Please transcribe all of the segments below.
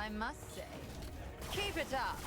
I must say. Keep it up!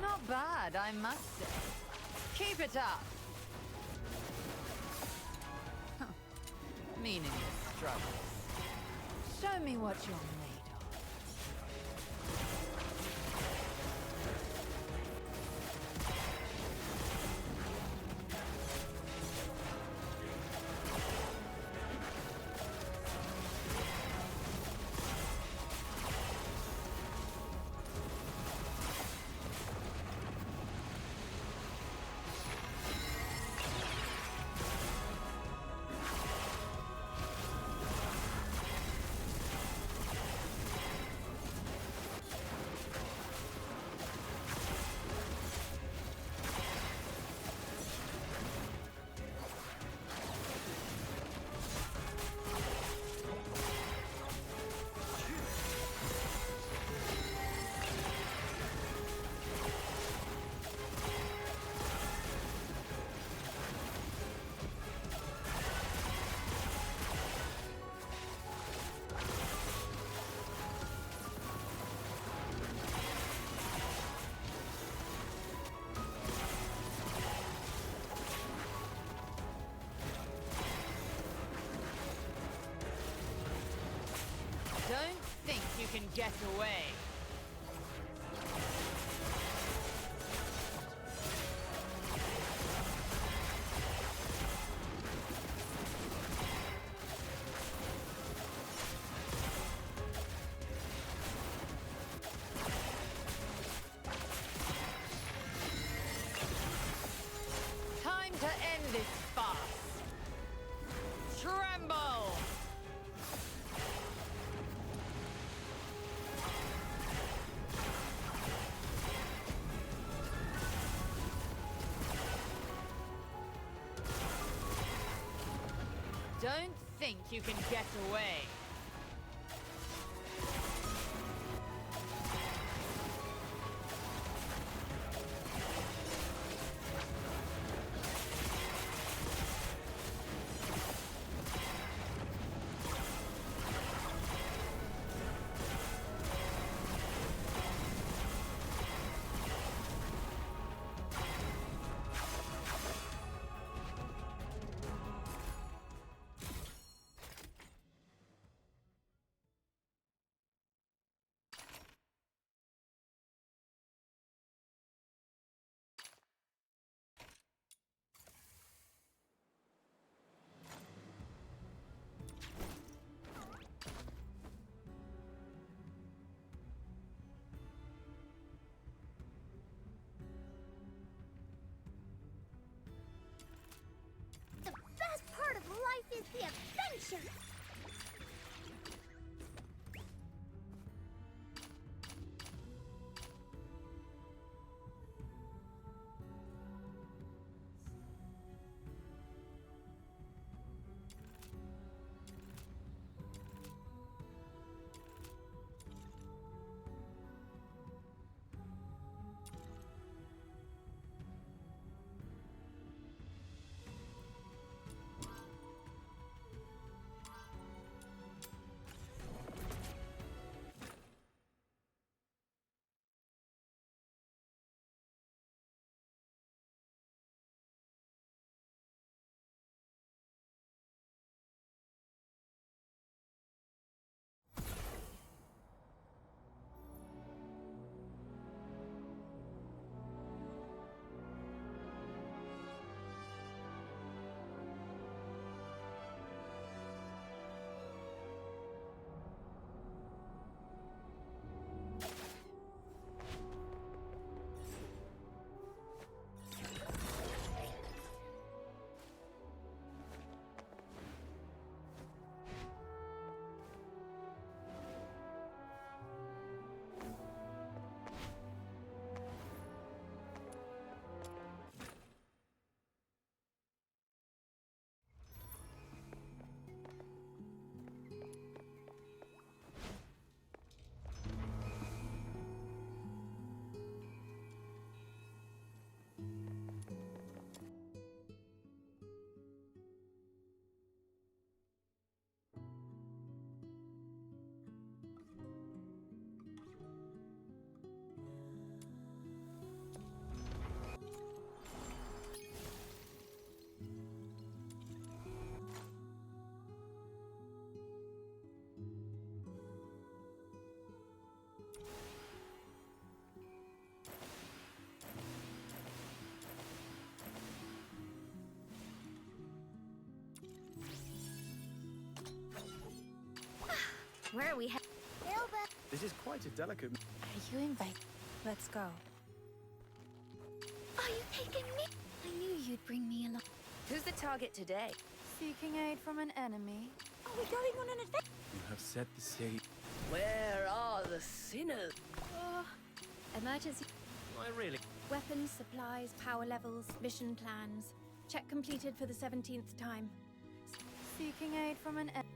Not bad, I must say. Keep it up! Meaningless struggles. Show me what you're made of. Don't think you can get away. Time to end this farce. Tremble! Don't think you can get away. The best part of life is the adventure! Where are we headed? Elba. This is quite a delicate. Are you invited? Let's go. Are you taking me? I knew you'd bring me along. Who's the target today? Seeking aid from an enemy. Are we going on an adventure? You have set the stage. Where are the sinners? Oh, emergency. I really. Weapons, supplies, power levels, mission plans. Check completed for the 17th time. Seeking aid from an enemy.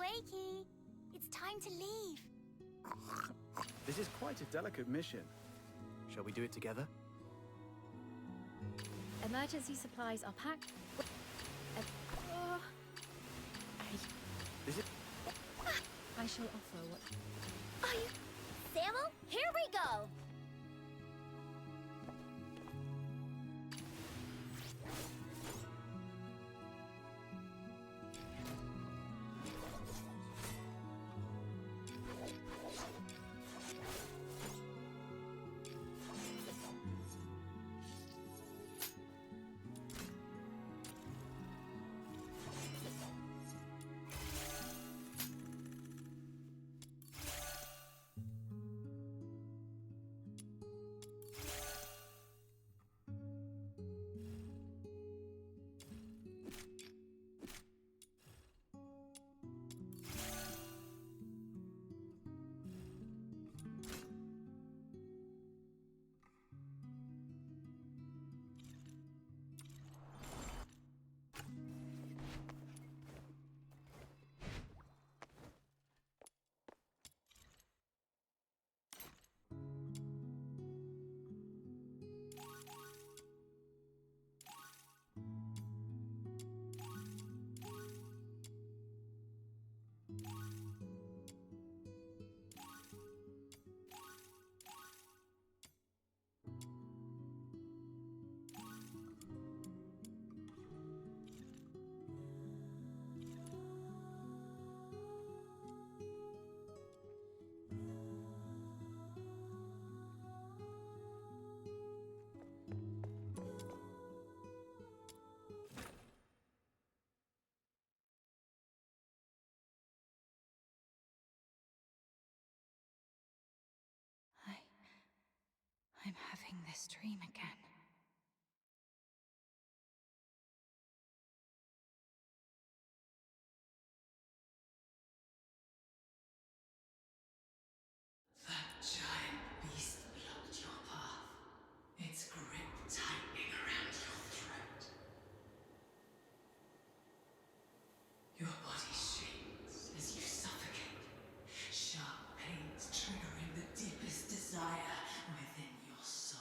wakey. It's time to leave. This is quite a delicate mission. Shall we do it together? Emergency supplies are packed. Is it? I shall offer what... Are you... Samuel, here we go. I'm having this dream again. That giant beast blocked your path, its grip tightening around your throat. Your body shakes as you suffocate, sharp pains triggering the deepest desire within your soul.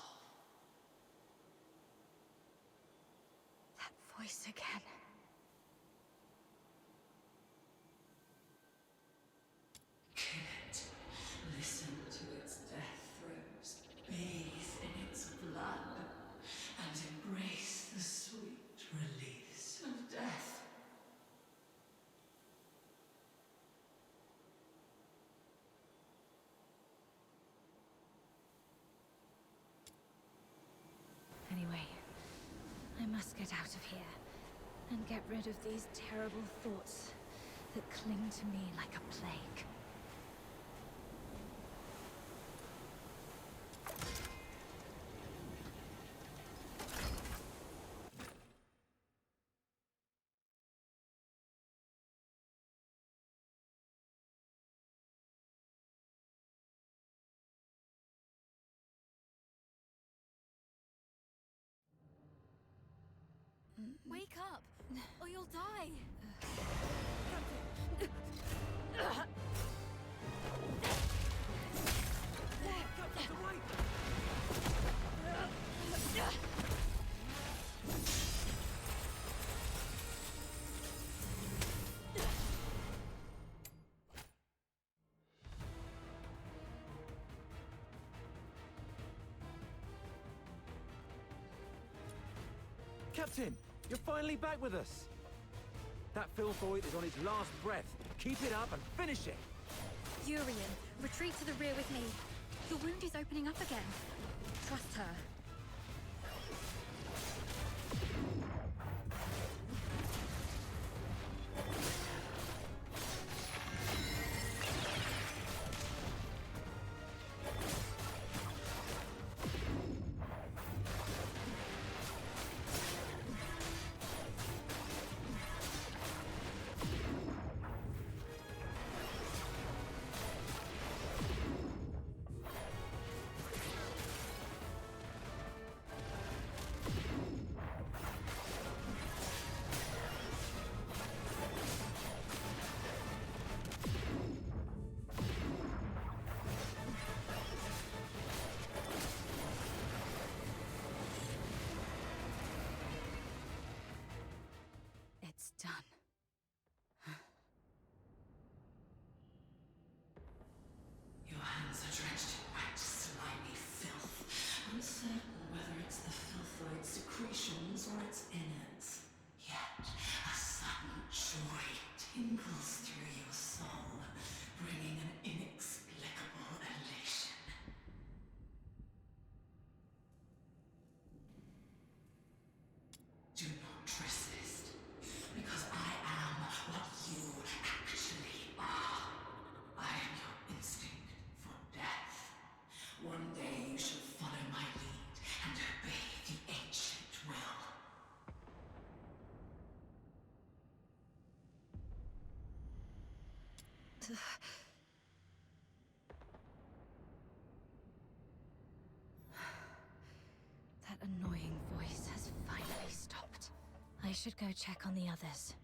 That voice again. Kill it. Listen to its death throes. Bathe in its blood. And embrace the sweet release of death. Anyway, I must get out of here and get rid of these terrible thoughts that cling to me like a plague. Wake up, or you'll die. Captain, you're finally back with us. That Filthoid is on his last breath. Keep it up and finish it. Urian, retreat to the rear with me. Your wound is opening up again. Trust her. That annoying voice has finally stopped. I should go check on the others.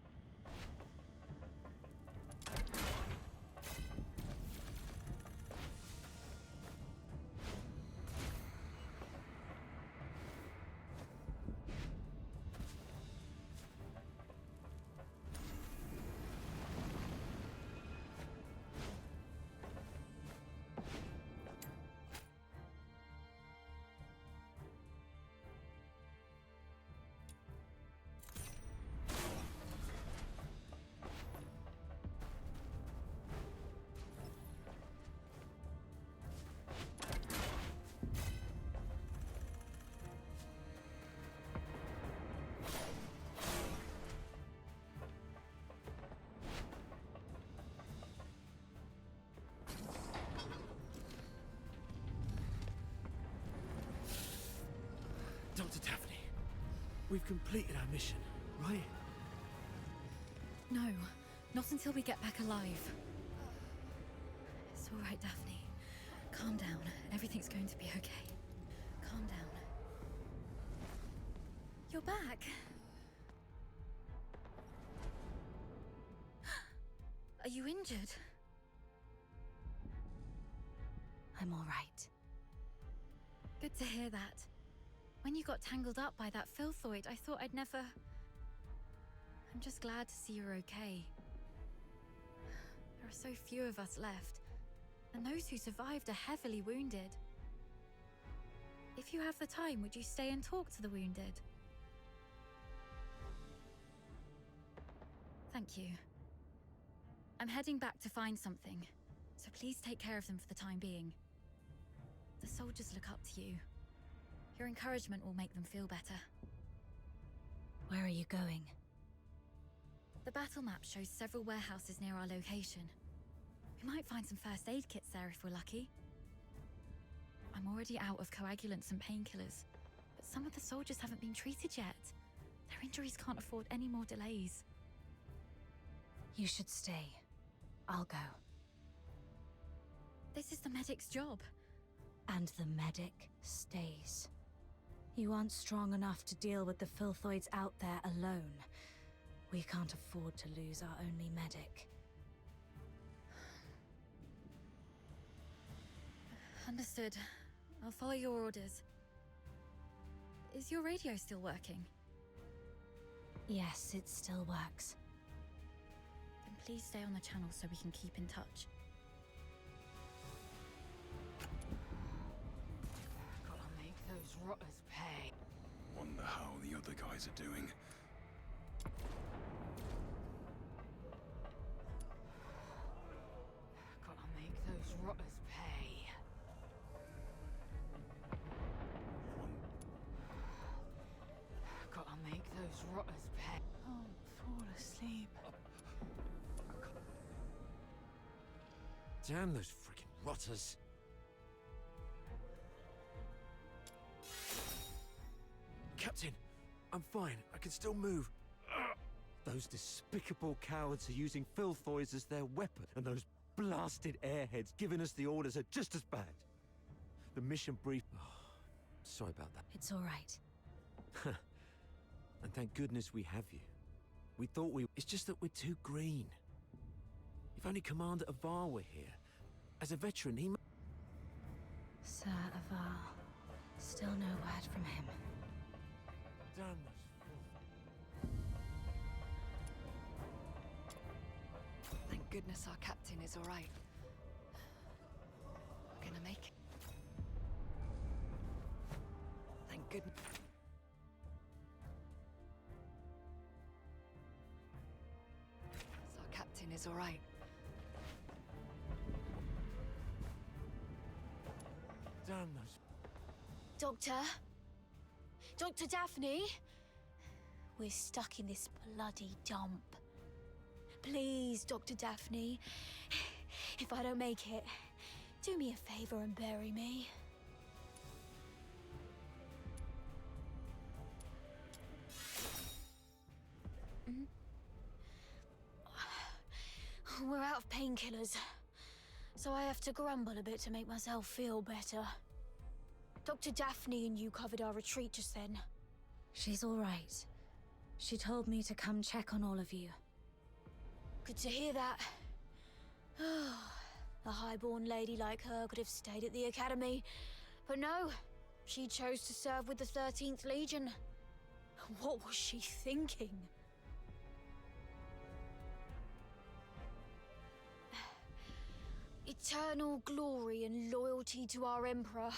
Dr. Daphne, we've completed our mission, right? No, not until we get back alive. It's all right, Daphne. Calm down. Everything's going to be okay. Calm down. You're back. Are you injured? I'm all right. Good to hear that. When you got tangled up by that filthoid, I thought I'd never... I'm just glad to see you're okay. There are so few of us left, and those who survived are heavily wounded. If you have the time, would you stay and talk to the wounded? Thank you. I'm heading back to find something, so please take care of them for the time being. The soldiers look up to you. Your encouragement will make them feel better. Where are you going? The battle map shows several warehouses near our location. We might find some first aid kits there if we're lucky. I'm already out of coagulants and painkillers, but some of the soldiers haven't been treated yet. Their injuries can't afford any more delays. You should stay. I'll go. This is the medic's job. And the medic stays. You aren't strong enough to deal with the filthoids out there alone. We can't afford to lose our only medic. Understood. I'll follow your orders. Is your radio still working? Yes, it still works. Then please stay on the channel so we can keep in touch. Gotta make those rotters pay. Wonder how the other guys are doing. Gotta make those rotters pay. Gotta make those rotters pay. Oh, fall asleep. Damn those freaking rotters. Captain, I'm fine. I can still move. Those despicable cowards are using filthoids as their weapon, and those blasted airheads giving us the orders are just as bad. The mission brief... Oh, sorry about that. It's all right. And thank goodness we have you. We thought we... It's just that we're too green. If only Commander Avar were here. As a veteran, he... Sir Avar. Still no word from him. Damn those fools. Thank goodness our captain is all right. We're gonna make it. Thank goodness. Our captain is all right. Damn those... Doctor? Dr. Daphne? We're stuck in this bloody dump. Please, Dr. Daphne. If I don't make it, do me a favor and bury me. We're out of painkillers, so I have to grumble a bit to make myself feel better. Dr. Daphne and you covered our retreat just then. She's all right. She told me to come check on all of you. Good to hear that. A highborn lady like her could have stayed at the academy, but no, she chose to serve with the 13th Legion. What was she thinking? Eternal glory and loyalty to our Emperor.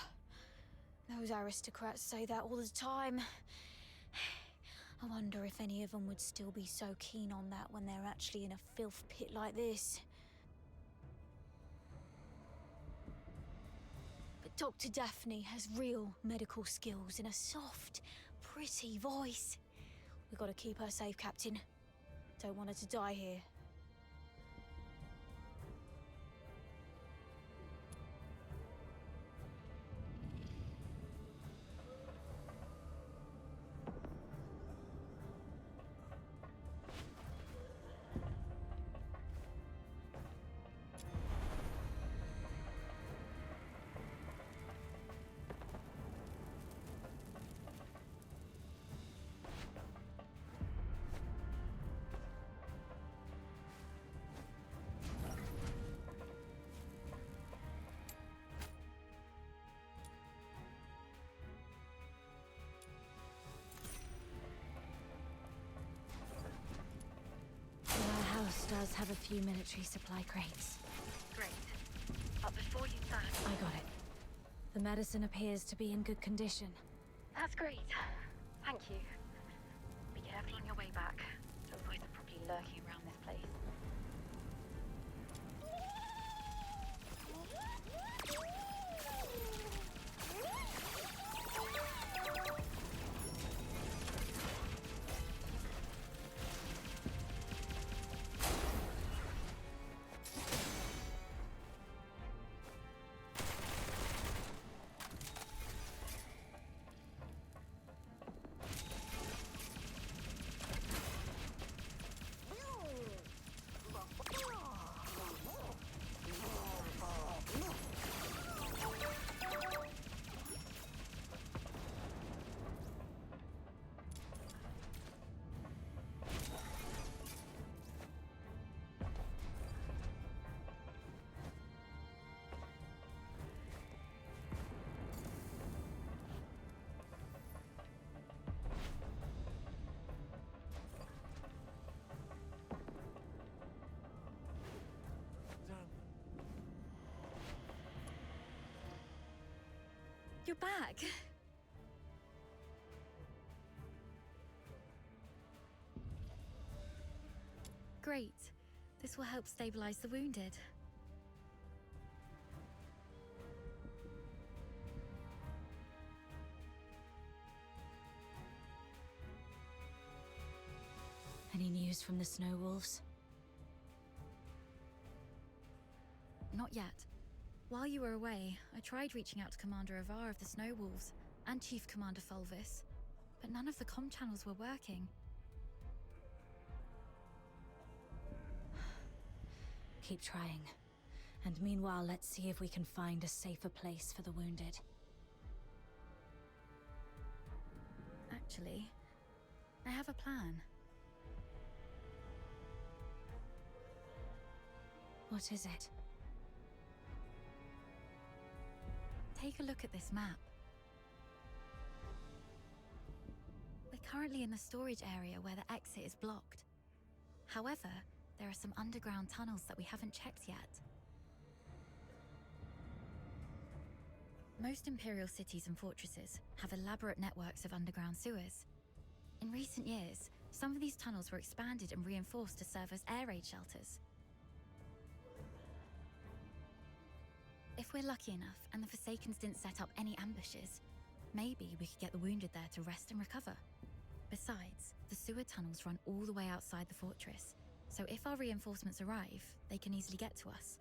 Those aristocrats say that all the time. I wonder if any of them would still be so keen on that when they're actually in a filth pit like this. But Dr. Daphne has real medical skills and a soft, pretty voice. We've got to keep her safe, Captain. Don't want her to die here. Our house does have a few military supply crates. Great. But before you start... I got it. The medicine appears to be in good condition. That's great. Thank you. Be careful on your way back. Those boys are probably lurking around this place. You're back. Great. This will help stabilize the wounded. Any news from the Snow Wolves? Not yet. While you were away, I tried reaching out to Commander Avar of the Snow Wolves and Chief Commander Fulvis, but none of the comm channels were working. Keep trying. And meanwhile, let's see if we can find a safer place for the wounded. Actually, I have a plan. What is it? Take a look at this map. We're currently in the storage area where the exit is blocked. However, there are some underground tunnels that we haven't checked yet. Most Imperial cities and fortresses have elaborate networks of underground sewers. In recent years, some of these tunnels were expanded and reinforced to serve as air raid shelters. If we're lucky enough and the Forsakens didn't set up any ambushes, maybe we could get the wounded there to rest and recover. Besides, the sewer tunnels run all the way outside the fortress, so if our reinforcements arrive, they can easily get to us.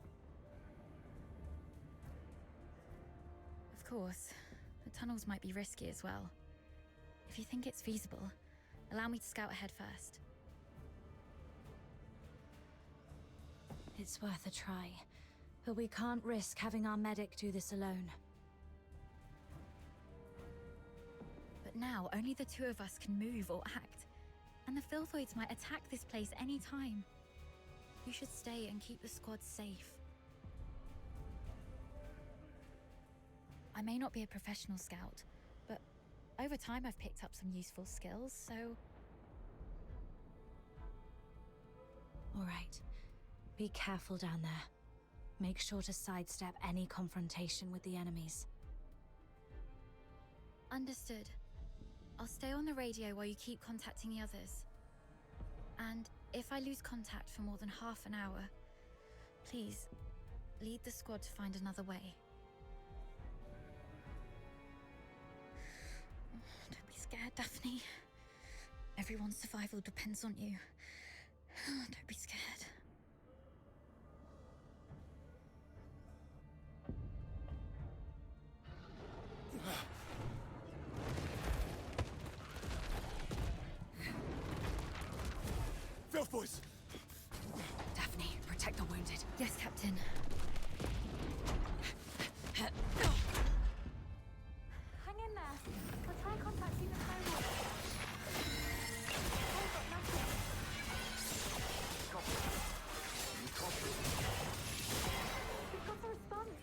Of course, the tunnels might be risky as well. If you think it's feasible, allow me to scout ahead first. It's worth a try. But we can't risk having our medic do this alone. But now, only the two of us can move or act. And the Filthoids might attack this place any time. You should stay and keep the squad safe. I may not be a professional scout, but over time I've picked up some useful skills, so... All right. Be careful down there. Make sure to sidestep any confrontation with the enemies. Understood. I'll stay on the radio while you keep contacting the others. And if I lose contact for more than half an hour, please, lead the squad to find another way. Don't be scared, Daphne. Everyone's survival depends on you. Don't be scared. Filthoids! Daphne, protect the wounded. Yes, Captain. Hang in there. We'll try contacting the phone. I've got nothing. We've got a response.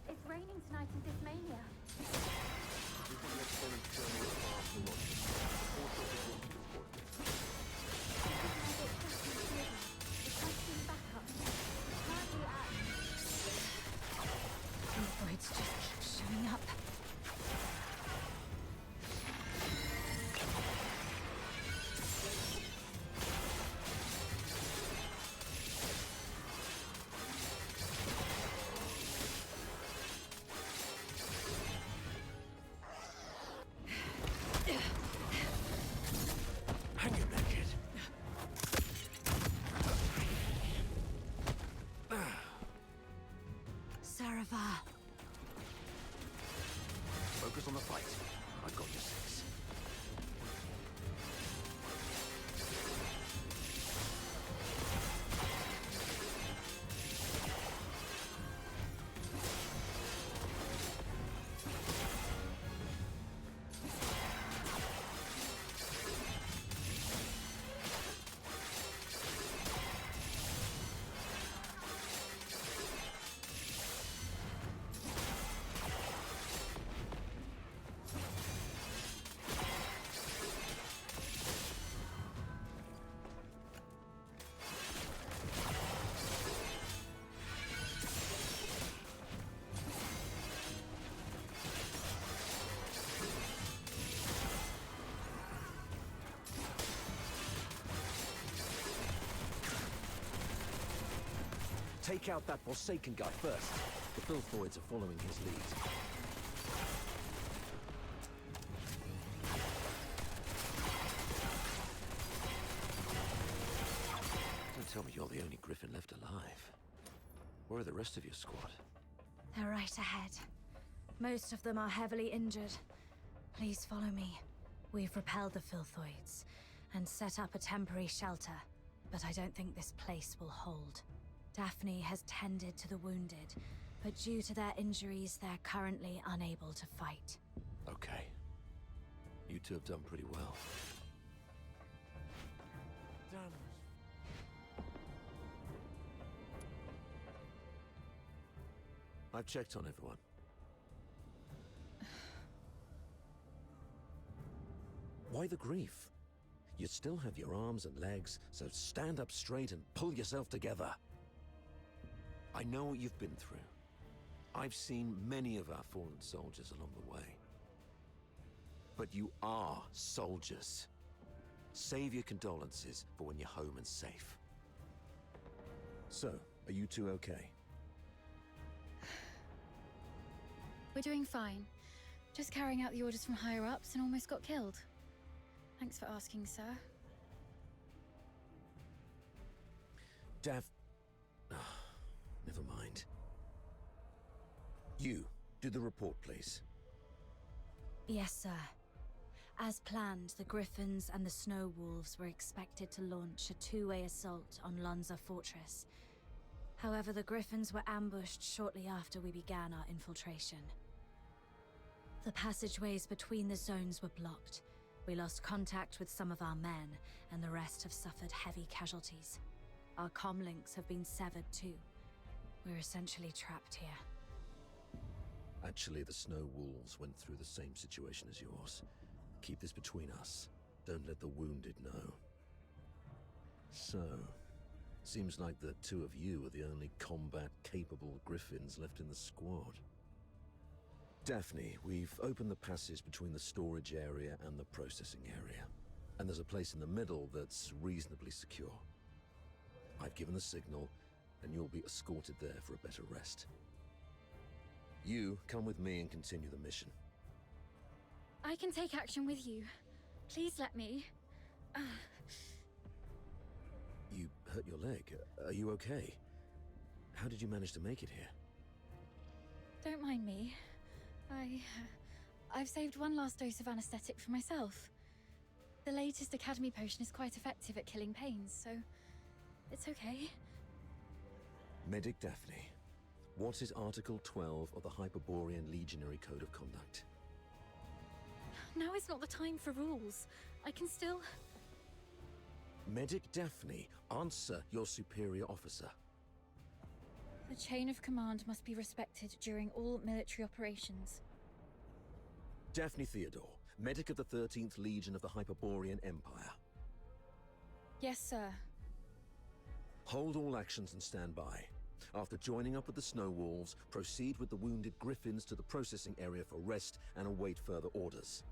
It's raining tonight in Dismania. Requesting backup. Currently at... Androids just keep showing up. Hang in there, kid. Sarava. Focus on the fight. I've got your six. Take out that Forsaken guy first. The Filthoids are following his lead. Don't tell me you're the only Griffin left alive. Where are the rest of your squad? They're right ahead. Most of them are heavily injured. Please follow me. We've repelled the Filthoids and set up a temporary shelter, but I don't think this place will hold. Daphne has tended to the wounded, but due to their injuries, they're currently unable to fight. Okay. You two have done pretty well. Damn. I've checked on everyone. Why the grief? You still have your arms and legs, so stand up straight and pull yourself together. I know what you've been through. I've seen many of our fallen soldiers along the way. But you are soldiers. Save your condolences for when you're home and safe. So, are you two okay? We're doing fine. Just carrying out the orders from higher-ups and almost got killed. Thanks for asking, sir. Never mind. You, do the report, please. Yes, sir. As planned, the Griffins and the Snow Wolves were expected to launch a two-way assault on Lonza Fortress. However, the Griffins were ambushed shortly after we began our infiltration. The passageways between the zones were blocked. We lost contact with some of our men, and the rest have suffered heavy casualties. Our comlinks have been severed too. We're essentially trapped here. Actually, the Snow Wolves went through the same situation as yours. Keep this between us. Don't let the wounded know. So, seems like the two of you are the only combat-capable Griffins left in the squad. Daphne, we've opened the passage between the storage area and the processing area. And there's a place in the middle that's reasonably secure. I've given the signal, and you'll be escorted there for a better rest. You come with me and continue the mission. I can take action with you. Please let me. You hurt your leg. Are you okay? How did you manage to make it here? Don't mind me. I've saved one last dose of anesthetic for myself. The latest Academy potion is quite effective at killing pains, so it's okay. Medic Daphne, what is Article 12 of the Hyperborean Legionary Code of Conduct? Now is not the time for rules. I can still... Medic Daphne, answer your superior officer. The chain of command must be respected during all military operations. Daphne Theodore, medic of the 13th Legion of the Hyperborean Empire. Yes, sir. Hold all actions and stand by. After joining up with the Snow Wolves, proceed with the wounded Griffins to the processing area for rest and await further orders.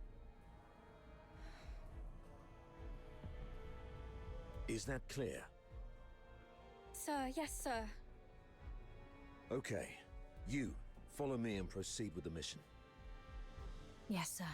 Is that clear? Sir, yes, sir. Okay. You, follow me and proceed with the mission. Yes, sir.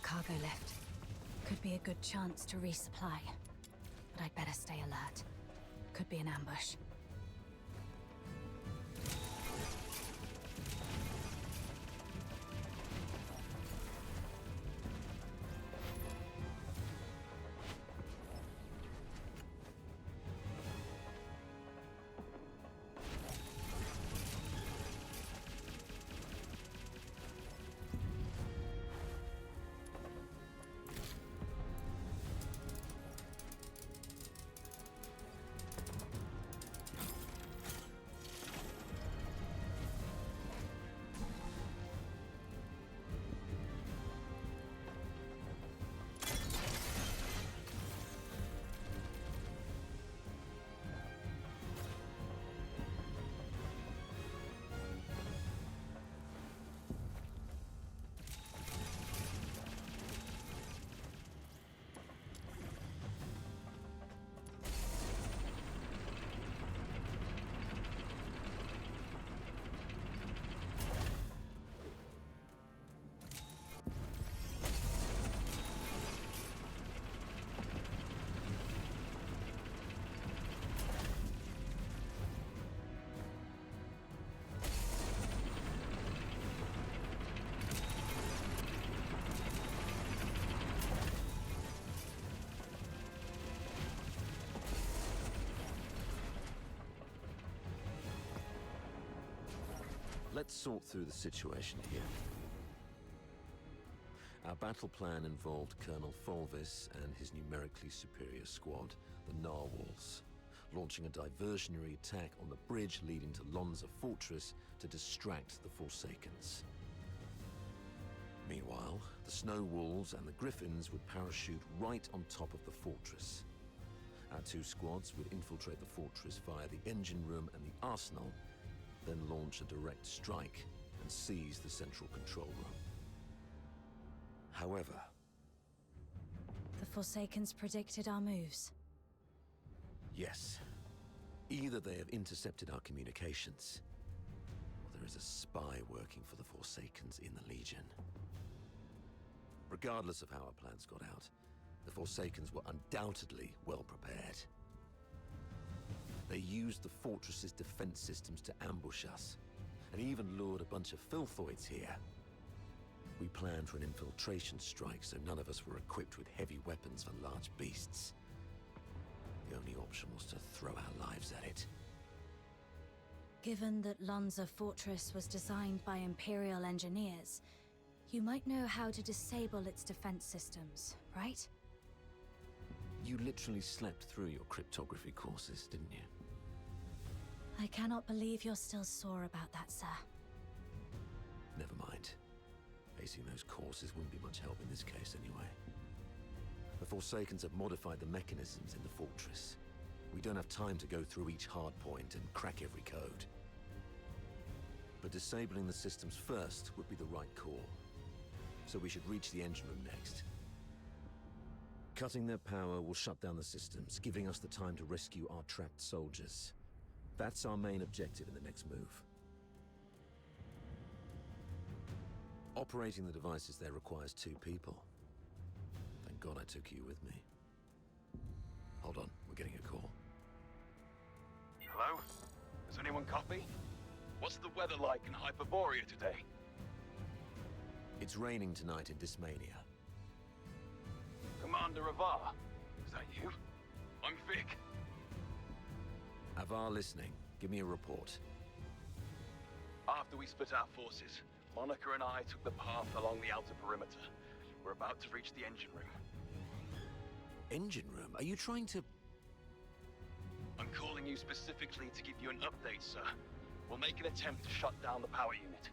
Cargo lift. Could be a good chance to resupply. But I'd better stay alert. Could be an ambush. Let's sort through the situation here. Our battle plan involved Colonel Fulvis and his numerically superior squad, the Narwhals, launching a diversionary attack on the bridge leading to Lonza Fortress to distract the Forsakens. Meanwhile, the Snow Wolves and the Griffins would parachute right on top of the fortress. Our two squads would infiltrate the fortress via the engine room and the arsenal, then launch a direct strike and seize the central control room. However, The Forsakens predicted our moves. yes, either they have intercepted our communications, or there is a spy working for the Forsakens in the Legion. Regardless of how our plans got out, the Forsakens were undoubtedly well prepared. They used the fortress's defense systems to ambush us, and even lured a bunch of filthoids here. We planned for an infiltration strike, so none of us were equipped with heavy weapons for large beasts. The only option was to throw our lives at it. Given that Lonza Fortress was designed by Imperial engineers, you might know how to disable its defense systems, right? You literally slept through your cryptography courses, didn't you? I cannot believe you're still sore about that, sir. Never mind. Acing those courses wouldn't be much help in this case anyway. The Forsakens have modified the mechanisms in the fortress. We don't have time to go through each hard point and crack every code. But disabling the systems first would be the right call. So we should reach the engine room next. Cutting their power will shut down the systems, giving us the time to rescue our trapped soldiers. That's our main objective in the next move. Operating the devices there requires 2 people. Thank God I took you with me. Hold on, we're getting a call. Hello? Does anyone copy? What's the weather like in Hyperborea today? It's raining tonight in Dismania. Commander Avar, is that you? I'm Vic. Avar listening. Give me a report. After we split our forces, Monica and I took the path along the outer perimeter. We're about to reach the engine room. Engine room? Are you trying to... I'm calling you specifically to give you an update, sir. We'll make an attempt to shut down the power unit.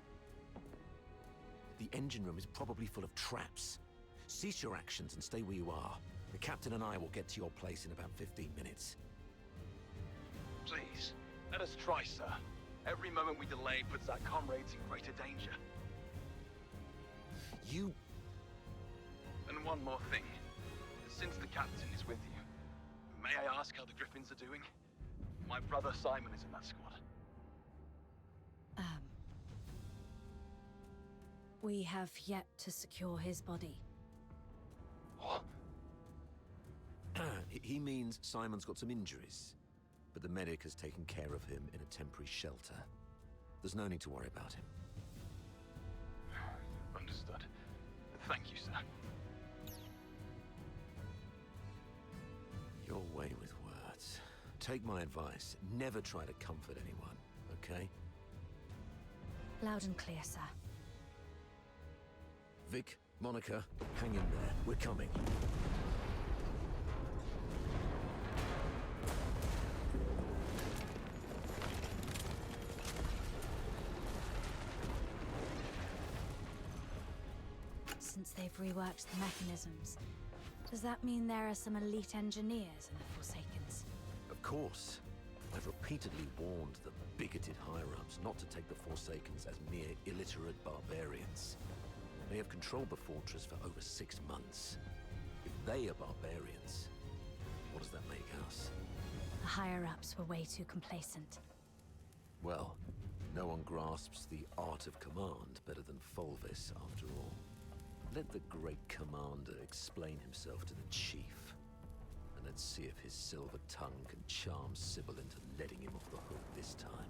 The engine room is probably full of traps. Cease your actions and stay where you are. The captain and I will get to your place in about 15 minutes. Please, let us try, sir. Every moment we delay puts our comrades in greater danger. You... And one more thing. Since the captain is with you, may I ask how the Griffins are doing? My brother Simon is in that squad. We have yet to secure his body. What? He means Simon's got some injuries, but the medic has taken care of him in a temporary shelter. There's no need to worry about him. Understood. Thank you, sir. Your way with words. Take my advice. Never try to comfort anyone, okay? Loud and clear, sir. Vic, Monica, hang in there. We're coming. Since they've reworked the mechanisms, does that mean there are some elite engineers in the Forsakens? Of course. I've repeatedly warned the bigoted higher-ups not to take the Forsakens as mere illiterate barbarians. They have controlled the fortress for over 6 months. If they are barbarians, what does that make us? The higher-ups were way too complacent. Well, no one grasps the art of command better than Fulvis, after all. Let the great commander explain himself to the chief, and let's see if his silver tongue can charm Sybil into letting him off the hook this time.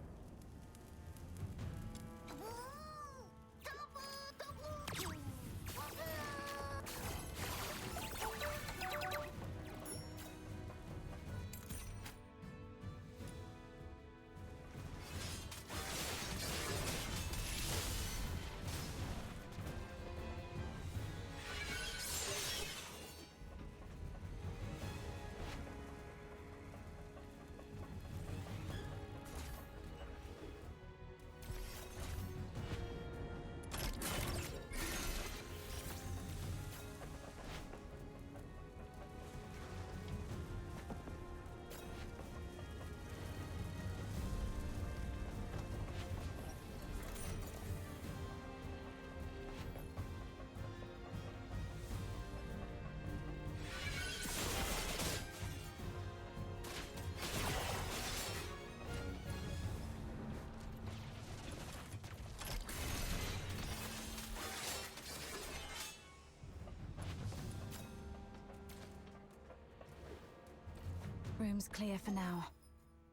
Room's clear for now.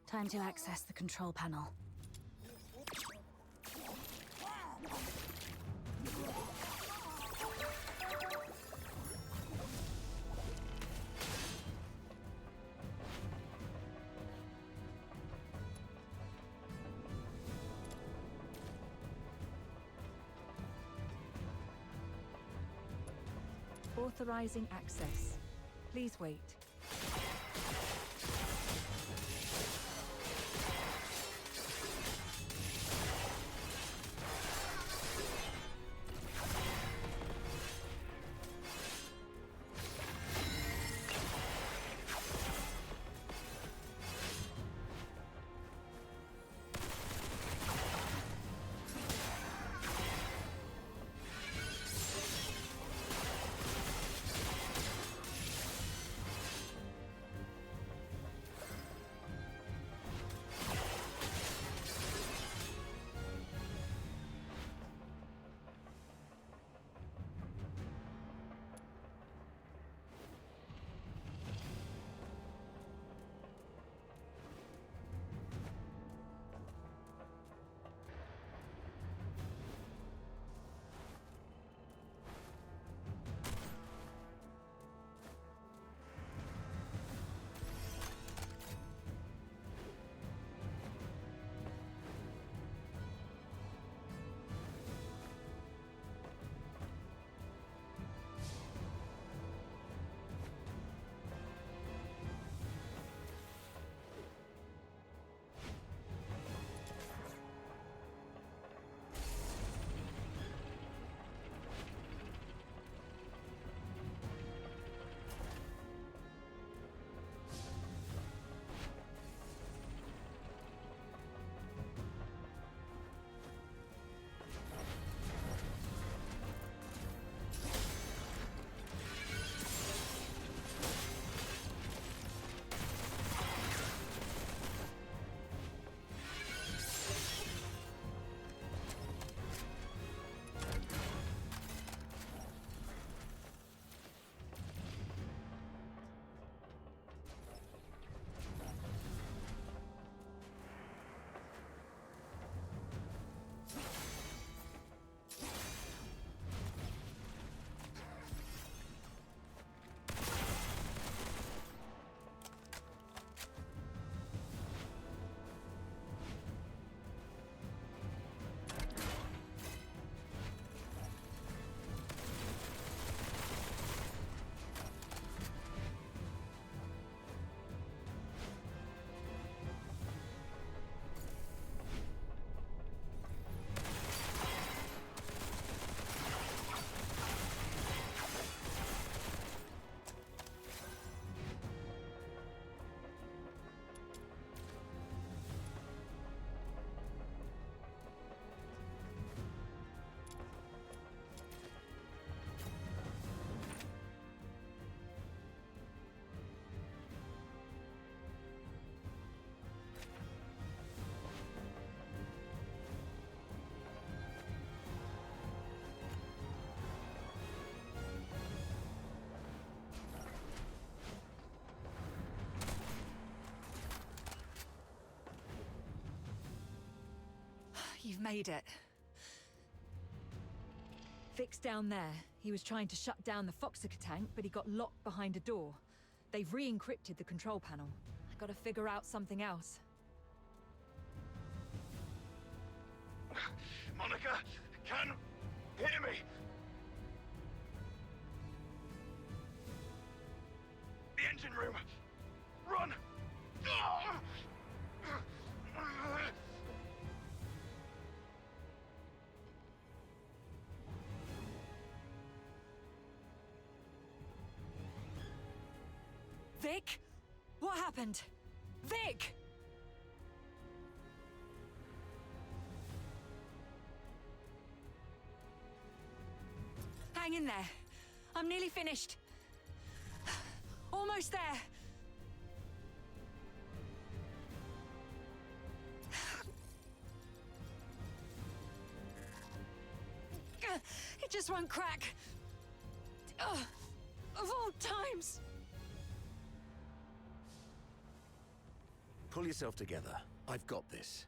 Time to access the control panel. Authorizing access. Please wait. You've made it. Vic's down there. He was trying to shut down the Foxica tank, but he got locked behind a door. They've re-encrypted the control panel. I gotta figure out something else. Monica, can hear me? The engine room. Run! Ah! Vic? What happened? Vic! Hang in there. I'm nearly finished. Almost there. It just won't crack. Of all times. Pull yourself together. I've got this.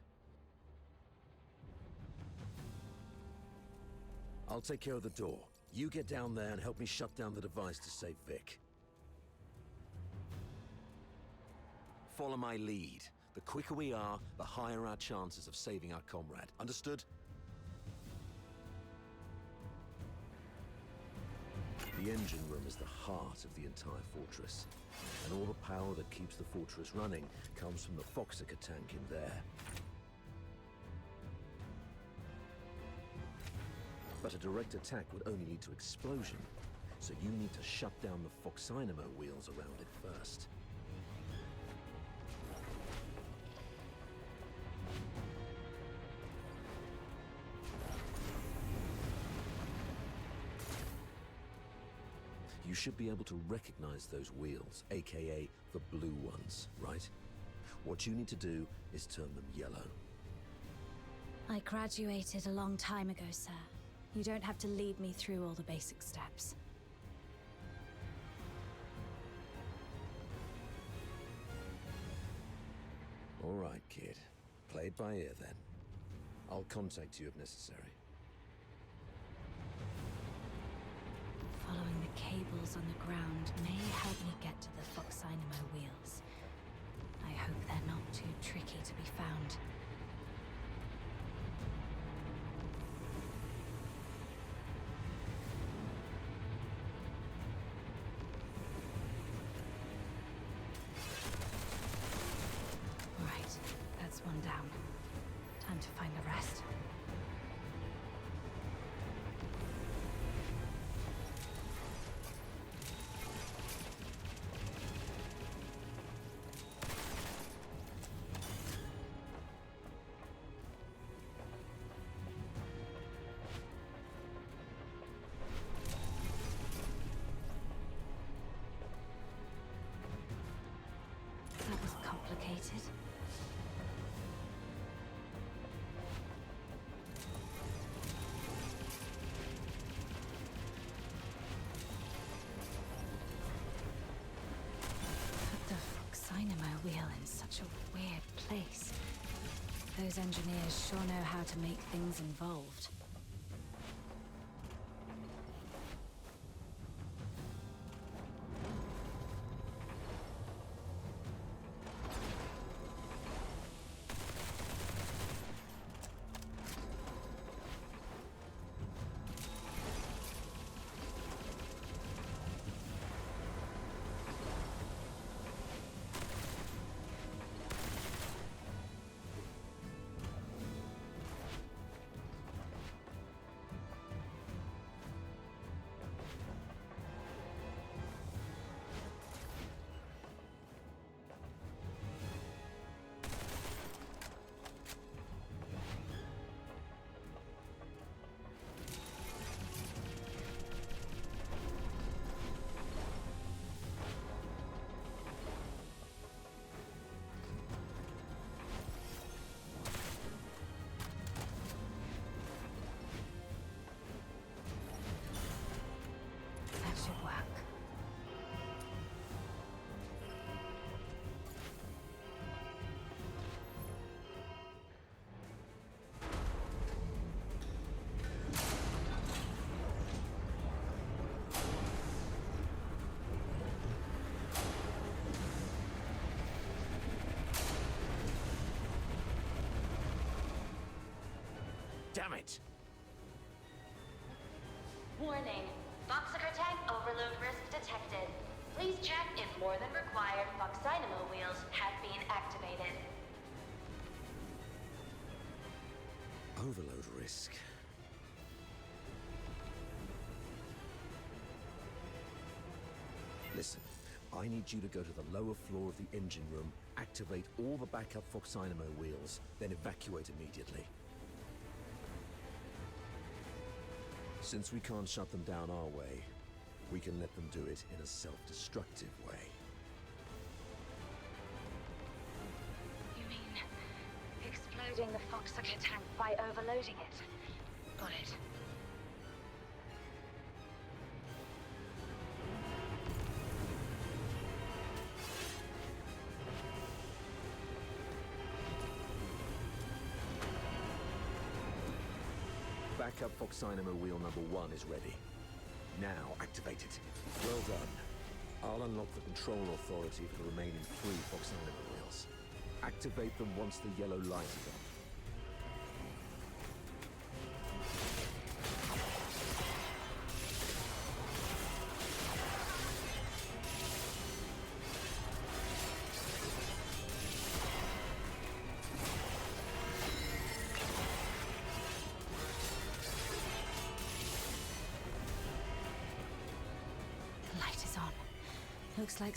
I'll take care of the door. You get down there and help me shut down the device to save Vic. Follow my lead. The quicker we are, the higher our chances of saving our comrade. Understood? The engine room is the heart of the entire fortress, and all the power that keeps the fortress running comes from the Foxica tank in there. But a direct attack would only lead to explosion, so you need to shut down the Foxynamo wheels around it first. You should be able to recognize those wheels, aka the blue ones, right? What you need to do is turn them yellow. I graduated a long time ago, sir. You don't have to lead me through all the basic steps. All right, kid. Play it by ear, then. I'll contact you if necessary. Following the cables on the ground may help me get to the Foxynamo wheels. I hope they're not too tricky to be found. Right, that's one down. Time to find the rest. That was complicated. Put the Foxynamo wheel in such a weird place. Those engineers sure know how to make things involved. That should work. Damn it! Warning. Foxica tank overload risk detected. Please check if more than required Foxynamo wheels have been activated. Overload risk. Listen, I need you to go to the lower floor of the engine room, activate all the backup Foxynamo wheels, then evacuate immediately. Since we can't shut them down our way, we can let them do it in a self-destructive way. You mean exploding the Foxica tank by overloading it? Got it. Backup Foxynamo wheel number 1 is ready. Now activate it. Well done. I'll unlock the control authority for the remaining 3 Foxynamo wheels. Activate them once the yellow light is on. The light is on. Looks like...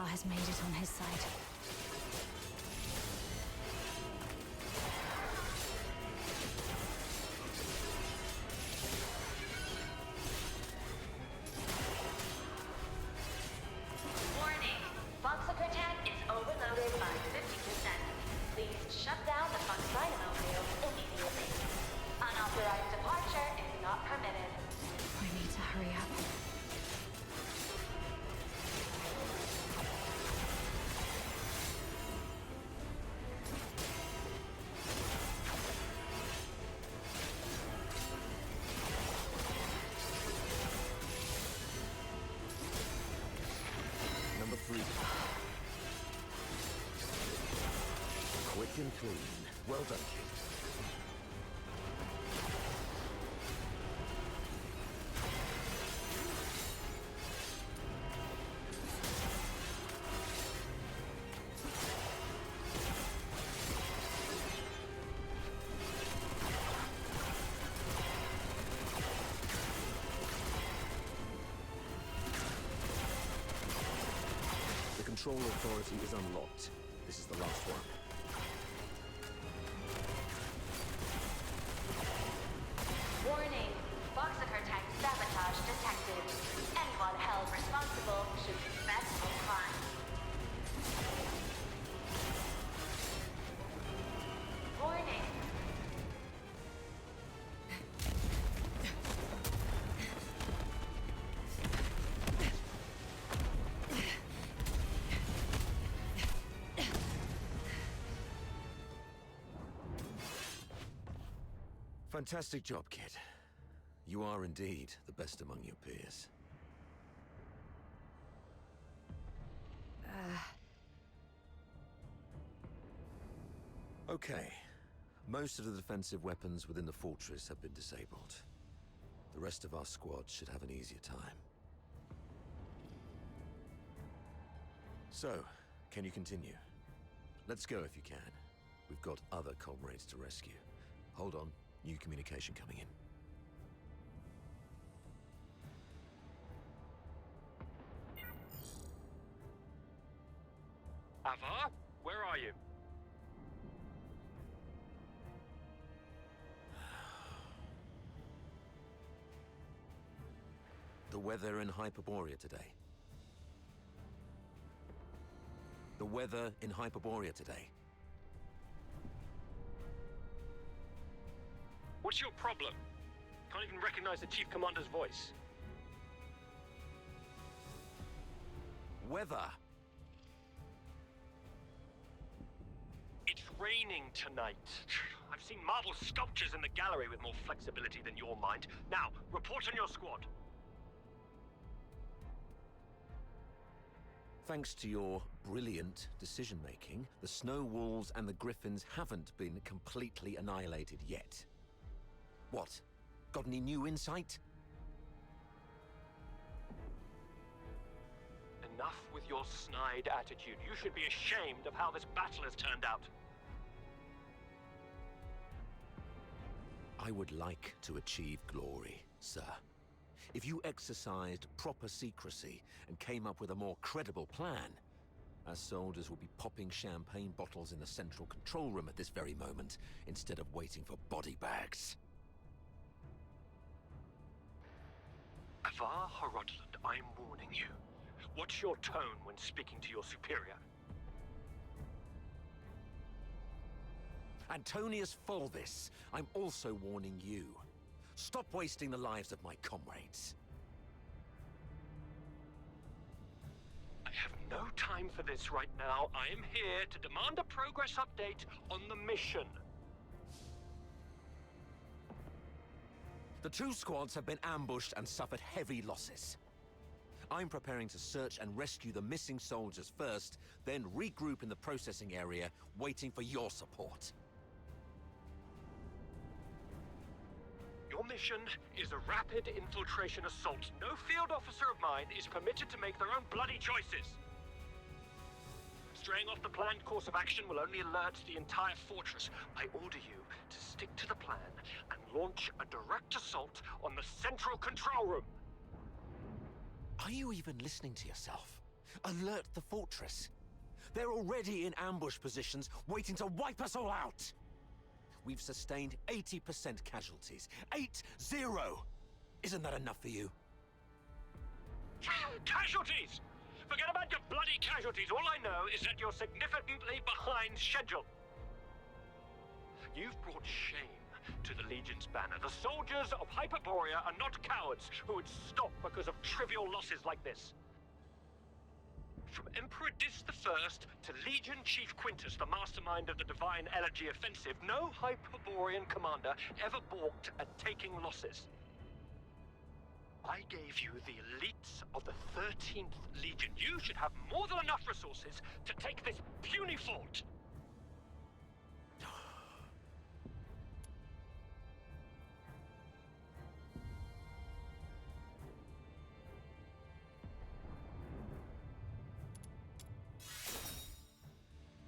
has made it on his side. Warning, Foxiker tank is overloaded by 50%. Please shut down the Fox Dynamo wheels immediately. Unauthorized departure is not permitted. I need to hurry up. Number 3. Quick and clean. Well done, kid. The control authority is unlocked. This is the last one. Warning, Foxiker tank sabotage detected. Anyone held responsible should confess no crime. Warning. Fantastic job, kid. You are indeed the best among your peers. Okay. Most of the defensive weapons within the fortress have been disabled. The rest of our squad should have an easier time. So, can you continue? Let's go if you can. We've got other comrades to rescue. Hold on. New communication coming in. Avar? Where are you? The weather in Hyperborea today. The weather in Hyperborea today. What's your problem? Can't even recognize the Chief Commander's voice. Weather. It's raining tonight. I've seen marble sculptures in the gallery with more flexibility than your mind. Now, report on your squad. Thanks to your brilliant decision-making, the Snow Wolves and the Griffins haven't been completely annihilated yet. What? Got any new insight? Enough with your snide attitude. You should be ashamed of how this battle has turned out. I would like to achieve glory, sir. If you exercised proper secrecy and came up with a more credible plan, our soldiers would be popping champagne bottles in the central control room at this very moment, instead of waiting for body bags. Avar Horodland, I'm warning you. What's your tone when speaking to your superior? Antonius Fulvis, I'm also warning you. Stop wasting the lives of my comrades. I have no time for this right now. I am here to demand a progress update on the mission. The two squads have been ambushed and suffered heavy losses. I'm preparing to search and rescue the missing soldiers first, then regroup in the processing area, waiting for your support. Your mission is a rapid infiltration assault. No field officer of mine is permitted to make their own bloody choices. Straying off the planned course of action will only alert the entire fortress. I order you to stick to the plan and launch a direct assault on the central control room. Are you even listening to yourself? Alert the fortress. They're already in ambush positions, waiting to wipe us all out. We've sustained 80% casualties. 8-0! Isn't that enough for you? Casualties! Forget about your bloody casualties. All I know is that you're significantly behind schedule. You've brought shame to the Legion's banner. The soldiers of Hyperborea are not cowards who would stop because of trivial losses like this. From Emperor Dis I to Legion Chief Quintus, the mastermind of the Divine Elegy Offensive, no Hyperborean commander ever balked at taking losses. I gave you the elites of the 13th Legion. You should have more than enough resources to take this puny fort.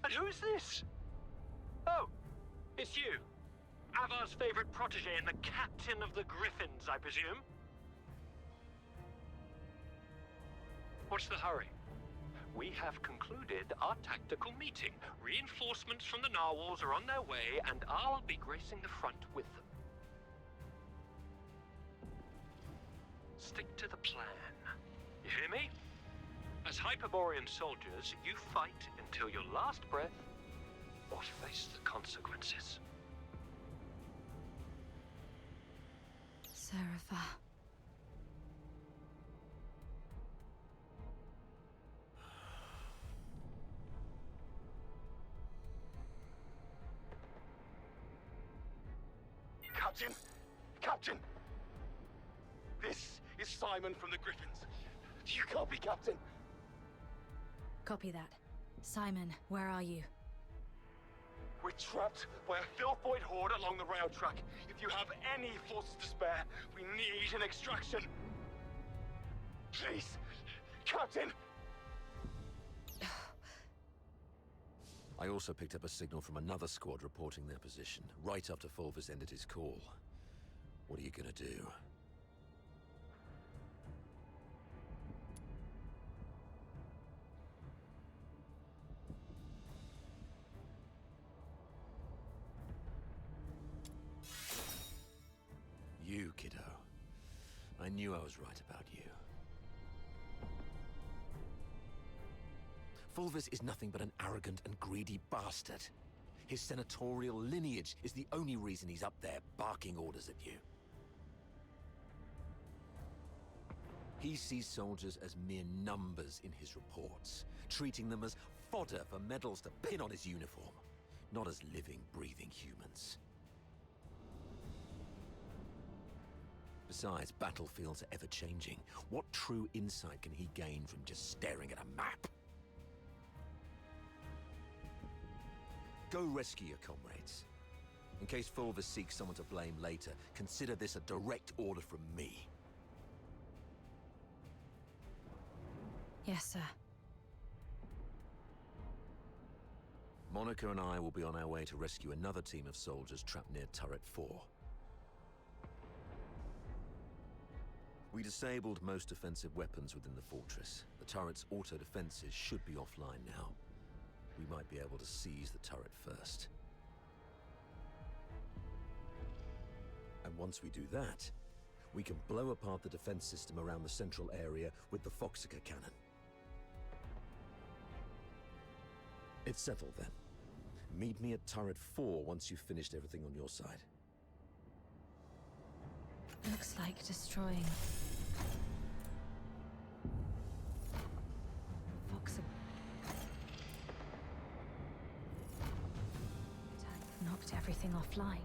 And who is this? Oh, it's you. Avar's favorite protege and the captain of the Griffins, I presume? What's the hurry? We have concluded our tactical meeting. Reinforcements from the narwhals are on their way, and I'll be gracing the front with them. Stick to the plan. You hear me? As Hyperborean soldiers, you fight until your last breath, or face the consequences. Serapha. Captain! Captain! This is Simon from the Griffins. You can't be Captain. Copy that. Simon, where are you? We're trapped by a filthoid horde along the rail track. If you have any forces to spare, we need an extraction. Please, Captain! I also picked up a signal from another squad reporting their position, right after Fulvus ended his call. What are you gonna do? You, kiddo. I knew I was right about you. Fulvus is nothing but an arrogant and greedy bastard. His senatorial lineage is the only reason he's up there barking orders at you. He sees soldiers as mere numbers in his reports, treating them as fodder for medals to pin on his uniform, not as living, breathing humans. Besides, battlefields are ever-changing. What true insight can he gain from just staring at a map? Go rescue your comrades. In case Fulvus seeks someone to blame later, consider this a direct order from me. Yes, sir. Monica and I will be on our way to rescue another team of soldiers trapped near Turret 4. We disabled most offensive weapons within the fortress. The turret's auto-defenses should be offline now. We might be able to seize the turret first. And once we do that, we can blow apart the defense system around the central area with the Foxica cannon. It's settled then. Meet me at Turret 4 once you've finished everything on your side. Looks like destroying... Fox... knocked everything offline.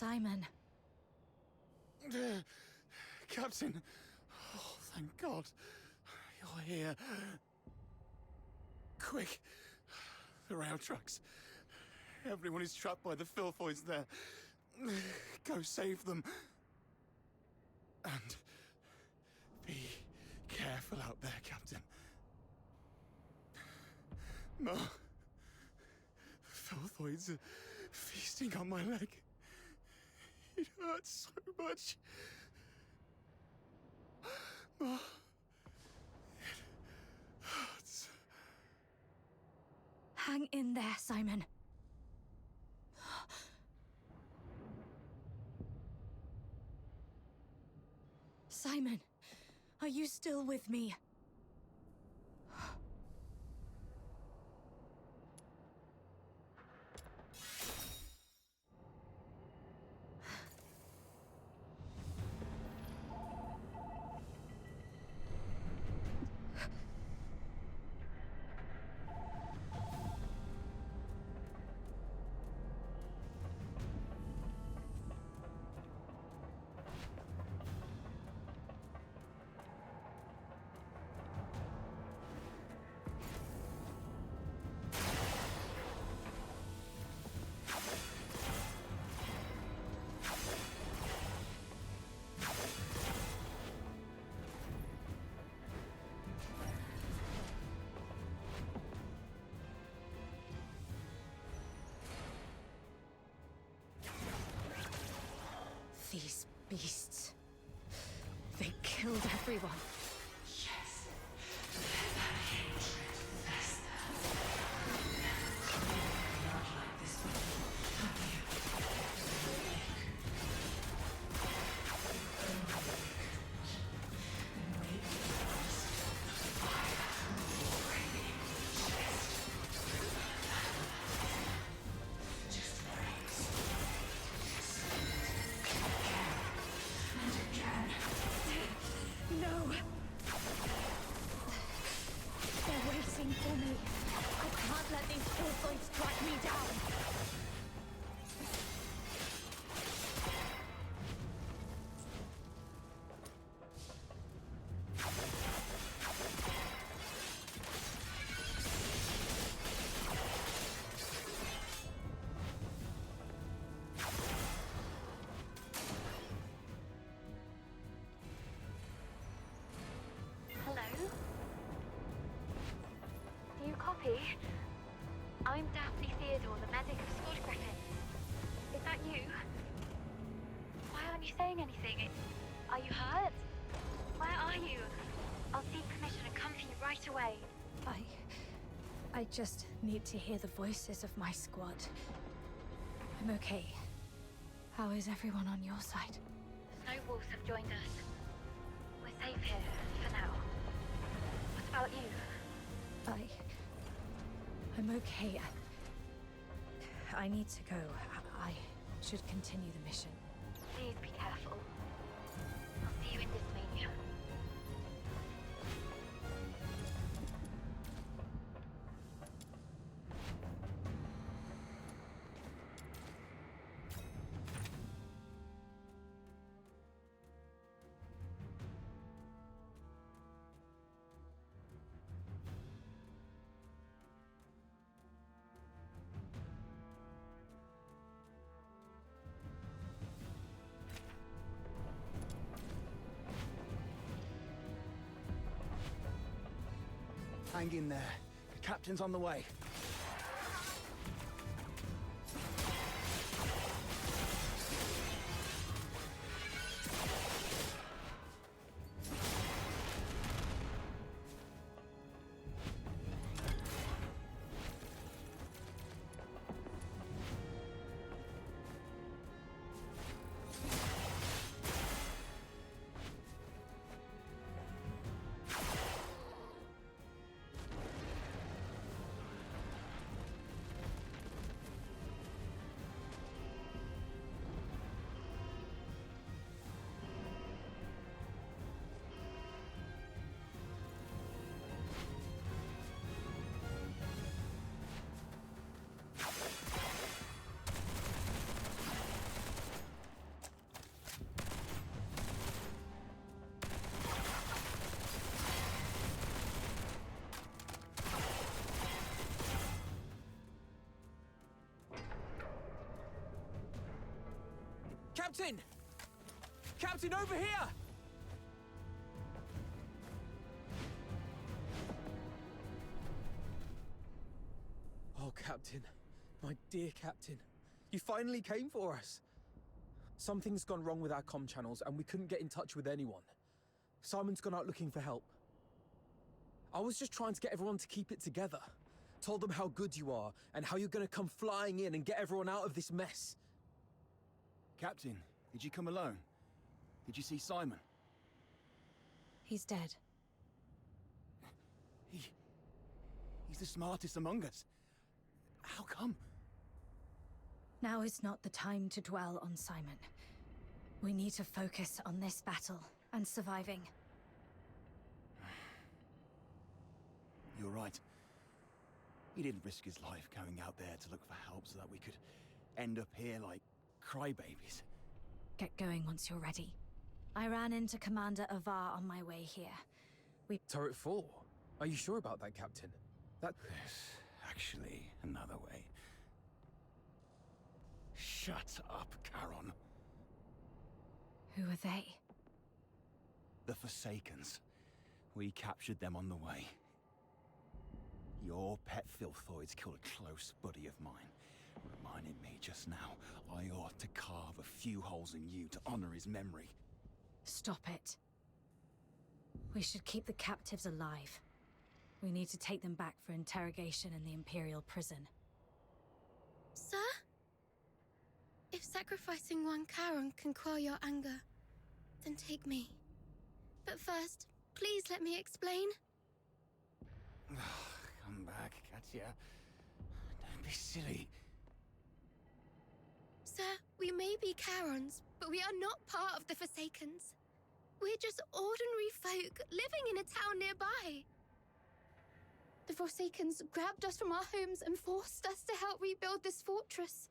Simon. Captain. Oh, thank God. You're here. Quick. The rail tracks. Everyone is trapped by the filthoids there. Go save them. And be careful out there, Captain. Ma, the filthoids are feasting on my leg. It hurts so much. Ma, it hurts. Hang in there, Simon. Simon, are you still with me? These beasts. They killed everyone. Yes. Let that hatred fester. Never clean blood like this before, have you? No! They're waiting for me. I can't let these filthoids track me down. Hello? Do you copy? I'm Daphne Theodore, the medic of Squad Griffin. Is that you? Why aren't you saying anything? Are you hurt? Where are you? I'll seek permission and come for you right away. I just need to hear the voices of my squad. I'm okay. How is everyone on your side? The Snow Wolves have joined us. We're safe here, for now. What about you? I'm okay. I need to go. I should continue the mission. Please be careful. I'll see you in Dismania. Hang in there. The captain's on the way. Captain! Captain, over here! Oh, Captain. My dear Captain. You finally came for us. Something's gone wrong with our comm channels and we couldn't get in touch with anyone. Simon's gone out looking for help. I was just trying to get everyone to keep it together. Told them how good you are and how you're gonna come flying in and get everyone out of this mess. Captain, did you come alone? Did you see Simon? He's dead. He's the smartest among us. How come? Now is not the time to dwell on Simon. We need to focus on this battle and surviving. You're right. He didn't risk his life going out there to look for help so that we could end up here like crybabies. Get going once you're ready. I ran into Commander Avar on my way here. Turret 4? Are you sure about that, Captain? There's actually another way. Shut up, Charon. Who are they? The Forsakens. We captured them on the way. Your pet Filthoids killed a close buddy of mine. Reminded me just now, I ought to carve a few holes in you to honor his memory. Stop it. We should keep the captives alive. We need to take them back for interrogation in the Imperial prison. Sir? If sacrificing one Charon can quell your anger, then take me. But first, please let me explain. Come back, Katya. Don't be silly. Sir, we may be Charons, but we are not part of the Forsakens. We're just ordinary folk living in a town nearby. The Forsakens grabbed us from our homes and forced us to help rebuild this fortress.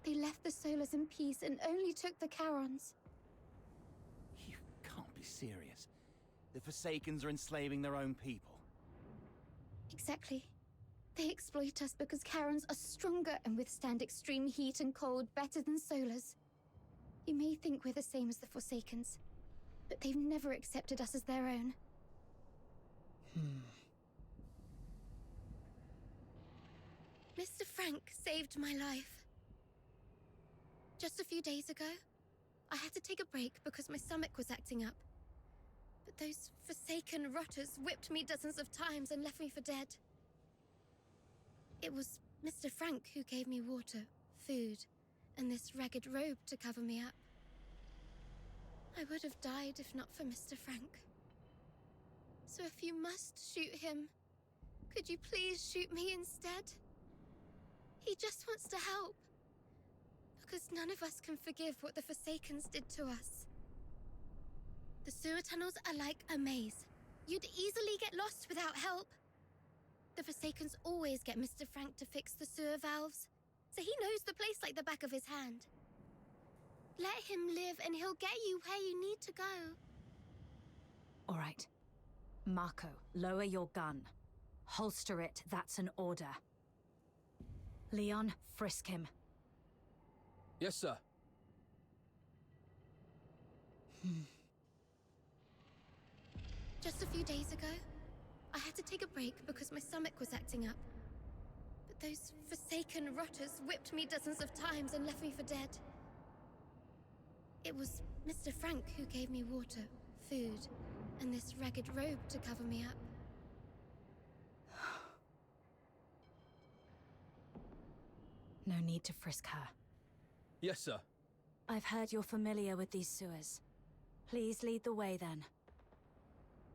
They left the Solars in peace and only took the Charons. You can't be serious. The Forsakens are enslaving their own people. Exactly. They exploit us because Charons are stronger and withstand extreme heat and cold better than Solars. You may think we're the same as the Forsakens, but they've never accepted us as their own. Mr. Frank saved my life. Just a few days ago, I had to take a break because my stomach was acting up. But those Forsaken rotters whipped me dozens of times and left me for dead. It was Mr. Frank who gave me water, food, and this ragged robe to cover me up. I would have died if not for Mr. Frank. So if you must shoot him, could you please shoot me instead? He just wants to help. Because none of us can forgive what the Forsakens did to us. The sewer tunnels are like a maze. You'd easily get lost without help. The Forsakens always get Mr. Frank to fix the sewer valves, so he knows the place like the back of his hand. Let him live and he'll get you where you need to go. All right. Marco, lower your gun. Holster it, that's an order. Leon, frisk him. Yes, sir. Just a few days ago, I had to take a break because my stomach was acting up. But those Forsaken rotters whipped me dozens of times and left me for dead. It was Mr. Frank who gave me water, food, and this ragged robe to cover me up. No need to frisk her. Yes, sir. I've heard you're familiar with these sewers. Please lead the way then.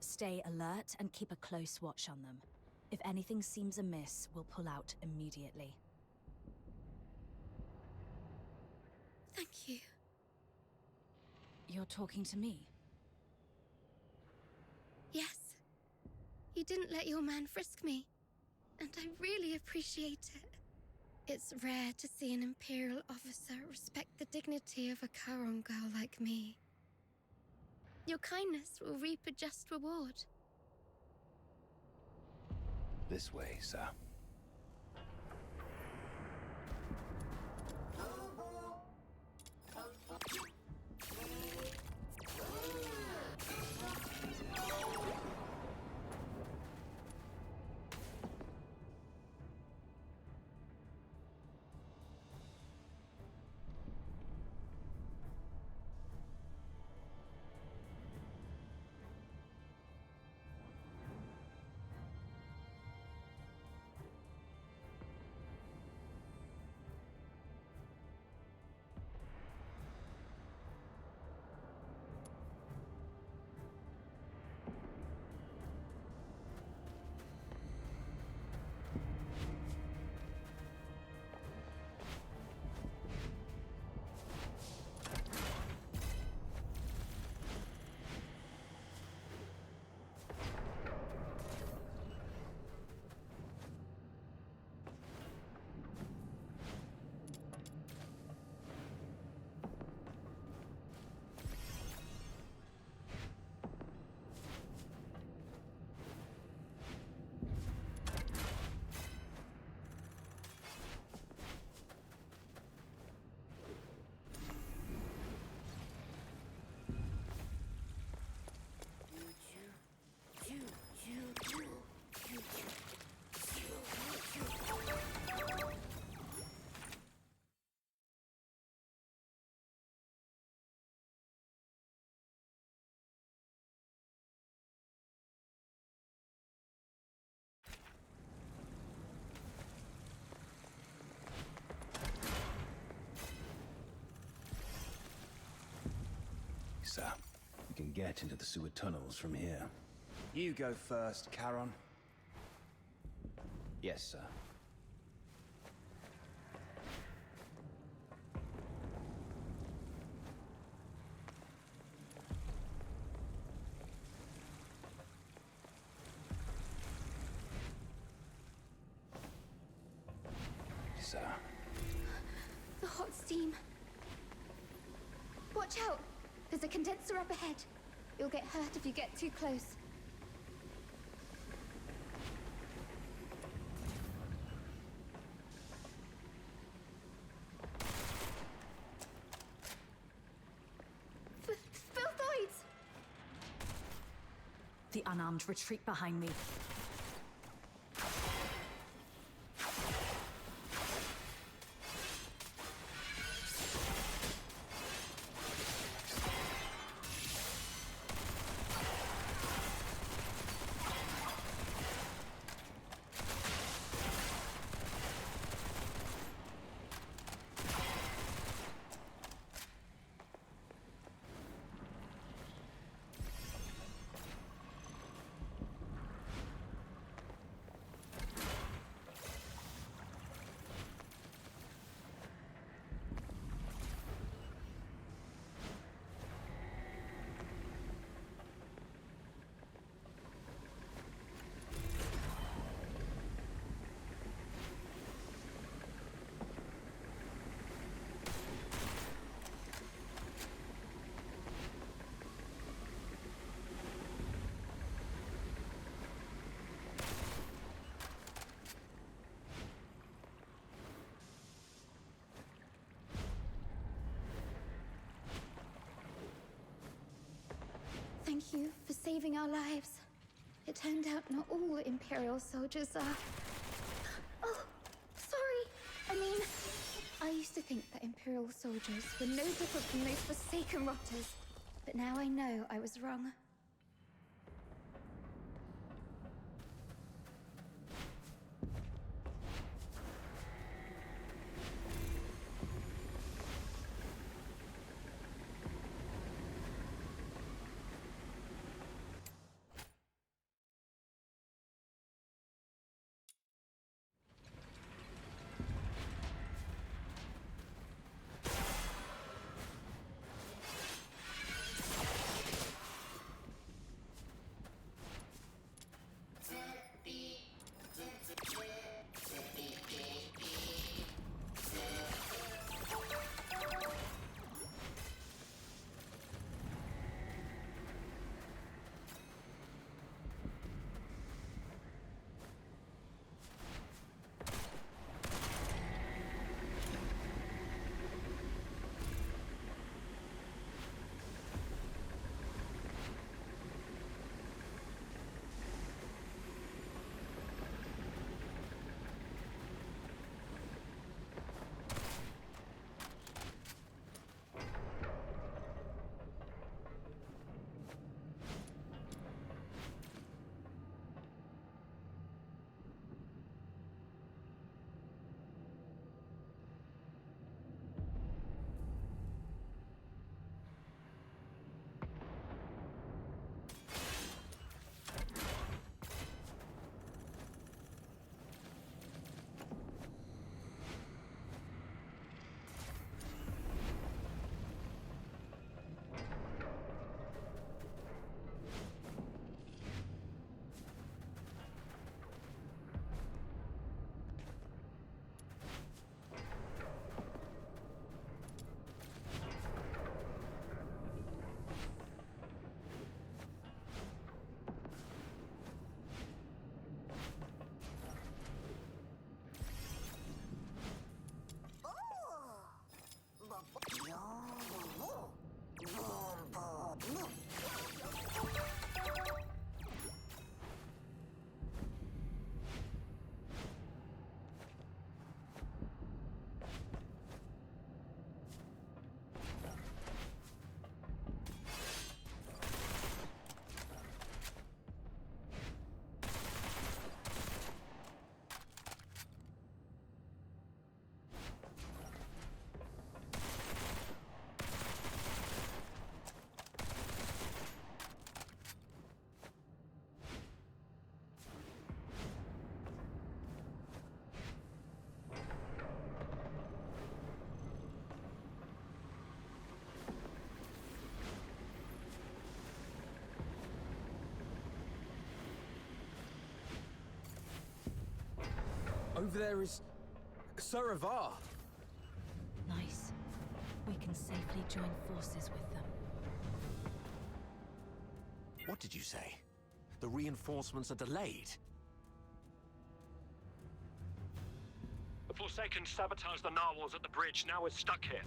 Stay alert and keep a close watch on them. If anything seems amiss, we'll pull out immediately. Thank you. You're talking to me? Yes. You didn't let your man frisk me, and I really appreciate it. It's rare to see an Imperial officer respect the dignity of a Charon girl like me. Your kindness will reap a just reward. This way, sir. sir. We can get into the sewer tunnels from here. You go first, Charon. Yes, sir. Sir. The hot steam. Watch out! There's a condenser up ahead. You'll get hurt if you get too close. Filthoids! The unarmed retreat behind me. Thank you for saving our lives. It turned out not all Imperial soldiers are... Oh, sorry. I mean, I used to think that Imperial soldiers were no different from those forsaken rotters. But now I know I was wrong. Over there is... Sir Avar. Nice. We can safely join forces with them. What did you say? The reinforcements are delayed? The Forsaken sabotaged the narwhals at the bridge. Now we're stuck here.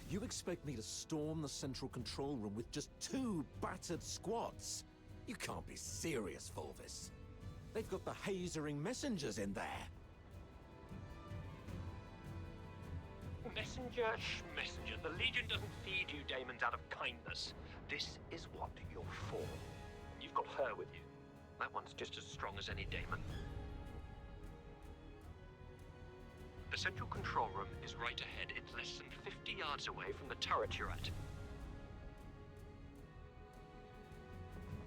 You expect me to storm the central control room with just 2 battered squads? You can't be serious, Fulvis. They've got the hazering messengers in there. Messenger, messenger. The Legion doesn't feed you daemons out of kindness. This is what you're for. You've got her with you. That one's just as strong as any daemon. The central control room is right ahead. It's less than 50 yards away from the turret you're at.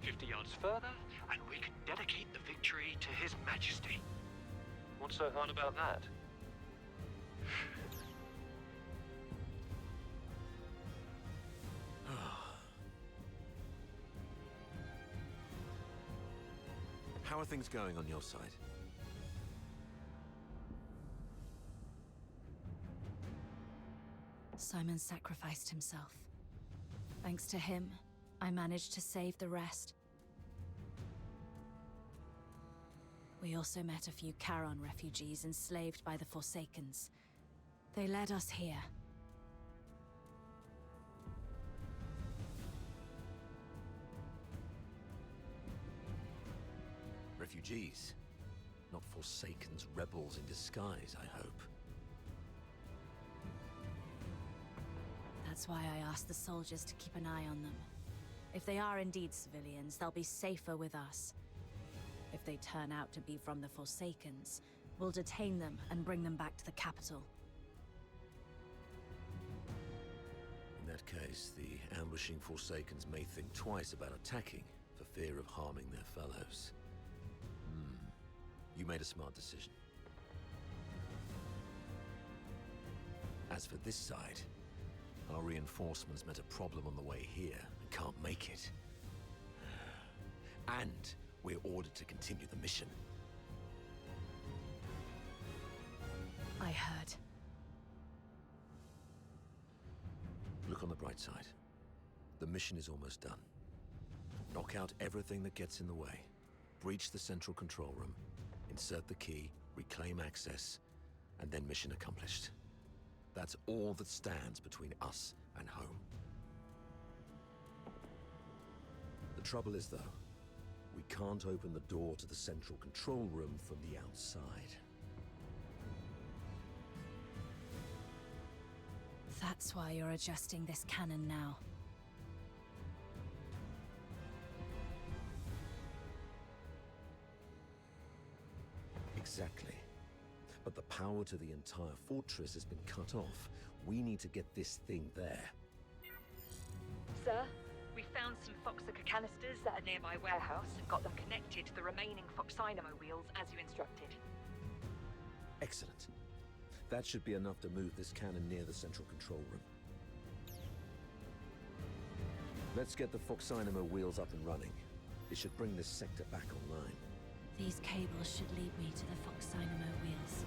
50 yards further, and we can dedicate the victory to His Majesty. What's so hard about that? How are things going on your side? Simon sacrificed himself. Thanks to him, I managed to save the rest. We also met a few Charon refugees enslaved by the Forsakens. They led us here. Refugees. Not Forsakens, rebels in disguise, I hope. That's why I asked the soldiers to keep an eye on them. If they are indeed civilians, they'll be safer with us. If they turn out to be from the Forsakens, we'll detain them and bring them back to the capital. In that case, the ambushing Forsakens may think twice about attacking for fear of harming their fellows. You made a smart decision. As for this side, our reinforcements met a problem on the way here and can't make it. And we're ordered to continue the mission. I heard. Look on the bright side. The mission is almost done. Knock out everything that gets in the way. Breach the central control room. Insert the key, reclaim access, and then mission accomplished. That's all that stands between us and home. The trouble is, though, we can't open the door to the central control room from the outside. That's why you're adjusting this cannon now. Exactly. But the power to the entire fortress has been cut off. We need to get this thing there. Sir, we found some Foxica canisters at a nearby warehouse and got them connected to the remaining Foxynamo wheels as you instructed. Excellent. That should be enough to move this cannon near the central control room. Let's get the Foxynamo wheels up and running. It should bring this sector back online. These cables should lead me to the Foxynamo wheels.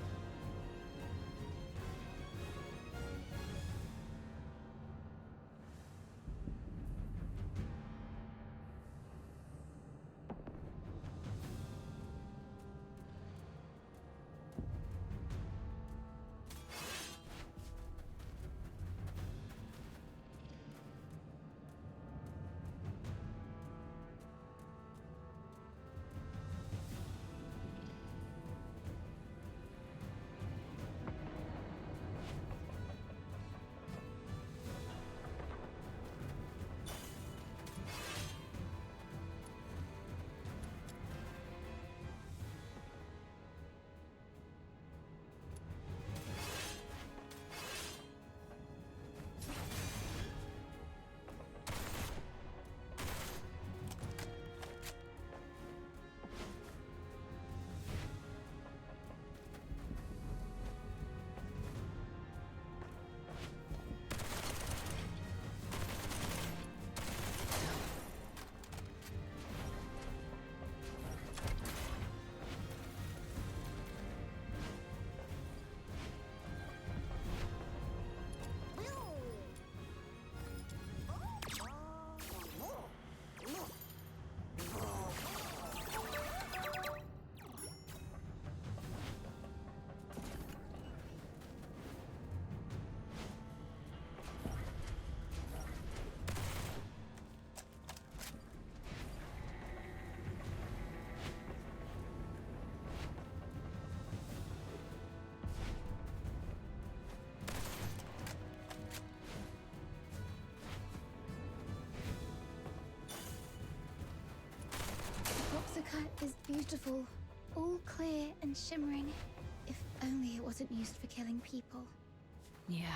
replica is beautiful. All clear and shimmering. If only it wasn't used for killing people. Yeah.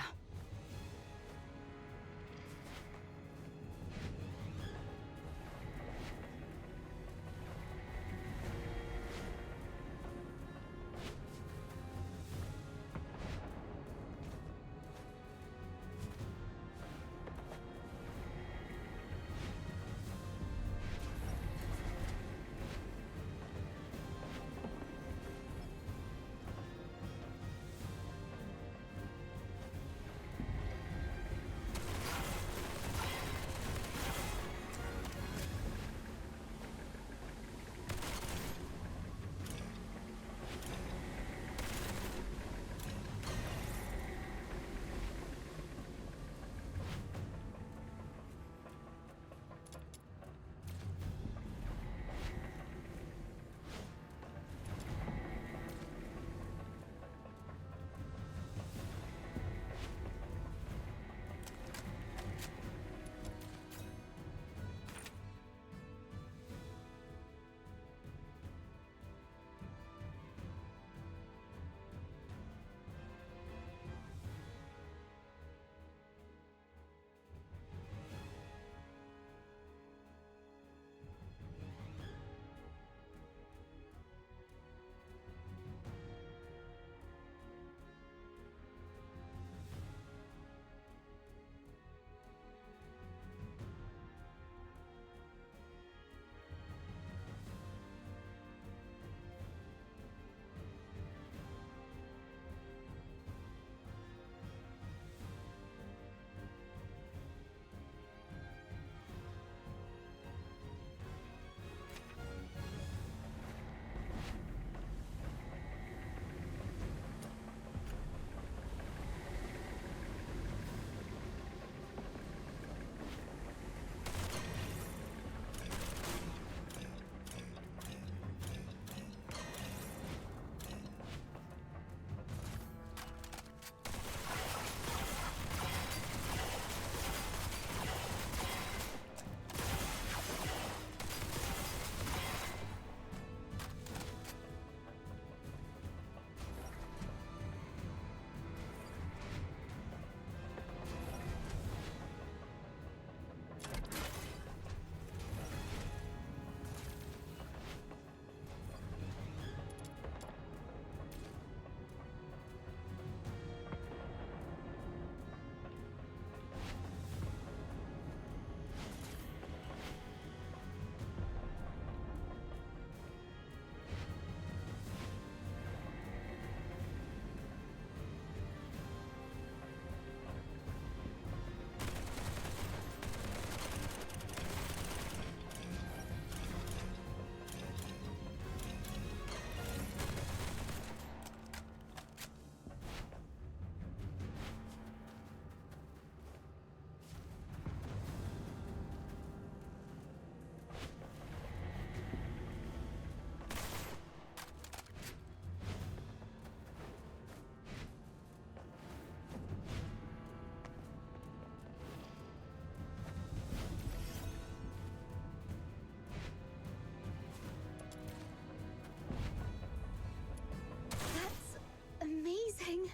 Amazing.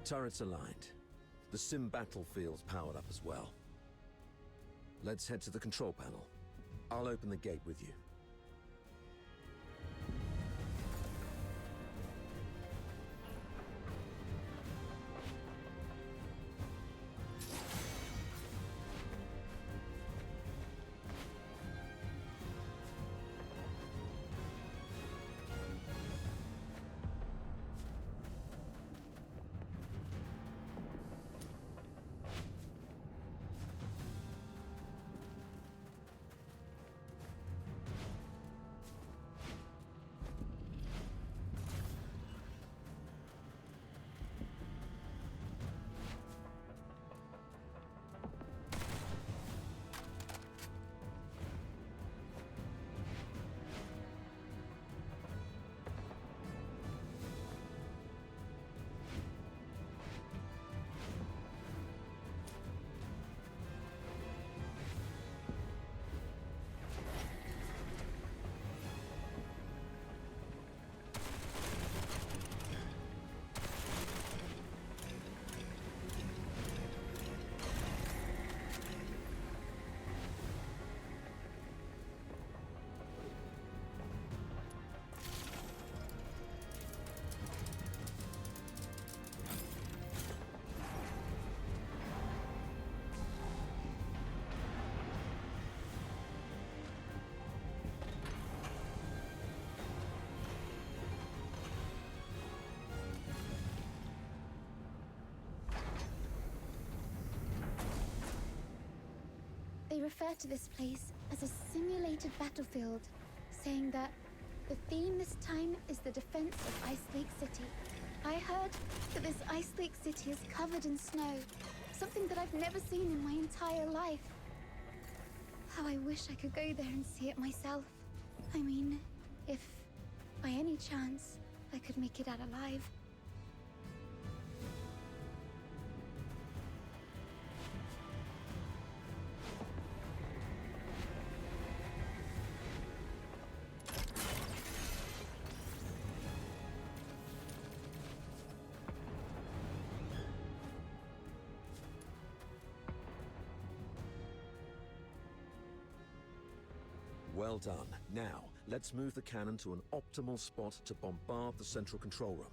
Turrets aligned. The sim battlefield's powered up as well. Let's head to the control panel. I'll open the gate with you. They refer to this place as a simulated battlefield, saying that the theme this time is the defense of Ice Lake City. I heard that this Ice Lake City is covered in snow, something that I've never seen in my entire life. How I wish I could go there and see it myself. I mean, if by any chance I could make it out alive. Well done. Now, let's move the cannon to an optimal spot to bombard the central control room.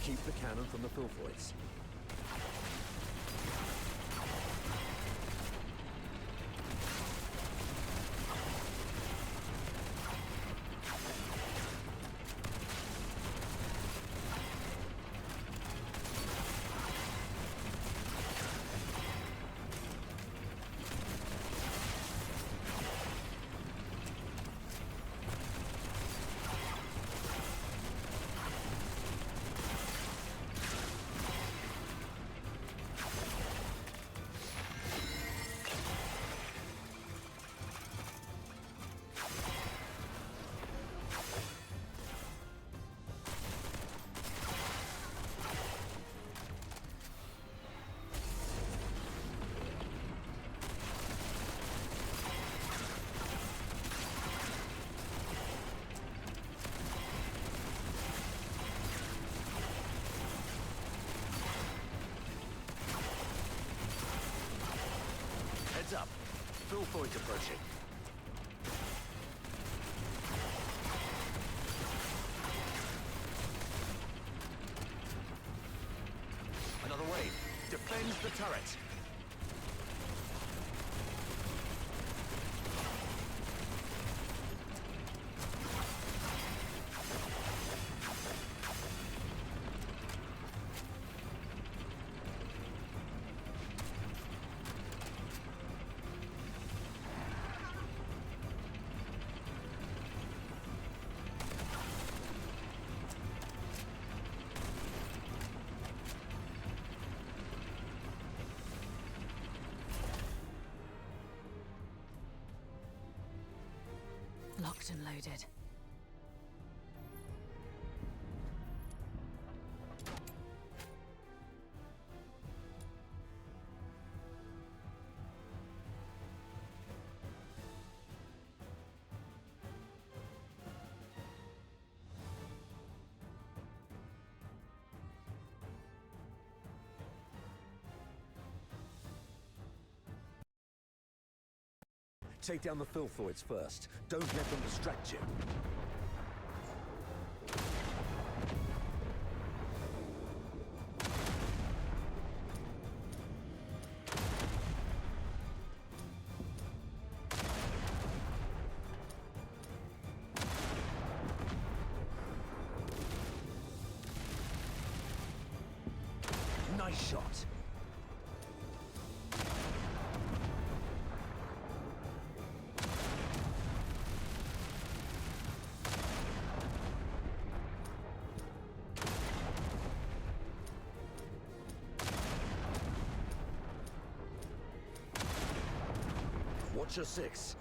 Keep the cannon from the Filthoids. Heads up. Filthoids approaching. Another wave. Defend the turret. Locked and loaded. Take down the Filthoids first. Don't let them distract you. Nice shot. Watch your six.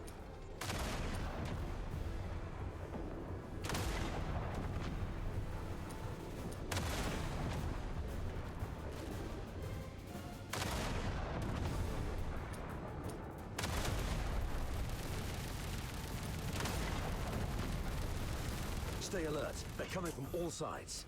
Stay alert. They're coming from all sides.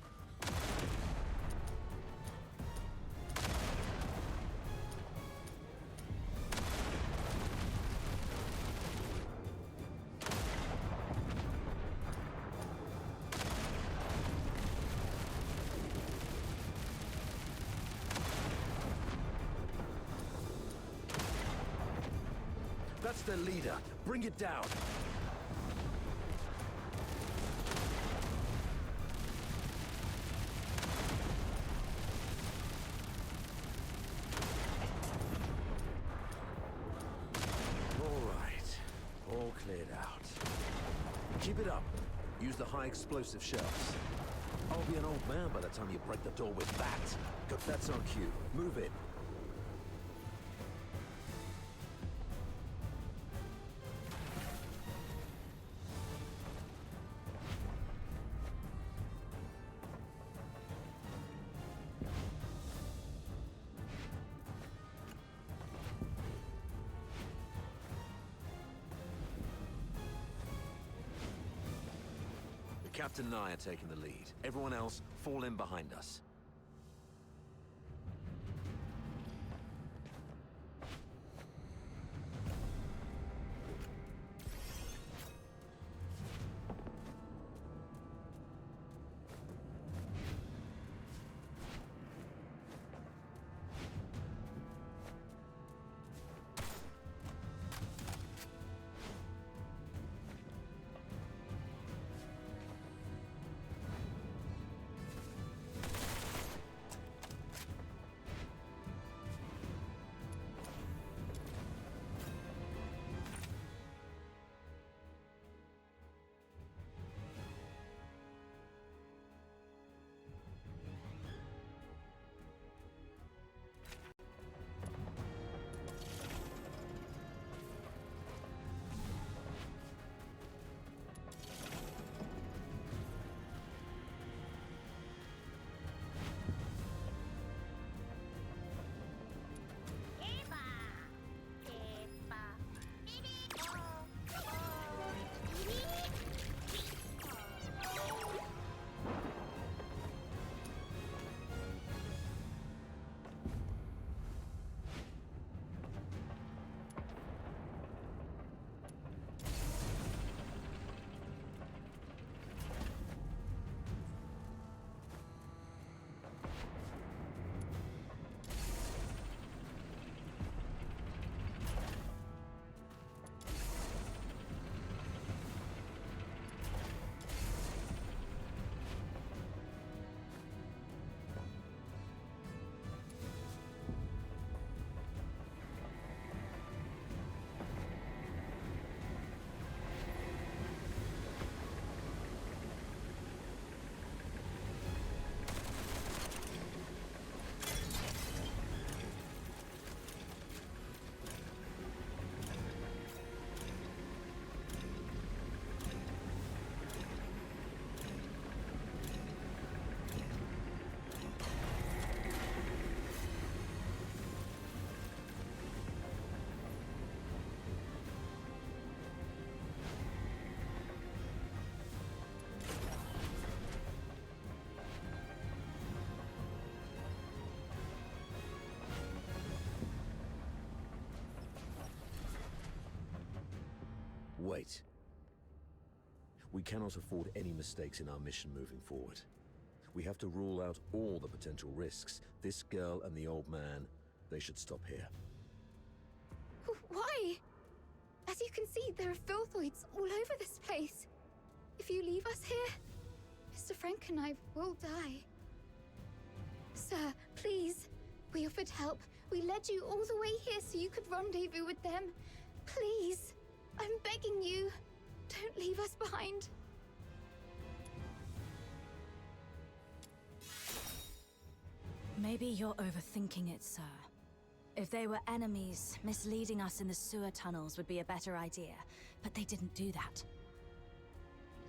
That's their leader. Bring it down. cleared out. Keep it up. Use the high explosive shells. I'll be an old man by the time you break the door with that. That's on cue. Move it. The Captain and I are taking the lead. Everyone else, fall in behind us. Wait. We cannot afford any mistakes in our mission moving forward. We have to rule out all the potential risks. This girl and the old man, they should stop here. Why? As you can see, there are filthoids all over this place. If you leave us here, Mr. Frank and I will die. Sir, please. We offered help. We led you all the way here so you could rendezvous with them. Please. I'm begging you. Don't leave us behind. Maybe you're overthinking it, sir. If they were enemies, misleading us in the sewer tunnels would be a better idea. But they didn't do that.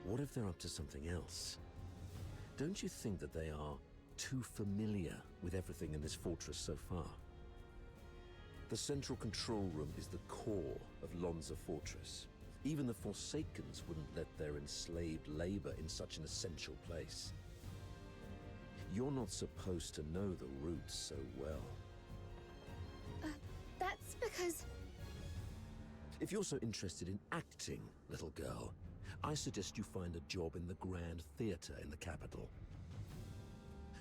What if they're up to something else? Don't you think that they are too familiar with everything in this fortress so far? The central control room is the core of Lonza Fortress. Even the Forsakens wouldn't let their enslaved labor in such an essential place. You're not supposed to know the routes so well. That's because... If you're so interested in acting, little girl, I suggest you find a job in the Grand Theater in the capital.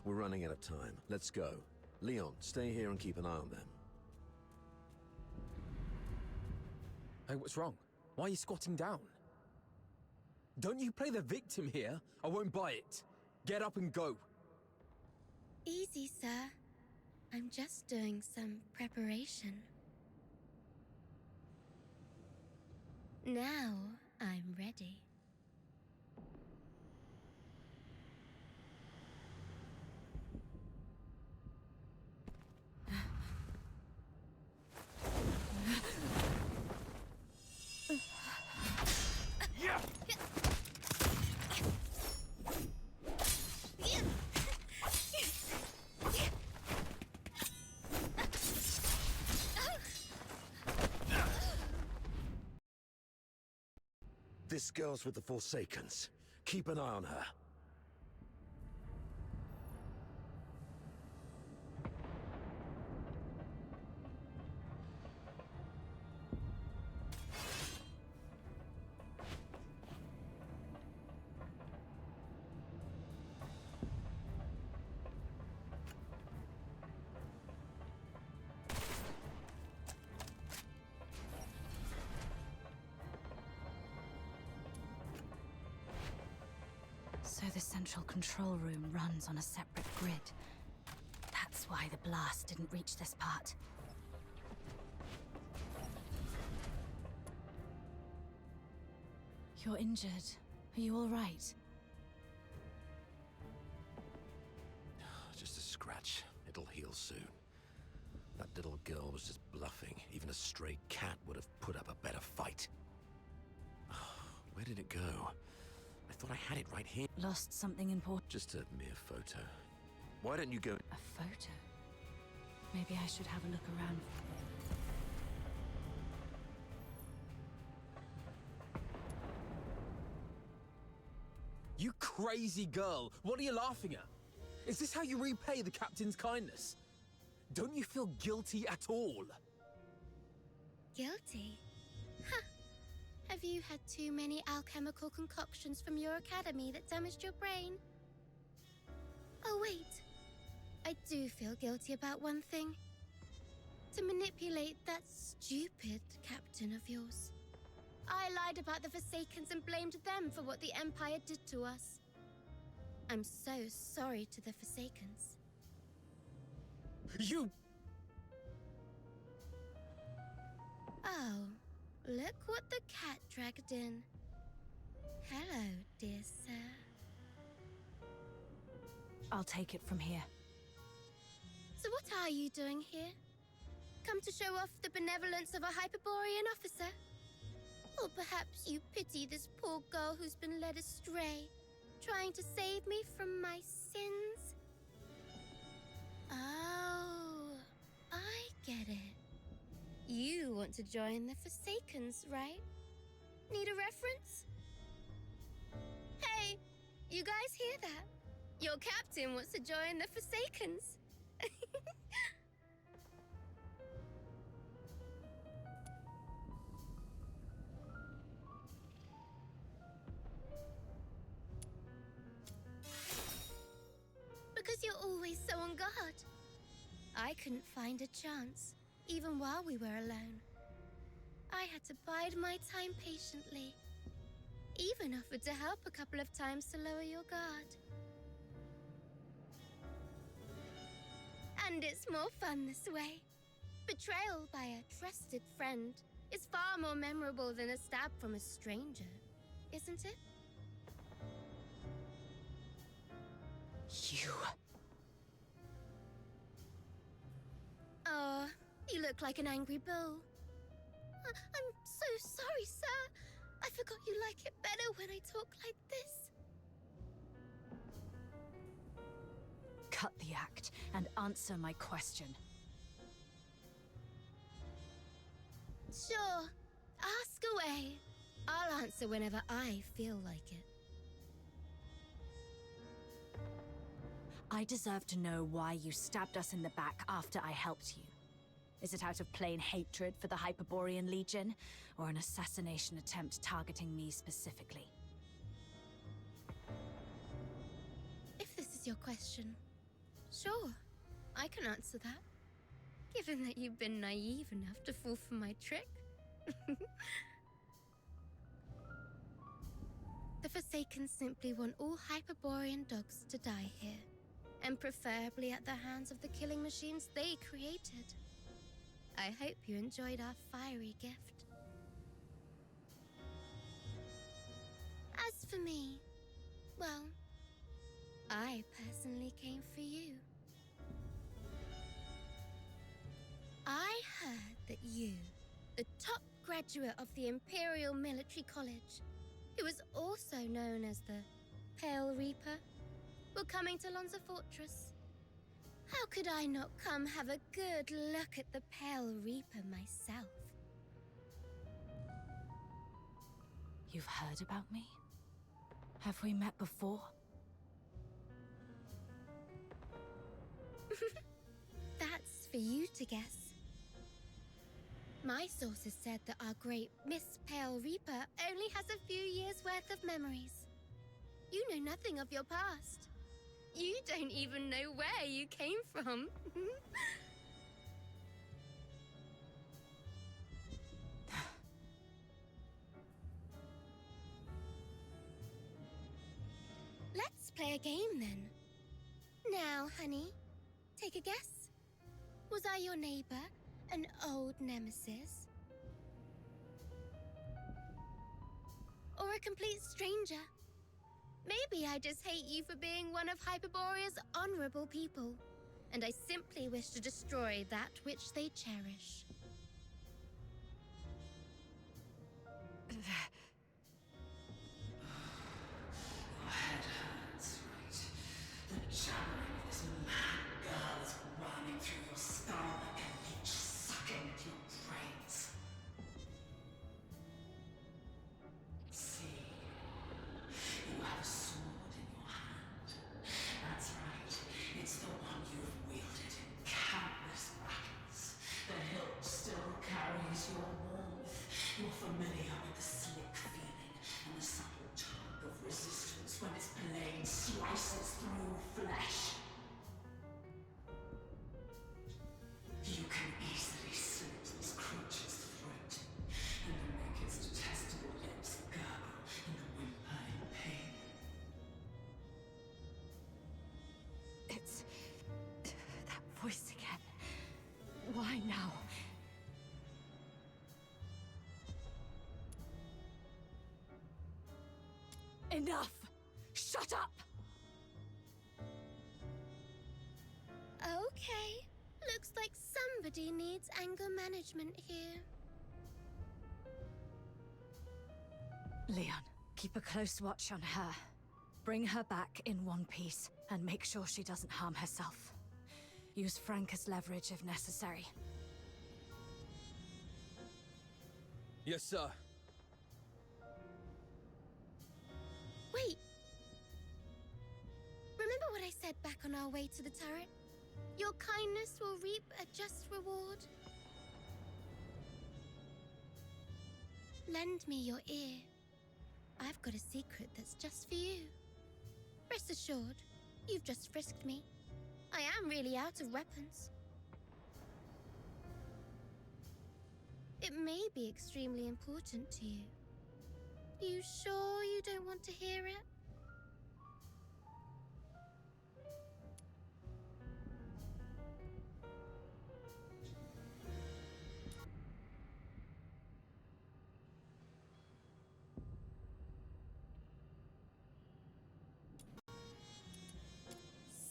We're running out of time. Let's go. Leon, stay here and keep an eye on them. Hey, what's wrong? Why are you squatting down? Don't you play the victim here? I won't buy it. Get up and go. Easy, sir. I'm just doing some preparation. Now I'm ready. This girl's with the Forsakens. Keep an eye on her. So the central control room runs on a separate grid. That's why the blast didn't reach this part. You're injured. Are you all right? Just a scratch. It'll heal soon. That little girl was just bluffing. Even a stray cat would have put up a better fight. Where did it go? I thought I had it right here. Lost something important? Just a mere photo. Why don't you go... A photo? Maybe I should have a look around. You crazy girl! What are you laughing at? Is this how you repay the captain's kindness? Don't you feel guilty at all? Guilty? Huh. Have you had too many alchemical concoctions from your academy that damaged your brain? Oh wait, I do feel guilty about one thing. To manipulate that stupid captain of yours. I lied about the Forsakens and blamed them for what the Empire did to us. I'm so sorry to the Forsakens. You... Oh, look what the cat dragged in. Hello, dear sir. I'll take it from here. So what are you doing here? Come to show off the benevolence of a Hyperborean officer? Or perhaps you pity this poor girl who's been led astray, trying to save me from my sins? Oh, I get it. You want to join the Forsakens, right? Need a reference? Hey, you guys hear that? Your captain wants to join the Forsakens. Because you're always so on guard. I couldn't find a chance, even while we were alone. I had to bide my time patiently. Even offered to help a couple of times to lower your guard. And it's more fun this way. Betrayal by a trusted friend is far more memorable than a stab from a stranger, isn't it? You... Oh, you look like an angry bull. I'm so sorry, sir. I forgot you like it better when I talk like this. Cut the act and answer my question. Sure, ask away. I'll answer whenever I feel like it. I deserve to know why you stabbed us in the back after I helped you. Is it out of plain hatred for the Hyperborean Legion, or an assassination attempt targeting me specifically? If this is your question, sure, I can answer that. Given that you've been naive enough to fall for my trick. The Forsaken simply want all Hyperborean dogs to die here, and preferably at the hands of the killing machines they created. I hope you enjoyed our fiery gift. I personally came for you. I heard that you, the top graduate of the Imperial Military College, who is also known as the Pale Reaper, were coming to Lonza Fortress. How could I not come have a good look at the Pale Reaper myself? You've heard about me? Have we met before? That's for you to guess. My sources said that our great Miss Pale Reaper only has a few years' worth of memories. You know nothing of your past. You don't even know where you came from. Let's play a game then. Now, honey, take a guess. Was I your neighbor, an old nemesis? Or a complete stranger? Maybe I just hate you for being one of Hyperborea's honorable people, and I simply wish to destroy that which they cherish. Your head hurts, right? The jabbering of this mad girl is running through your skull like a leech sucking at your brains. See, you have a sword in your hand. That's right. It's the one you've wielded in countless battles. The hilt still carries your warmth. You're familiar with the slick feeling and the subtle tug of resistance when its blade slices through flesh. You can easily slit this creature's throat and make its detestable lips gurgle and whimper in pain. It's... that voice again. Why now? Enough! Shut up! Okay. Looks like somebody needs anger management here. Leon, keep a close watch on her. Bring her back in one piece, and make sure she doesn't harm herself. Use Frank as leverage if necessary. Yes, sir. Wait. Remember what I said back on our way to the turret? Your kindness will reap a just reward. Lend me your ear. I've got a secret that's just for you. Rest assured, you've just frisked me. I am really out of weapons. It may be extremely important to you. You sure you don't want to hear it?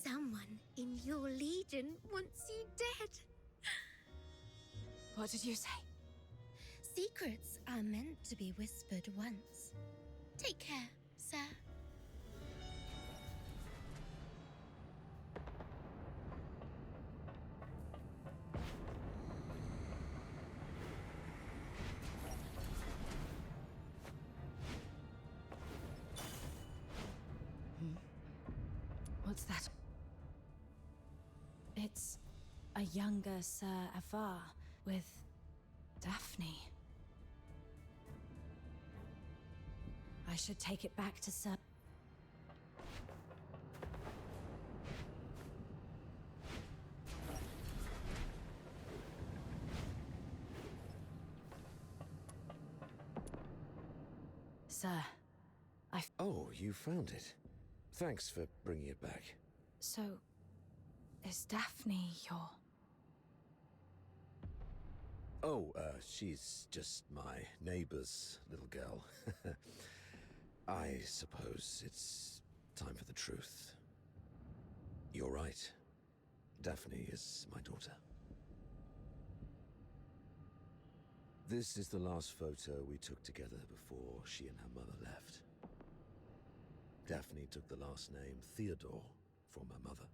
Someone in your legion wants you dead. What did you say? Secrets are meant to be whispered once. Take care, sir. What's that? It's a younger Sir Avar with Daphne. I should take it back to Sir... Sir, Oh, you found it. Thanks for bringing it back. So, is Daphne your... Oh, she's just my neighbor's little girl. I suppose it's time for the truth. You're right. Daphne is my daughter. This is the last photo we took together before she and her mother left. Daphne took the last name Theodore from her mother.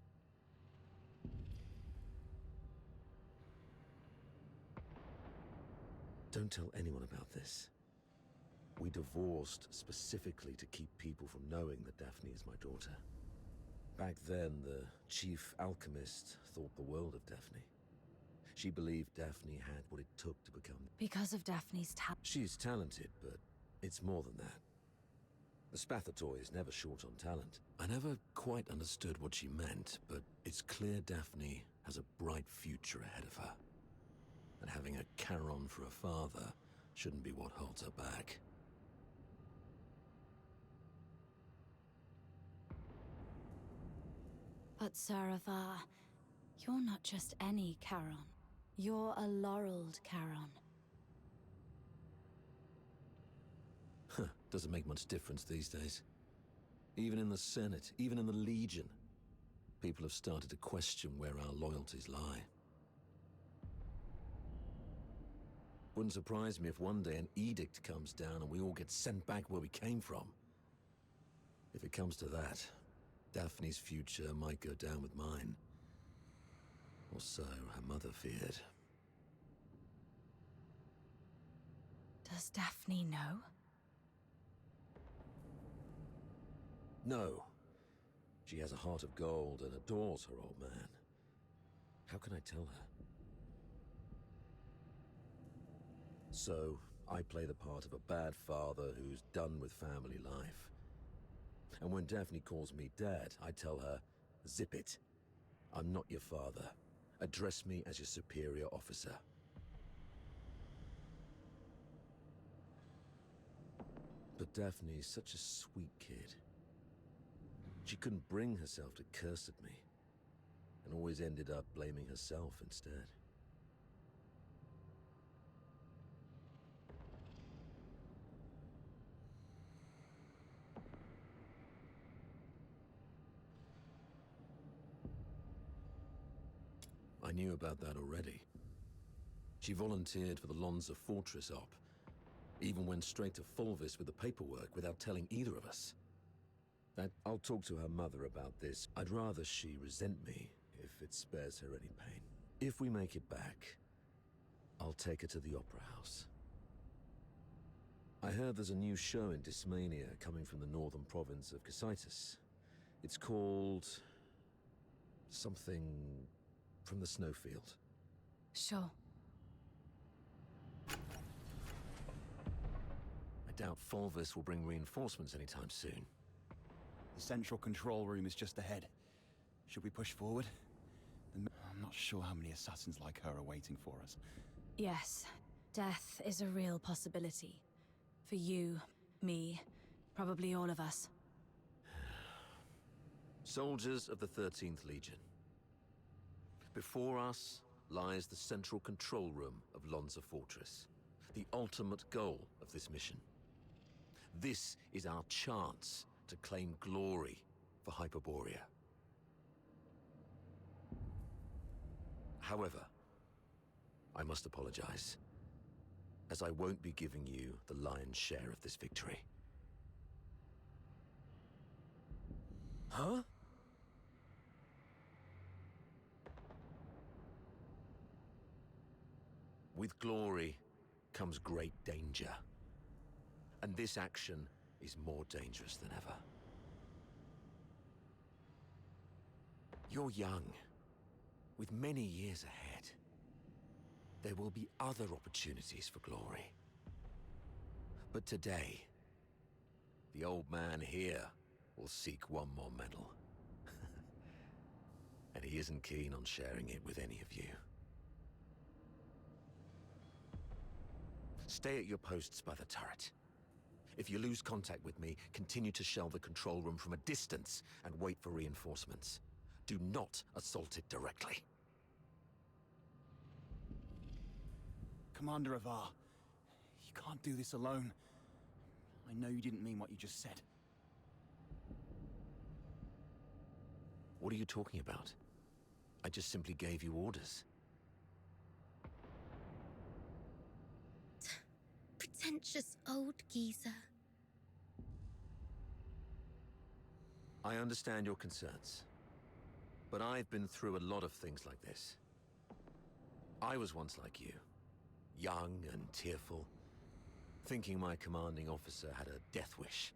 Don't tell anyone about this. We divorced specifically to keep people from knowing that Daphne is my daughter. Back then, the chief alchemist thought the world of Daphne. She believed Daphne had what it took to become... Because of Daphne's talent. She's talented, but it's more than that. The Spathatoy is never short on talent. I never quite understood what she meant, but it's clear Daphne has a bright future ahead of her. And having a Charon for a father shouldn't be what holds her back. But Saravar, you're not just any Charon. You're a laureled Charon. Huh, doesn't make much difference these days. Even in the Senate, even in the Legion, people have started to question where our loyalties lie. Wouldn't surprise me if one day an edict comes down and we all get sent back where we came from. If it comes to that, Daphne's future might go down with mine. Or so her mother feared. Does Daphne know? No. She has a heart of gold and adores her old man. How can I tell her? So, I play the part of a bad father who's done with family life. And when Daphne calls me Dad, I tell her, zip it. I'm not your father. Address me as your superior officer. But Daphne's such a sweet kid. She couldn't bring herself to curse at me, and always ended up blaming herself instead. I knew about that already. She volunteered for the Lonza Fortress op, even went straight to Fulvis with the paperwork without telling either of us. I'll talk to her mother about this. I'd rather she resent me if it spares her any pain. If we make it back, I'll take her to the Opera House. I heard there's a new show in Dysmania coming from the northern province of Cocytus. It's called... something... from the Snowfield. Sure. I doubt Fulvis will bring reinforcements anytime soon. The central control room is just ahead. Should we push forward? I'm not sure how many assassins like her are waiting for us. Yes, death is a real possibility. For you, me, probably all of us. Soldiers of the 13th Legion. Before us lies the central control room of Lonza Fortress, the ultimate goal of this mission. This is our chance to claim glory for Hyperborea. However, I must apologize, as I won't be giving you the lion's share of this victory. Huh? With glory comes great danger. And this action is more dangerous than ever. You're young, with many years ahead. There will be other opportunities for glory. But today, the old man here will seek one more medal. And he isn't keen on sharing it with any of you. Stay at your posts by the turret. If you lose contact with me, continue to shell the control room from a distance and wait for reinforcements. Do not assault it directly. Commander Avar, you can't do this alone. I know you didn't mean what you just said. What are you talking about? I just simply gave you orders. Pretentious old geezer. I understand your concerns, but I've been through a lot of things like this. I was once like you, young and tearful, thinking my commanding officer had a death wish.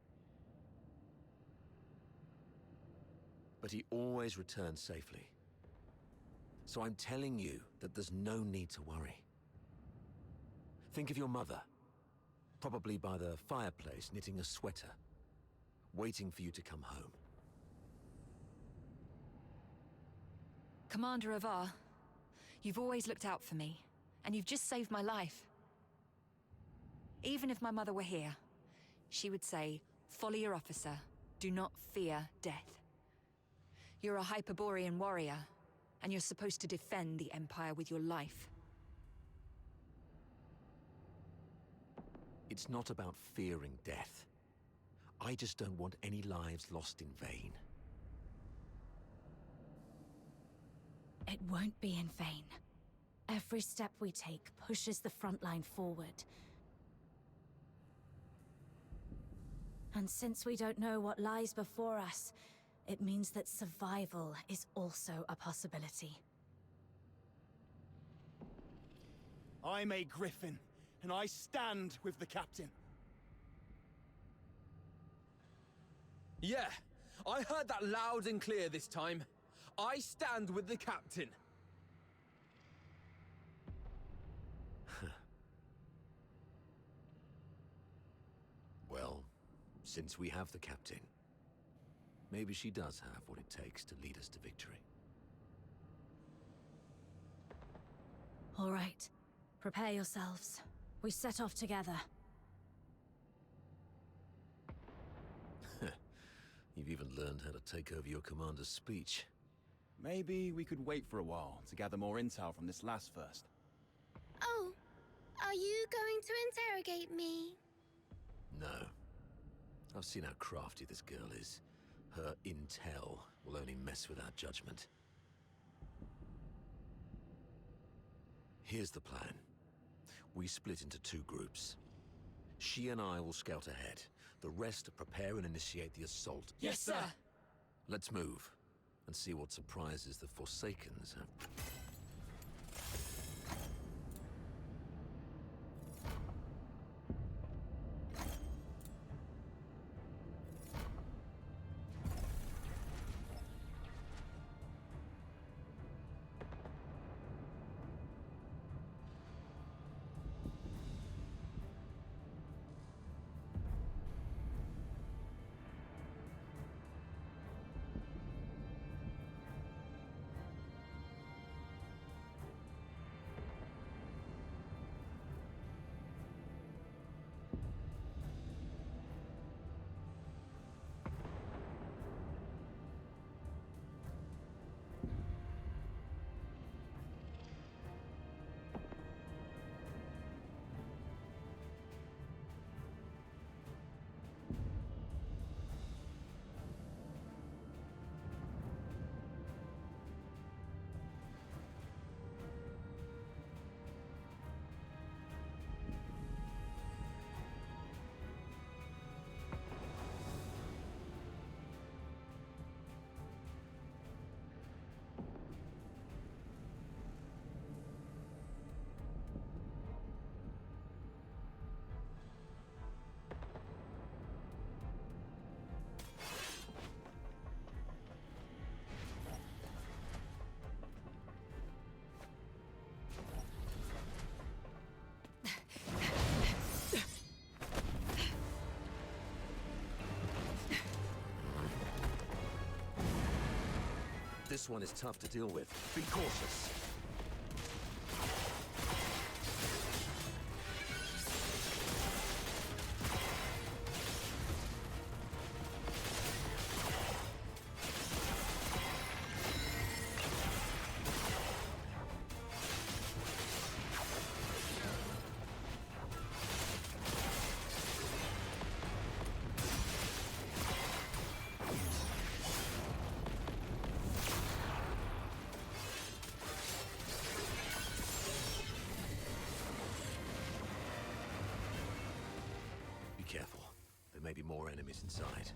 But he always returned safely. So I'm telling you that there's no need to worry. Think of your mother, probably by the fireplace knitting a sweater, waiting for you to come home. Commander Avar, you've always looked out for me, and you've just saved my life. Even if my mother were here, she would say, "Follow your officer. Do not fear death." You're a Hyperborean warrior, and you're supposed to defend the Empire with your life. It's not about fearing death. I just don't want any lives lost in vain. It won't be in vain. Every step we take pushes the front line forward. And since we don't know what lies before us, it means that survival is also a possibility. I'm a Griffin, and I stand with the captain. Yeah, I heard that loud and clear this time. I stand with the captain. Well, since we have the captain, maybe she does have what it takes to lead us to victory. All right, prepare yourselves. We set off together. You've even learned how to take over your commander's speech. Maybe we could wait for a while to gather more intel from this last first. Oh, are you going to interrogate me? No. I've seen how crafty this girl is. Her intel will only mess with our judgment. Here's the plan. We split into 2 groups. She and I will scout ahead. The rest prepare and initiate the assault. Yes, sir! Let's move, and see what surprises the Forsakens have. This one is tough to deal with. Be cautious. more enemies inside.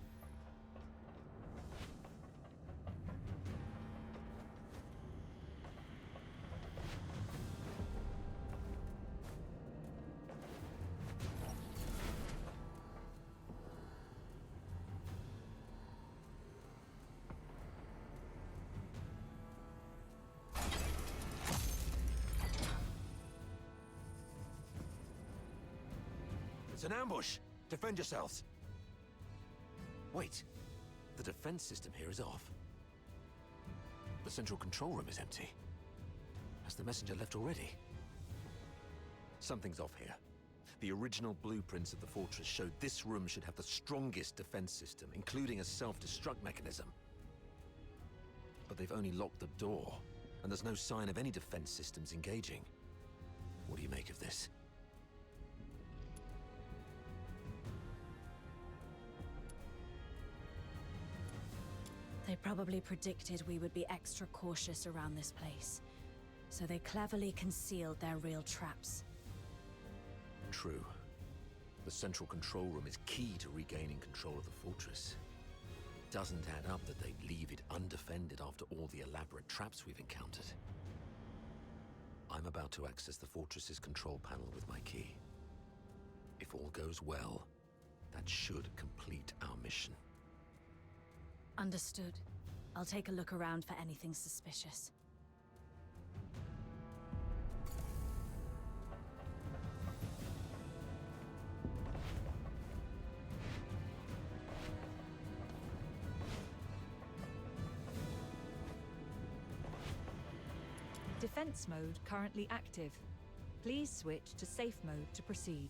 It's an ambush! Defend yourselves! Wait. The defense system here is off. The central control room is empty. Has the messenger left already? Something's off here. The original blueprints of the fortress showed this room should have the strongest defense system, including a self-destruct mechanism. But they've only locked the door, and there's no sign of any defense systems engaging. What do you make of this? They probably predicted we would be extra cautious around this place, so they cleverly concealed their real traps. True. The central control room is key to regaining control of the fortress. It doesn't add up that they'd leave it undefended after all the elaborate traps we've encountered. I'm about to access the fortress's control panel with my key. If all goes well, that should complete our mission. Understood. I'll take a look around for anything suspicious. Defense mode currently active. Please switch to safe mode to proceed.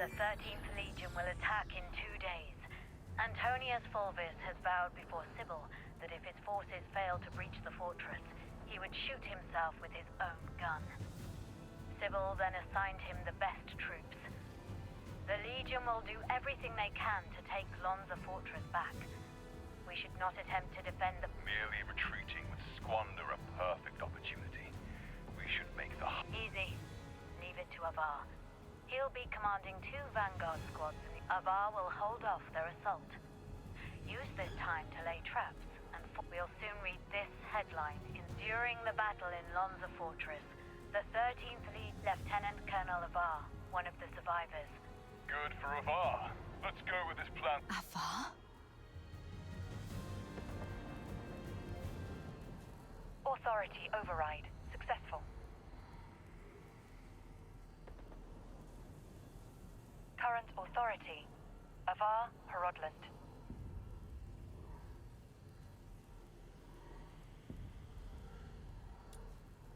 The 13th Legion will attack in 2 days. Antonius Fulvis has vowed before Sybil that if his forces fail to breach the fortress, he would shoot himself with his own gun. Sybil then assigned him the best troops. The Legion will do everything they can to take Lonza Fortress back. We should not attempt to defend the... Merely retreating would squander a perfect opportunity. We should make the... Easy. Leave it to Avar. He'll be commanding 2 vanguard squads, and Avar will hold off their assault. Use this time to lay traps, and we'll soon read this headline. During the battle in Lonza Fortress, the 13th Lead Lieutenant Colonel Avar, one of the survivors. Good for Avar. Let's go with this plan. Avar? Authority override. successful. Current authority, Avar Horodland.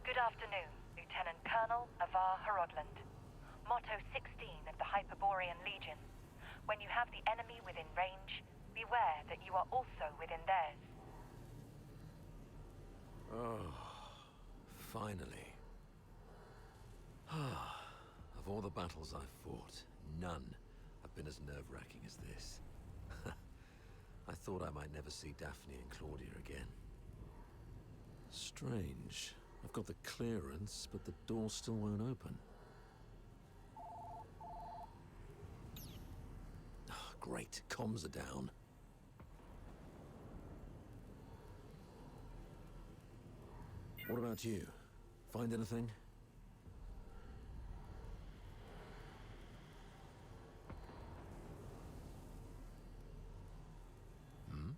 Good afternoon, Lieutenant Colonel Avar Horodland. Motto 16 of the Hyperborean Legion. When you have the enemy within range, beware that you are also within theirs. Oh, finally. Of all the battles I've fought, none have been as nerve-wracking as this. I thought I might never see Daphne and Claudia again. Strange. I've got the clearance, but the door still won't open. Great, comms are down. What about you? Find anything? Hmm?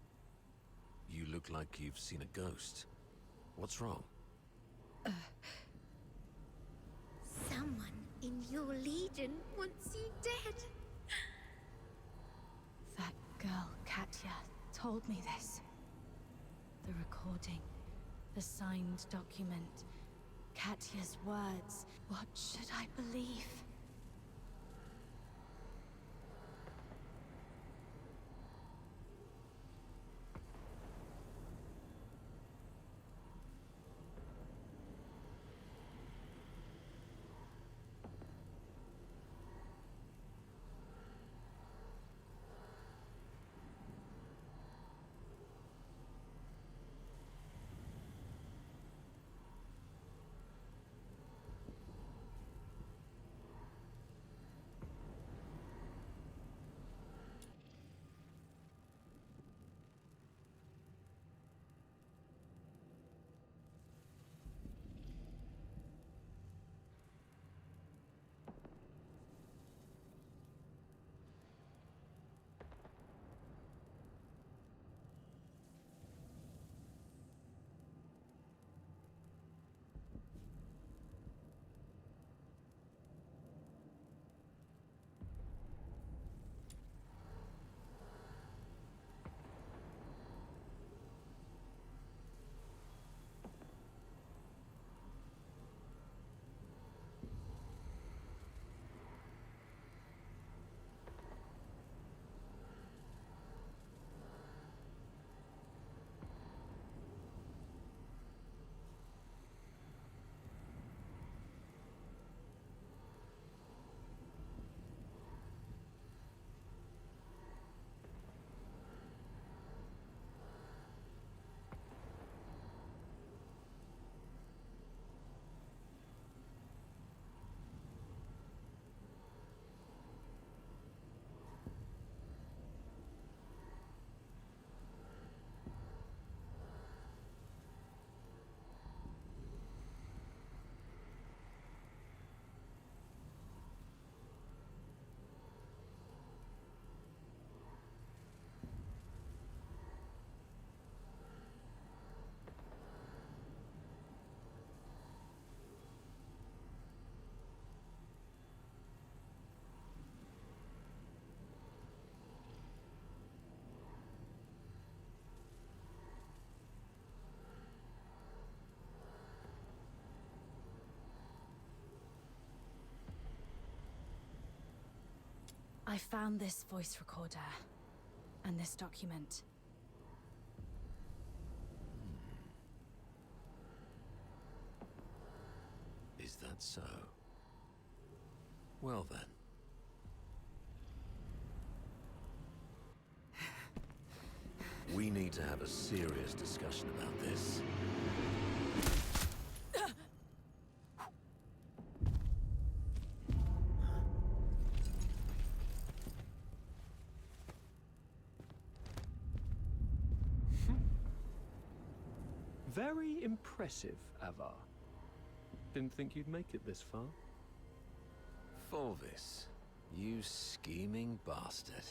You look like you've seen a ghost. What's wrong? Someone in your legion wants you dead. That girl, Katya, told me this. The recording, the signed document, Katya's words. What should I believe? I found this voice recorder and this document. Is that so? Well then. We need to have a serious discussion about this. Very impressive, Avar. Didn't think you'd make it this far. Fulvis, you scheming bastard.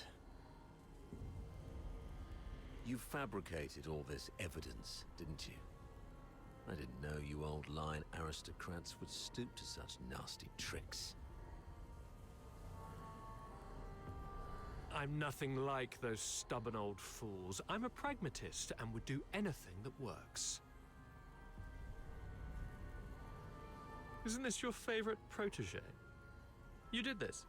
You fabricated all this evidence, didn't you? I didn't know you old line aristocrats would stoop to such nasty tricks. I'm nothing like those stubborn old fools. I'm a pragmatist and would do anything that works. Isn't this your favorite protege? You did this.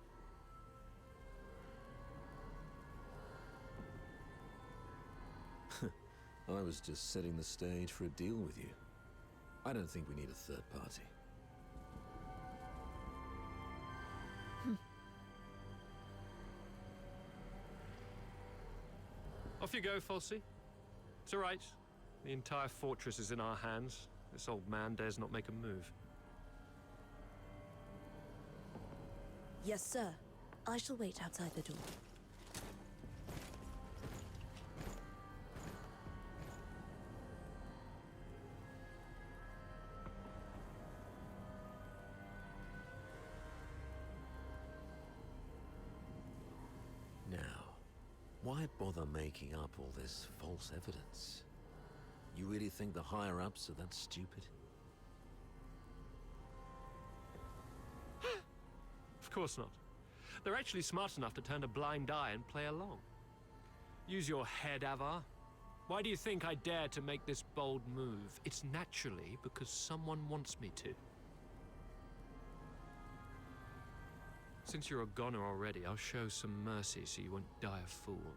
I was just setting the stage for a deal with you. I don't think we need a third party. Off you go, Falsey. It's all right. The entire fortress is in our hands. This old man dares not make a move. Yes, sir. I shall wait outside the door. Now, why bother making up all this false evidence? You really think the higher-ups are that stupid? Of course not. They're actually smart enough to turn a blind eye and play along. Use your head, Avar. Why do you think I dare to make this bold move? It's naturally because someone wants me to. Since you're a goner already, I'll show some mercy so you won't die a fool.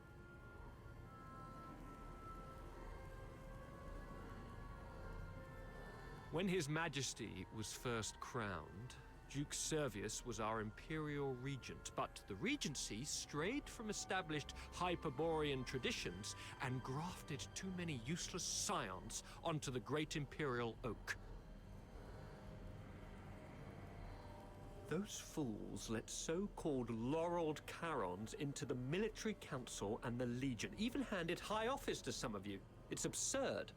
When His Majesty was first crowned, Duke Servius was our imperial regent, but the regency strayed from established Hyperborean traditions and grafted too many useless scions onto the great imperial oak. Those fools let so-called laureled Charons into the military council and the Legion, even handed high office to some of you. It's absurd.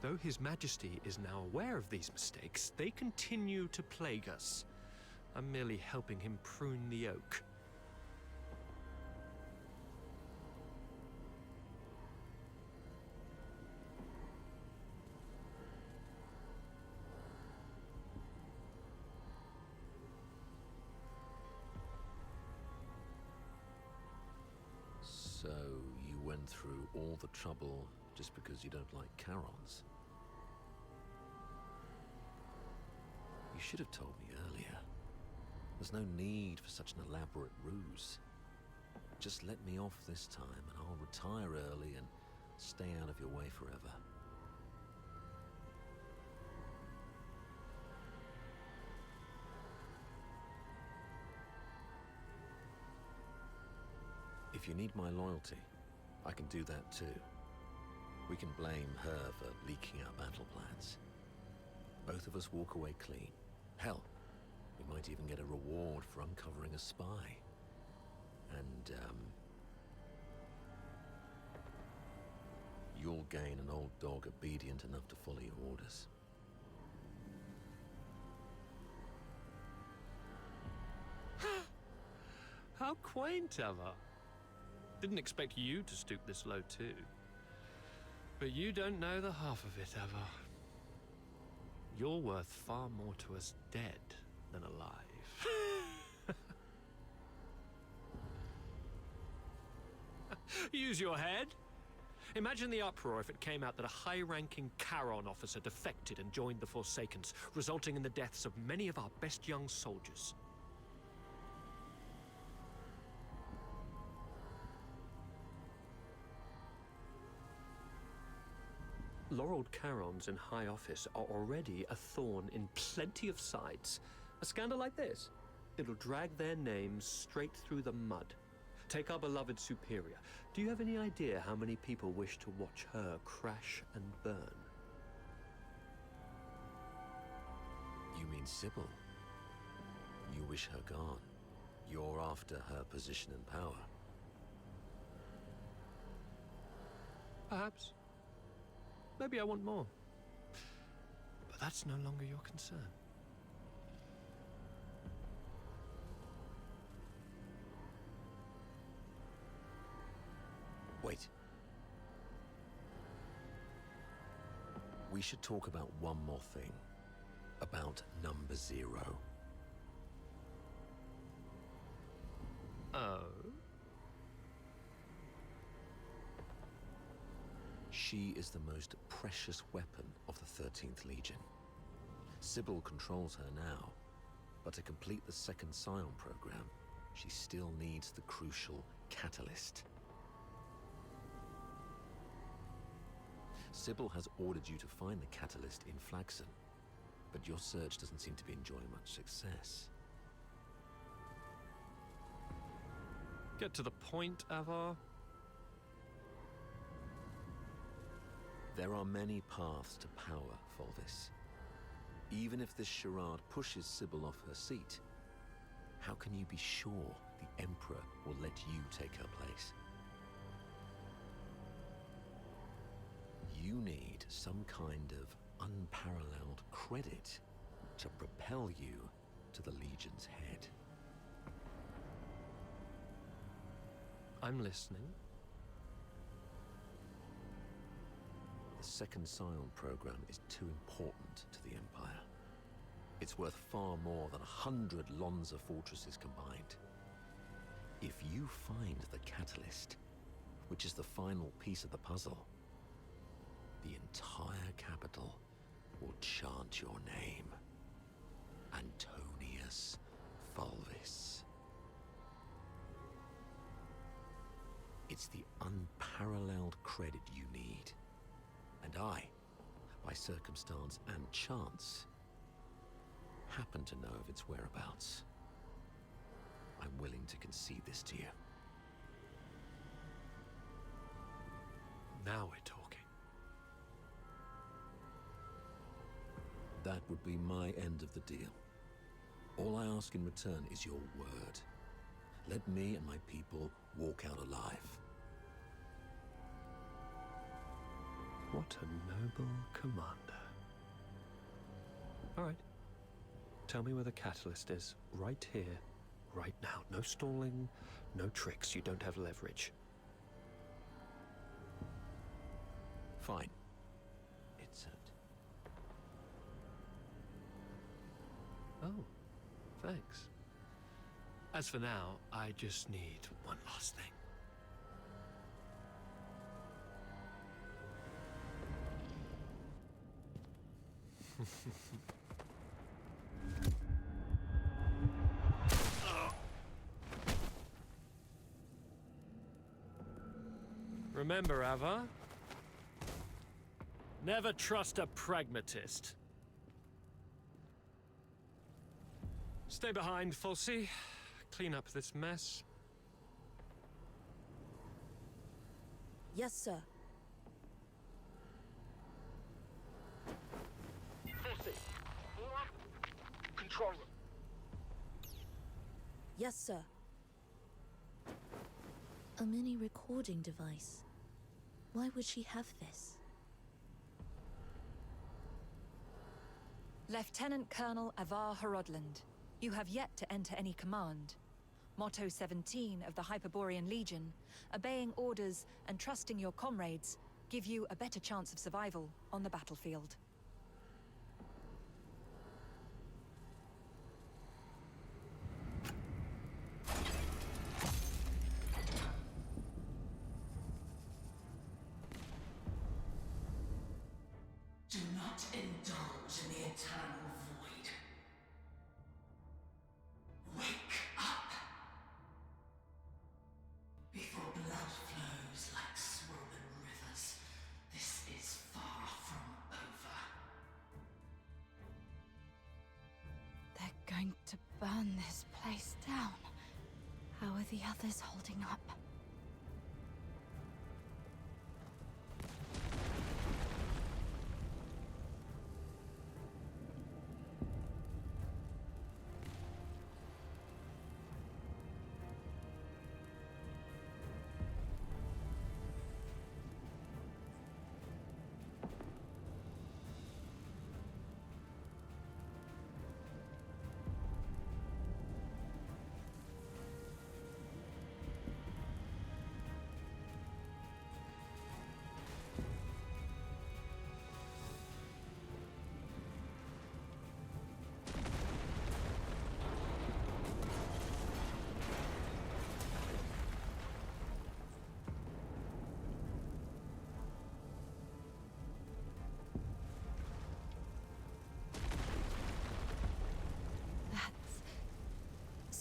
Though His Majesty is now aware of these mistakes, they continue to plague us. I'm merely helping him prune the oak. So, you went through all the trouble just because you don't like Charons? You should have told me earlier. There's no need for such an elaborate ruse. Just let me off this time and I'll retire early and stay out of your way forever. If you need my loyalty, I can do that too. We can blame her for leaking our battle plans. Both of us walk away clean. Hell, we might even get a reward for uncovering a spy. And, you'll gain an old dog obedient enough to follow your orders. How quaint, Ava. Didn't expect you to stoop this low too. But you don't know the half of it, Ava. You're worth far more to us dead than alive. Use your head. Imagine the uproar if it came out that a high-ranking Charon officer defected and joined the Forsakens, resulting in the deaths of many of our best young soldiers. Laureled Charons in high office are already a thorn in plenty of sides. A scandal like this, it'll drag their names straight through the mud. Take our beloved Superior. Do you have any idea how many people wish to watch her crash and burn? You mean Sybil? You wish her gone. You're after her position and power. Perhaps. Maybe I want more. But that's no longer your concern. Wait. We should talk about one more thing. About number 0. Oh? She is the most precious weapon of the 13th Legion. Sybil controls her now, but to complete the second Scion program, she still needs the crucial catalyst. Sybil has ordered you to find the catalyst in Flagson, but your search doesn't seem to be enjoying much success. Get to the point, Avar. There are many paths to power, Fulvis. Even if this charade pushes Sybil off her seat, how can you be sure the Emperor will let you take her place? You need some kind of unparalleled credit to propel you to the Legion's head. I'm listening. The second Scion program is too important to the Empire. It's worth far more than 100 Lonza fortresses combined. If you find the catalyst, which is the final piece of the puzzle, the entire capital will chant your name. Antonius Fulvis. It's the unparalleled credit you need. And I, by circumstance and chance, happen to know of its whereabouts. I'm willing to concede this to you. Now we're talking. That would be my end of the deal. All I ask in return is your word. Let me and my people walk out alive. What a noble commander. All right. Tell me where the catalyst is. Right here, right now. No stalling, no tricks. You don't have leverage. Fine. It's Oh, thanks. As for now, I just need one last thing. Remember, Ava, never trust a pragmatist. Stay behind, Fulci. Clean up this mess. Yes, sir. Fulci, control room. Yes, sir. A mini recording device. Why would she have this? Lieutenant Colonel Avar Horodland, you have yet to enter any command. Motto 17 of the Hyperborean Legion, obeying orders and trusting your comrades, give you a better chance of survival on the battlefield. Do not indulge in the eternal void. Wake up! Before blood flows like swollen rivers, this is far from over. They're going to burn this place down. How are the others holding up?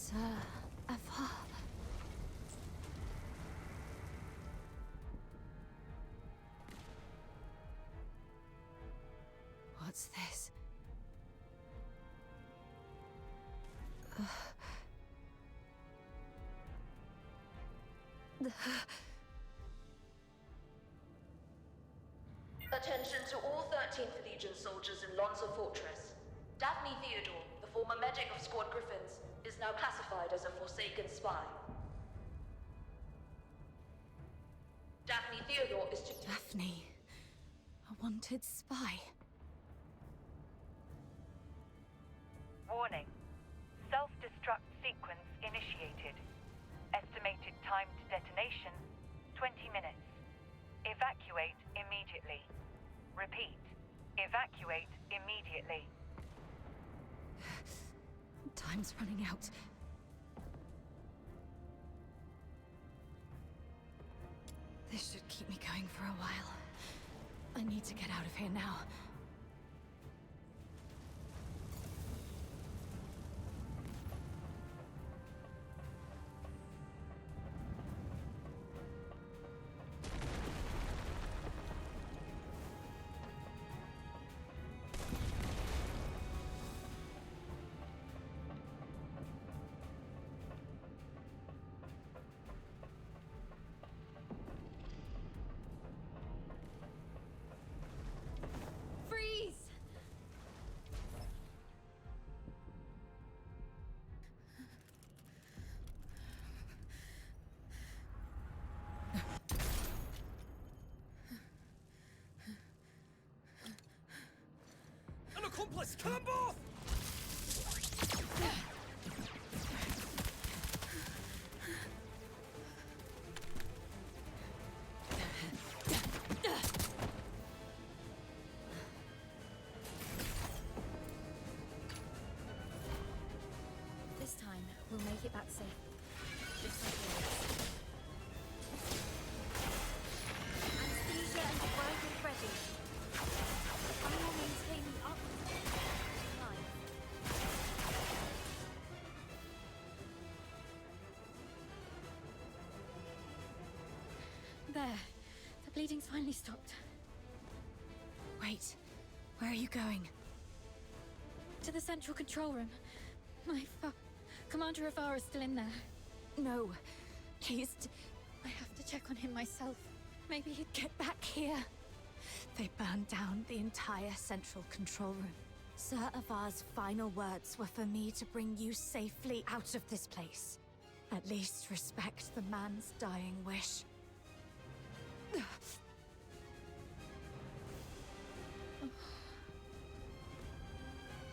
Sir Avar. What's this? Attention to all 13th Legion soldiers in Lonza Fortress. Daphne Theodore, the former medic of Squad Griffins, is now classified as a Forsaken spy. Daphne Theodore is to— Daphne, a wanted spy. Warning. Self-destruct sequence initiated. Estimated time to detonation, 20 minutes. Evacuate immediately. Repeat. Evacuate immediately. Time's running out. This should keep me going for a while. I need to get out of here now. An accomplice! Come off! This time, we'll make it back safely. Just like always. Anesthesia and debrider ready. I will maintain the upward line. There. The bleeding's finally stopped. Wait, where are you going? To the central control room. My Commander Avar is still in there. No, please. I have to check on him myself. Maybe he'd Get back here. They burned down the entire central control room. Sir Avar's final words were for me to bring you safely out of this place. At least respect the man's dying wish.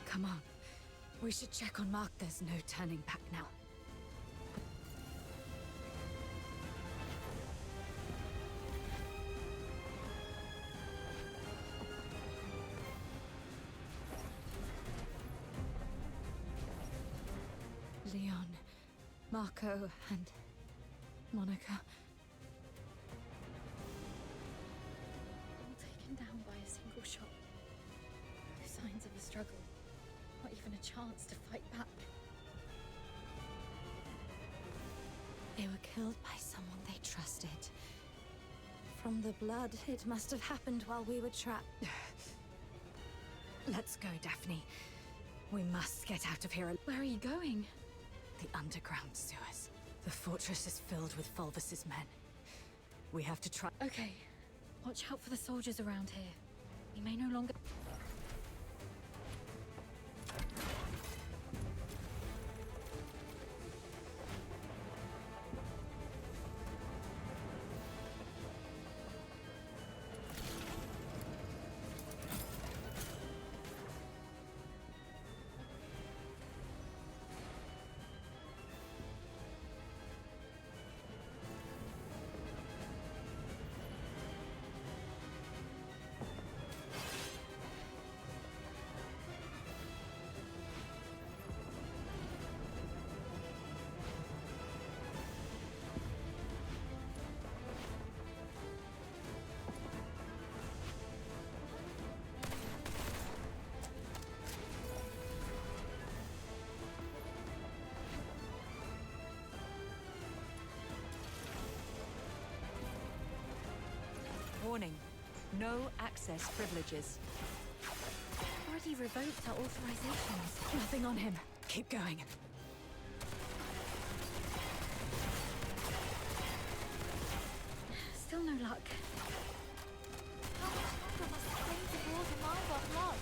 Come on. We should check on Mark. There's no turning back now. Leon, Marco, and Monica. all taken down by a single shot. No signs of a struggle. Not even a chance to fight back. They were killed by someone they trusted. From the blood, it must have happened while we were trapped. Let's go, Daphne. We must get out of here. Where are you going? The underground sewers. The fortress is filled with Fulvis's men. We have to try— Okay. Watch out for the soldiers around here. We may no longer— no access privileges. Already revoked our authorizations. Nothing on him. Keep going. Still no luck. How much longer must the flames of wars remind our blood?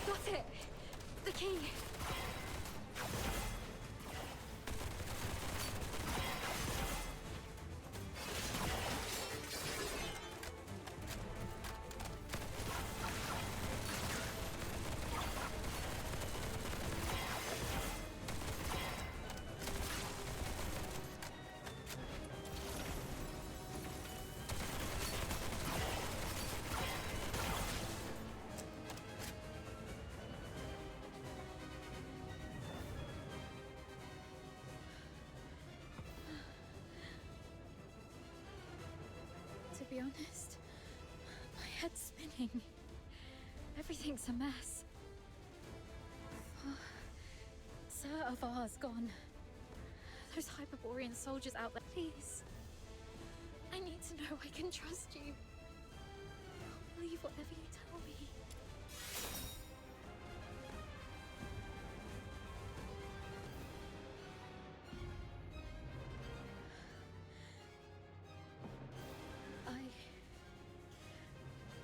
Got it! The key! To be honest, my head's spinning. Everything's a mess. Sir Avar's gone. Those Hyperborean soldiers out there. Please. I need to know I can trust you. I'll believe whatever you tell me.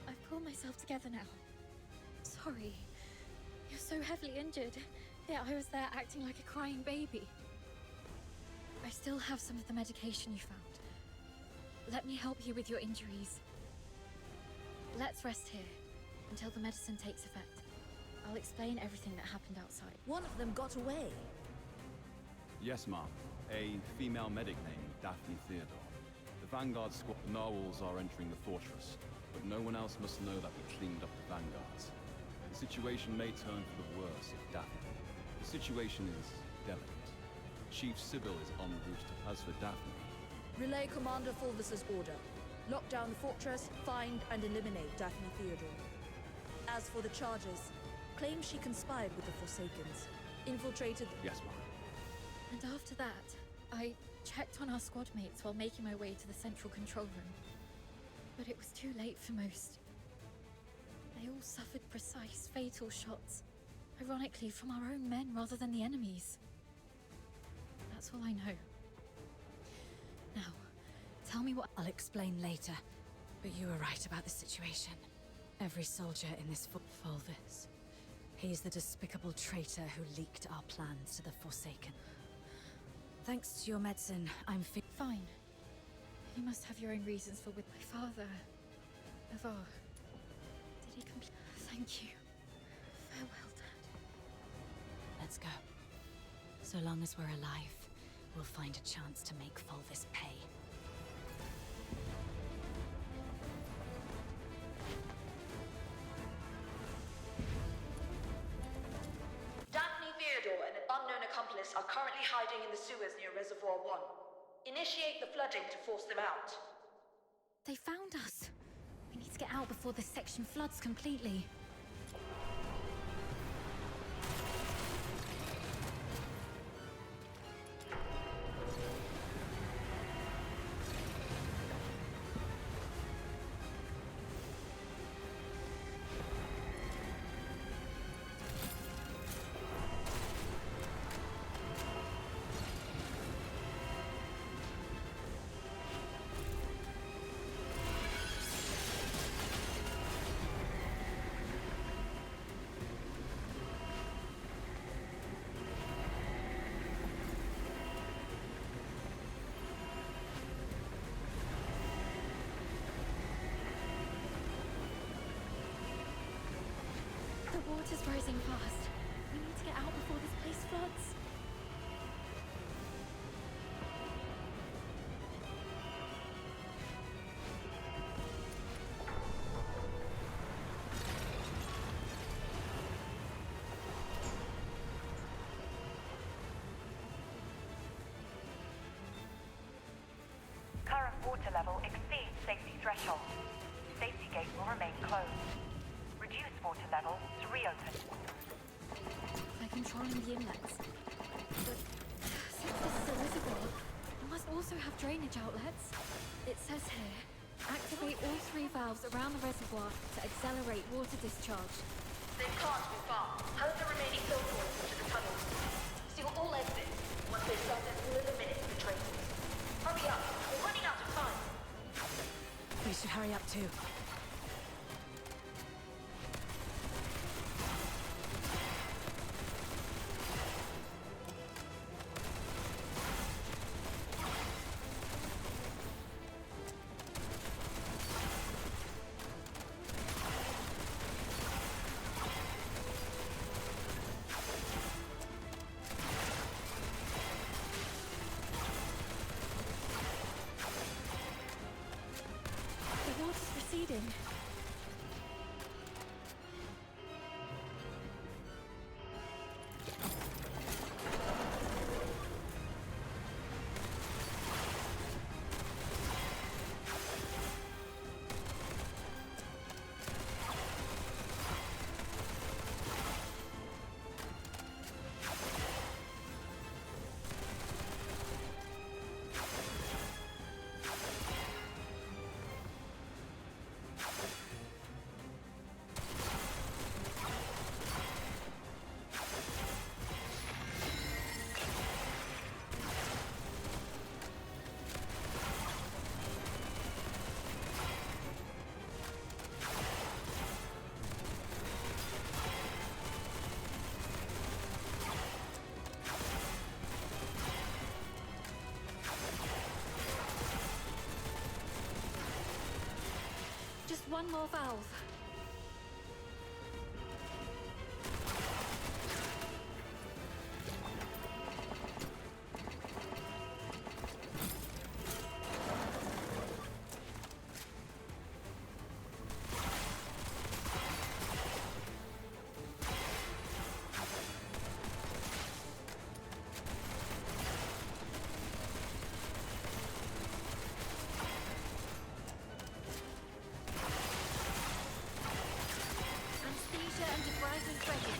I've pulled myself together now. Sorry. You're so heavily injured. Yet I was there acting like a crying baby. I still have some of the medication you found. Let me help you with your injuries. Let's rest here until the medicine takes effect. I'll explain everything that happened outside. One of them got away. Yes, ma'am. A female medic named Daphne Theodore. The Vanguard squad narwhals are entering the fortress, but no one else must know that we cleaned up the Vanguards. The situation may turn for the worse if Daphne... The situation is delicate. Chief Sybil is en route. As for Daphne... Relay Commander Fulvis's order. Lock down the fortress, find and eliminate Daphne Theodore. As for the charges, claim she conspired with the Forsakens, infiltrated... Yes, ma'am. And after that, I checked on our squad mates while making my way to the central control room. But it was too late for most. They all suffered precise, fatal shots. Ironically, from our own men rather than the enemy's. That's all I know. Now, tell me what... I'll explain later, but you were right about the situation. Every soldier in this Fulvis. He's the despicable traitor who leaked our plans to the Forsaken. Thanks to your medicine, I'm fine. You must have your own reasons for with my father. Avar. Did he complete? Thank you. Farewell, Dad. Let's go. So long as we're alive, we'll find a chance to make Fulvis pay. Daphne Theodore and an unknown accomplice are currently hiding in the sewers near Reservoir 1. Initiate the flooding to force them out. They found us. We need to get out before this section floods completely. water's rising fast. We need to get out before this place floods. Current water level exceeds safety threshold. Safety gate will remain closed. Reduce water level to reopen. By controlling the inlets. But since this is a reservoir, it must also have drainage outlets. It says here, activate all 3 valves around the reservoir to accelerate water discharge. They can't be far. Hose the remaining fill points into the tunnels. Seal all exits. Once they're done, we'll eliminate the traces. Hurry up. We're running out of time. We should hurry up too. The water's receding. Just one more valve. Anesthesia and debriders ready.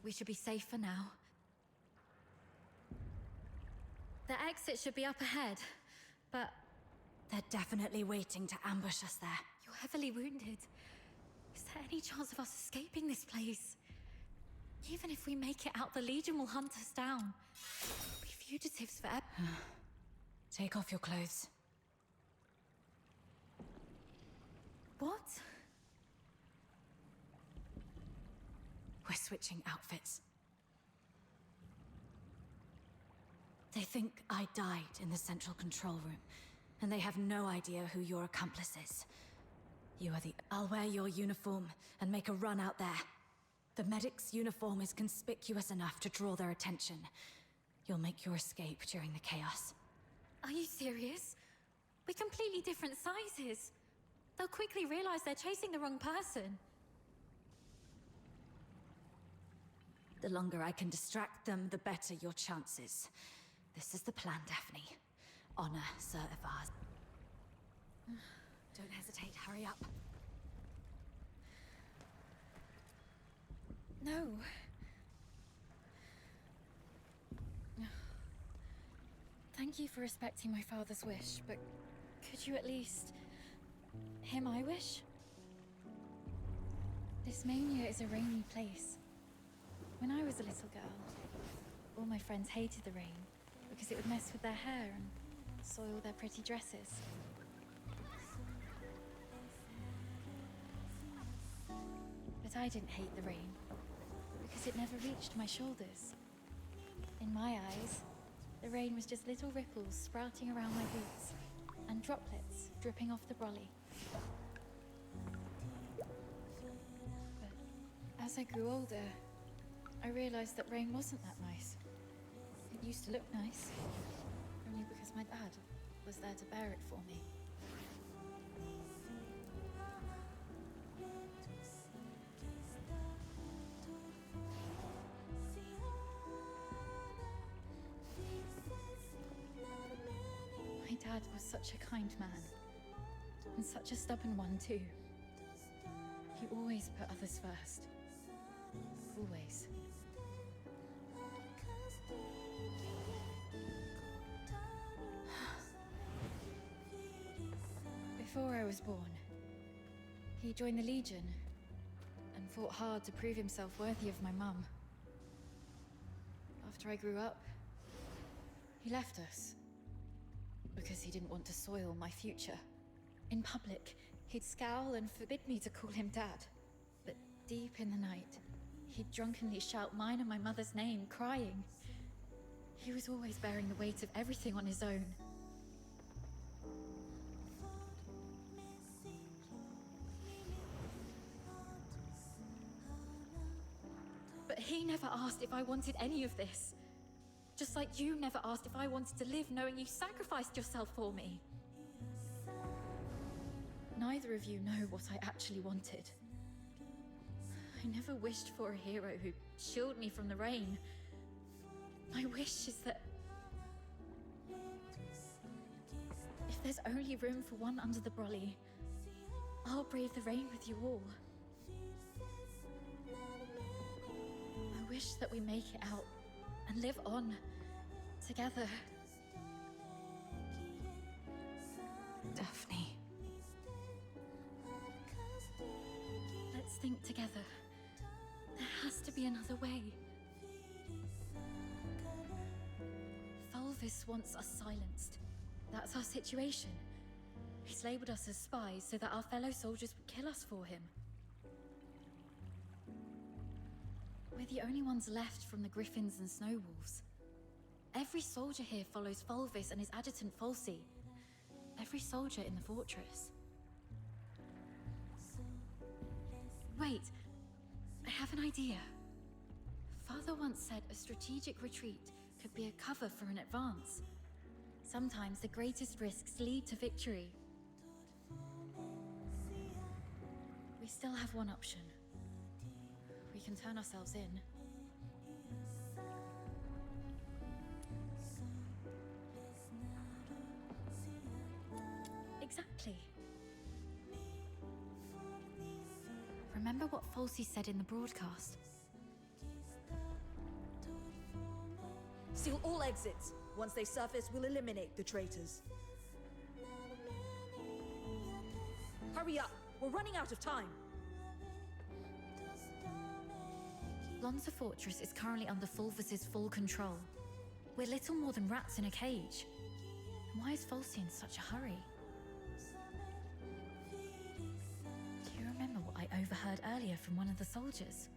We should be safe for now. The exit should be up ahead, but They're definitely waiting to ambush us there. you're heavily wounded. Is there any chance of us escaping this place? Even if we make it out, the Legion will hunt us down. We'll be fugitives forever. Take off your clothes. What? We're switching outfits. They think I died in the central control room, and they have no idea who your accomplice is. I'll wear your uniform and make a run out there. The medic's uniform is conspicuous enough to draw their attention. You'll make your escape during the chaos. Are you serious? We're completely different sizes. They'll quickly realize they're chasing the wrong person. The longer I can distract them, the better your chances. This is the plan, Daphne. Honor Sir Ivar's. Don't hesitate, hurry up. No. Thank you for respecting my father's wish, but could you at least hear my wish? This mania is a rainy place. When I was a little girl, all my friends hated the rain because it would mess with their hair and soil their pretty dresses. But I didn't hate the rain because it never reached my shoulders. In my eyes, the rain was just little ripples sprouting around my boots and droplets dripping off the brolly. But as I grew older, I realized that rain wasn't that nice. It used to look nice, only because my dad was there to bear it for me. My dad was such a kind man, and such a stubborn one too. He always put others first. Always. Before I was born, he joined the Legion and fought hard to prove himself worthy of my mum. After I grew up, he left us because he didn't want to soil my future. In public, he'd scowl and forbid me to call him Dad. But deep in the night, he'd drunkenly shout mine and my mother's name, crying. He was always bearing the weight of everything on his own. But he never asked if I wanted any of this. Just like you never asked if I wanted to live knowing you sacrificed yourself for me. Neither of you know what I actually wanted. I never wished for a hero who'd shield me from the rain. My wish is that if there's only room for one under the brolly, I'll brave the rain with you all. I wish that we make it out and live on together. Daphne. Let's think together. There has to be another way. Fulvis wants us silenced. That's our situation. He's labeled us as spies so that our fellow soldiers would kill us for him. We're the only ones left from the Griffins and Snowwolves. Every soldier here follows Fulvis and his adjutant Falsey. Every soldier in the fortress. Wait, I have an idea. Father once said a strategic retreat could be a cover for an advance. Sometimes the greatest risks lead to victory. We still have one option. We can turn ourselves in. Exactly. Remember what Falsey said in the broadcast? Seal all exits. Once they surface, we'll eliminate the traitors. Hurry up! We're running out of time! Lonza Fortress is currently under Fulvis's full control. We're little more than rats in a cage. Why is Falsey in such a hurry? Do you remember what I overheard earlier from one of the soldiers?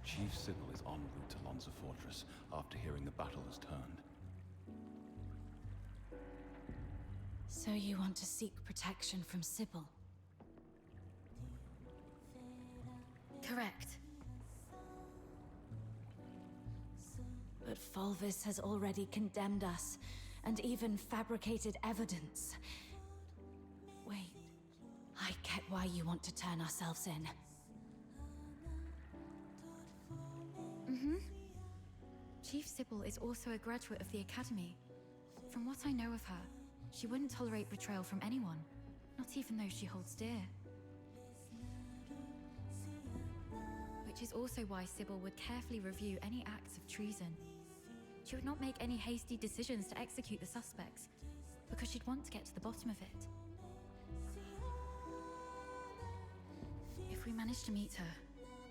Chief Sybil is en route to Lonza Fortress after hearing the battle has turned. So you want to seek protection from Sybil? Correct. But Fulvis has already condemned us, and even fabricated evidence. Wait, I get why you want to turn ourselves in. Chief Sybil is also a graduate of the Academy. From what I know of her, She wouldn't tolerate betrayal from anyone, not even those she holds dear. Which is also why Sybil would carefully review any acts of treason. She would not make any hasty decisions to execute the suspects, because she'd want to get to the bottom of it. If we manage to meet her,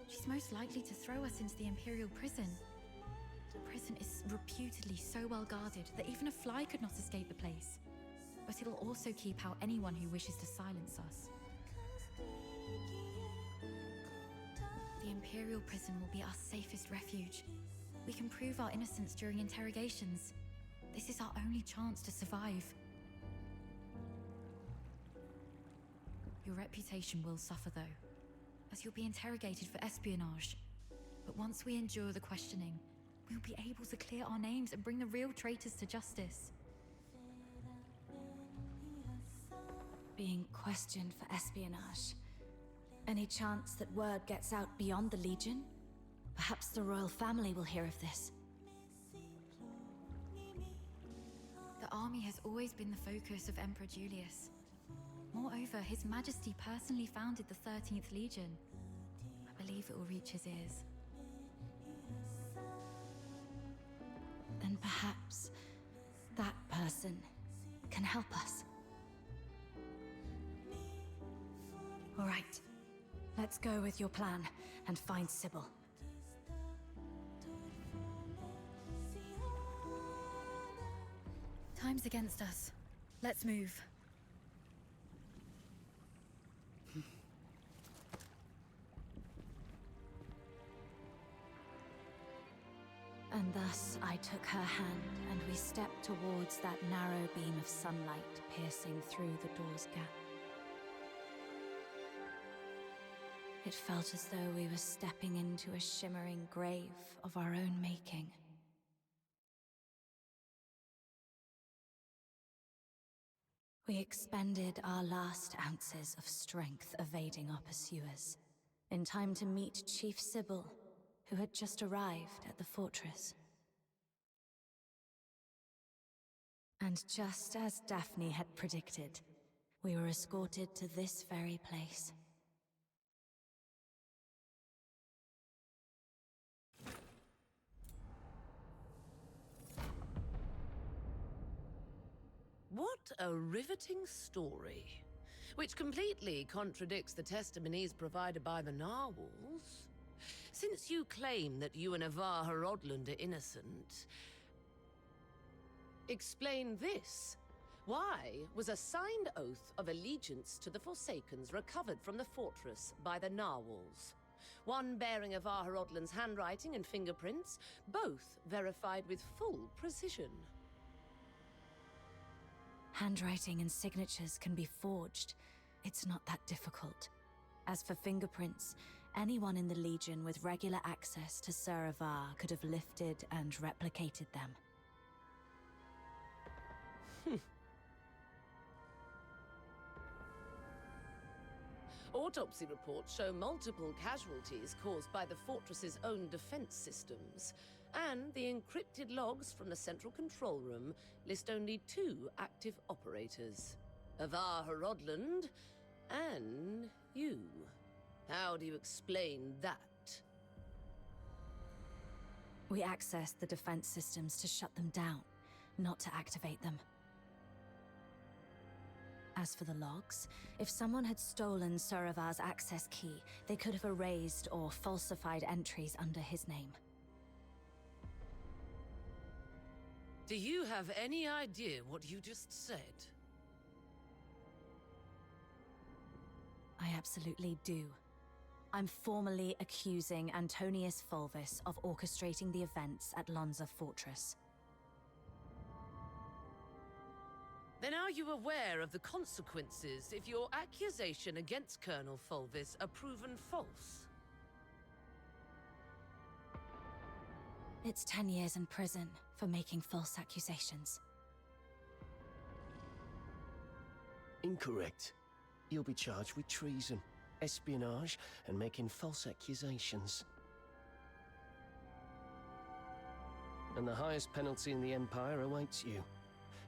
she's most likely to throw us into the Imperial prison. The prison is reputedly so well guarded that even a fly could not escape the place. But it'll also keep out anyone who wishes to silence us. The Imperial prison will be our safest refuge. We can prove our innocence during interrogations. This is our only chance to survive. Your reputation will suffer though, as you'll be interrogated for espionage. But once we endure the questioning, we'll be able to clear our names and bring the real traitors to justice. Being questioned for espionage. Any chance that word gets out beyond the Legion? Perhaps the royal family will hear of this. The army has always been the focus of Emperor Julius. Moreover, His Majesty personally founded the 13th Legion. I believe it will reach his ears. Then perhaps that person can help us. All right, let's go with your plan and find Sybil. Time's against us. Let's move. And thus I took her hand, and we stepped towards that narrow beam of sunlight piercing through the door's gap. It felt as though we were stepping into a shimmering grave of our own making. We expended our last ounces of strength evading our pursuers, in time to meet Chief Sybil, who had just arrived at the fortress. And just as Daphne had predicted, we were escorted to this very place. What a riveting story, which completely contradicts the testimonies provided by the narwhals. Since you claim that you and Avar Horodland are innocent, explain this. Why was a signed oath of allegiance to the Forsakens recovered from the fortress by the narwhals? One bearing Avar Horodland's handwriting and fingerprints, both verified with full precision. Handwriting and signatures can be forged. It's not that difficult. As for fingerprints, anyone in the Legion with regular access to Sir Avar could have lifted and replicated them. Autopsy reports show multiple casualties caused by the fortress's own defense systems, and the encrypted logs from the central control room list only 2 active operators: Avar Horodland and you. How do you explain that? We accessed the defense systems to shut them down, not to activate them. As for the logs, if someone had stolen Sir Avar's access key, they could have erased or falsified entries under his name. Do you have any idea what you just said? I absolutely do. I'm formally accusing Antonius Fulvis of orchestrating the events at Lonza Fortress. Then are you aware of the consequences if your accusation against Colonel Fulvis are proven false? It's 10 years in prison for making false accusations. Incorrect. You'll be charged with treason, espionage, and making false accusations. And the highest penalty in the Empire awaits you.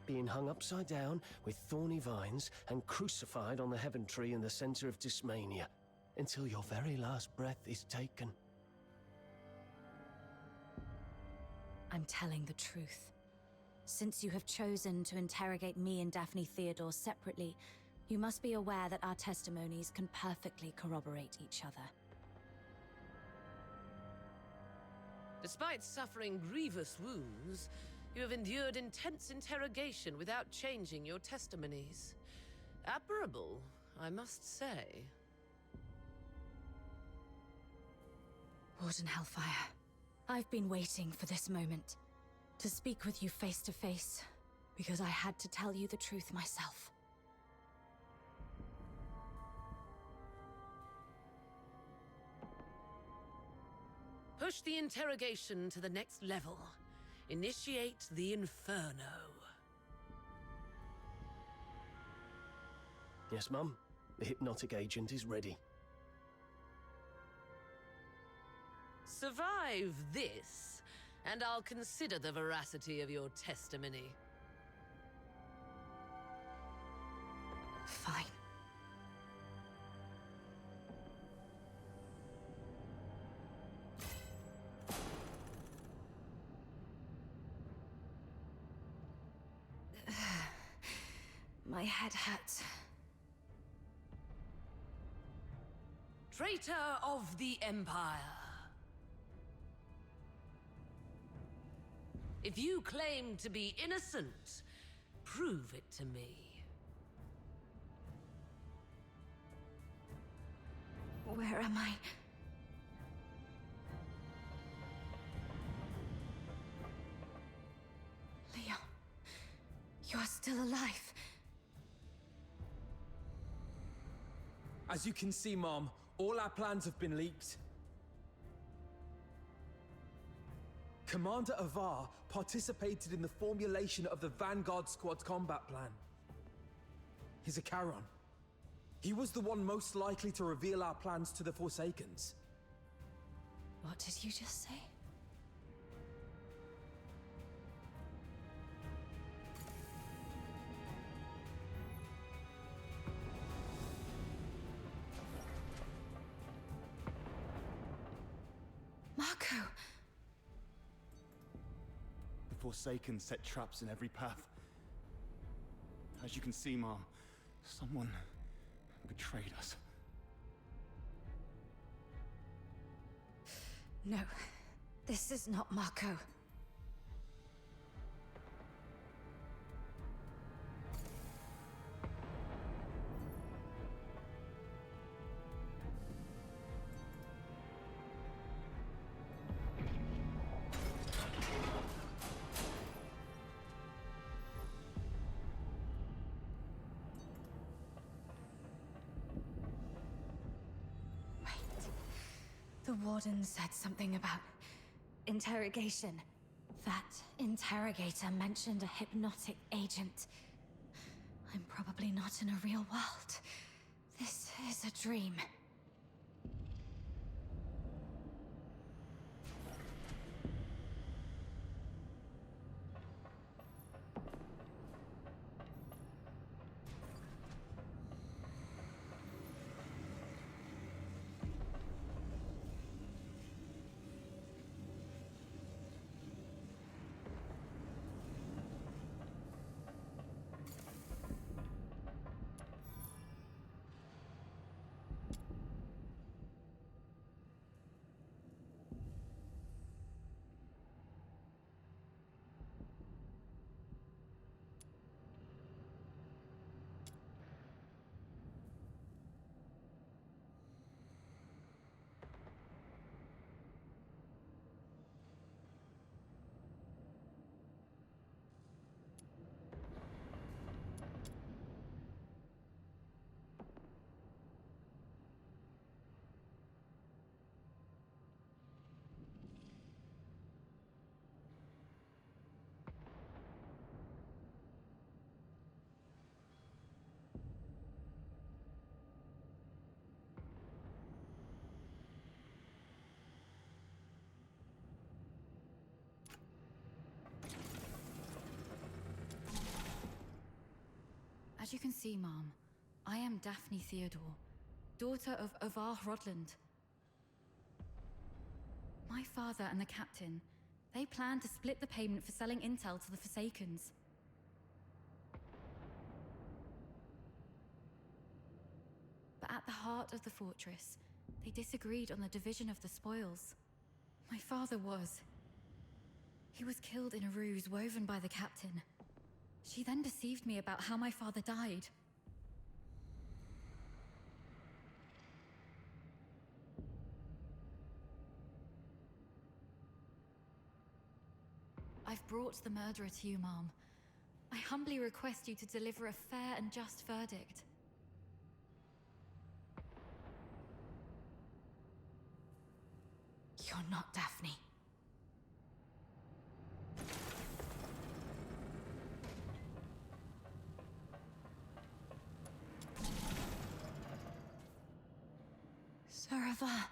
being hung upside down with thorny vines and crucified on the heaven tree in the center of Dismania, until your very last breath is taken. I'm telling the truth. Since you have chosen to interrogate me and Daphne Theodore separately, you must be aware that our testimonies can perfectly corroborate each other. Despite suffering grievous wounds, you have endured intense interrogation without changing your testimonies. Admirable, I must say. Warden Hellfire, I've been waiting for this moment. To speak with you face to face, because I had to tell you the truth myself. Push the interrogation to the next level. Initiate the Inferno. Yes, Mum? The hypnotic agent is ready. Survive this, and I'll consider the veracity of your testimony. Fine. My head hurts. Traitor of the Empire. If you claim to be innocent, prove it to me. Where am I? Leon, you're still alive. As you can see, Mom, all our plans have been leaked. Commander Avar participated in the formulation of the Vanguard Squad's combat plan. He's a Charon. He was the one most likely to reveal our plans to the Forsakens. What did you just say? Marco! The Forsaken set traps in every path. As you can see, Mom, someone betrayed us. No, this is not Marco. The Warden said something about interrogation. That interrogator mentioned a hypnotic agent. I'm probably not in a real world. This is a dream. As you can see, Mom, I am Daphne Theodore, daughter of Ovar Rodland. My father and the captain, they planned to split the payment for selling intel to the Forsakens. But at the heart of the fortress, they disagreed on the division of the spoils. My father was. He was killed in a ruse woven by the captain. She then deceived me about how my father died. I've brought the murderer to you, Mom. I humbly request you to deliver a fair and just verdict. You're not Daphne. Sarava.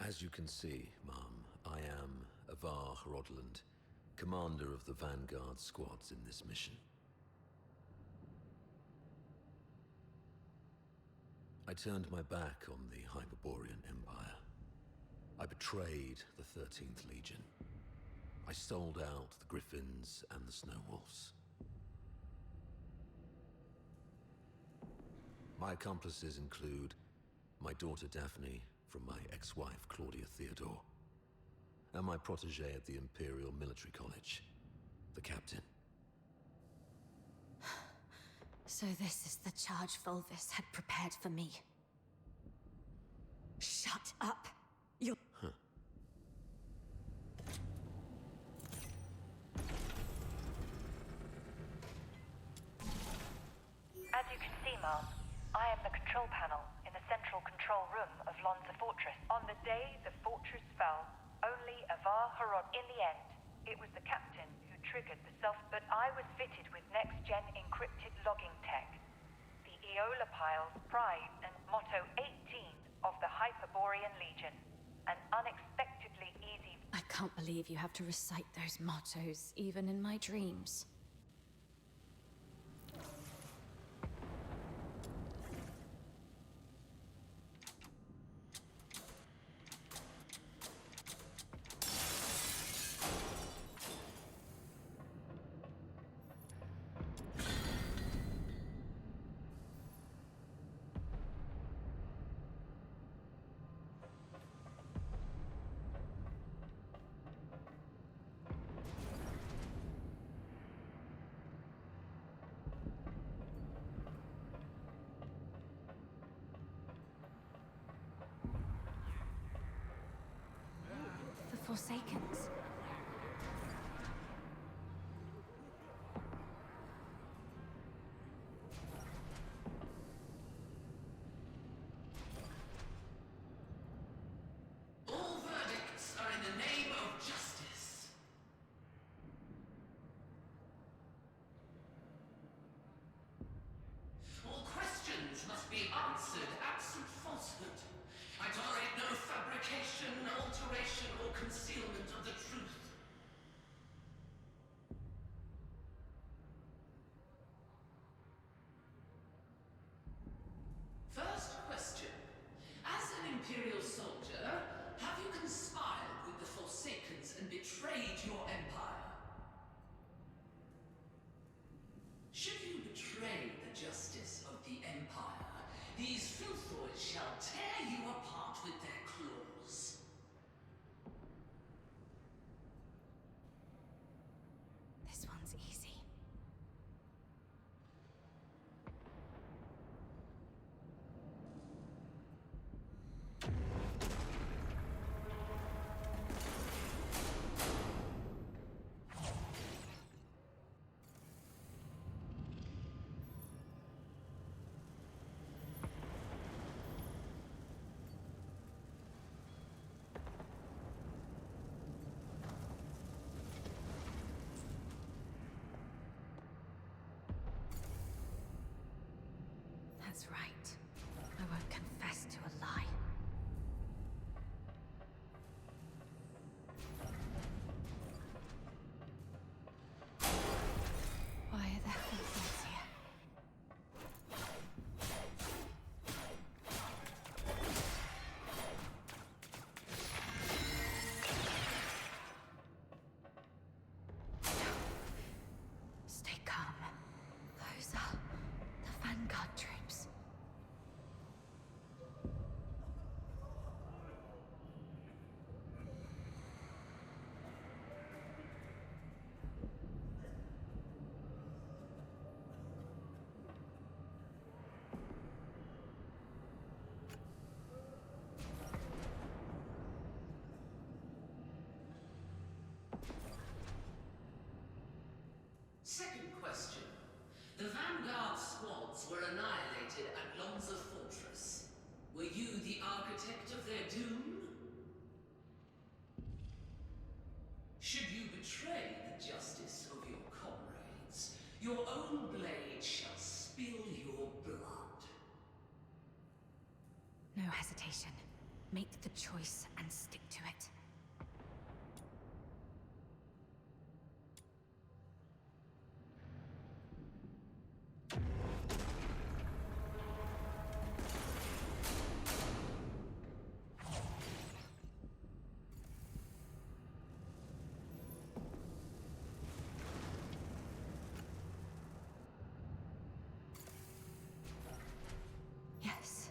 As you can see, Mom, I am Avar Rodland, commander of the Vanguard squads in this mission. I turned my back on the Hyperborean Empire. I betrayed the 13th Legion. I sold out the Griffins and the Snow Wolves. My accomplices include my daughter Daphne from my ex-wife Claudia Theodore, and my protege at the Imperial Military College, the captain. So this is the charge Volvis had prepared for me. Shut up! You... As you can see, Mom, I am the control panel in the central control room of Lonza Fortress. On the day the fortress fell, only Avar Harod. In the end, it was the captain who triggered the self, but I was fitted with next-gen encrypted logging tech. The Eola Piles prize and motto 18 of the Hyperborean Legion. An unexpectedly easy... I can't believe you have to recite those mottos, even in my dreams. Forsakens. All verdicts are in the name of justice. All questions must be answered absent falsehood. I tolerate no fabrication, alteration, or concealment of the truth. First question. As an Imperial soldier, have you conspired with the Forsakens and betrayed your empire? Should you betray the justice of the Empire, these filthoids shall tear you apart with their claws. This one's easy. That's right. I won't confess to a lie. lords were annihilated at Lonza Fortress. Were you the architect of their doom? Should you betray the justice of your comrades, your own blade shall spill your blood. No hesitation. Make the choice and stick to it. Yes,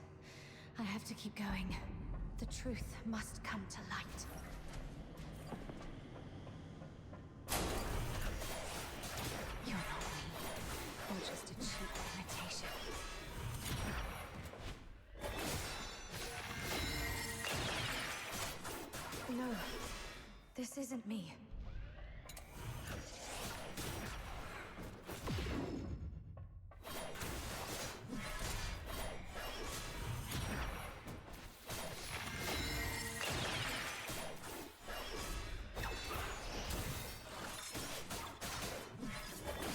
I have to keep going. The truth must come to light. You're not me, or just a cheap imitation. No, this isn't me.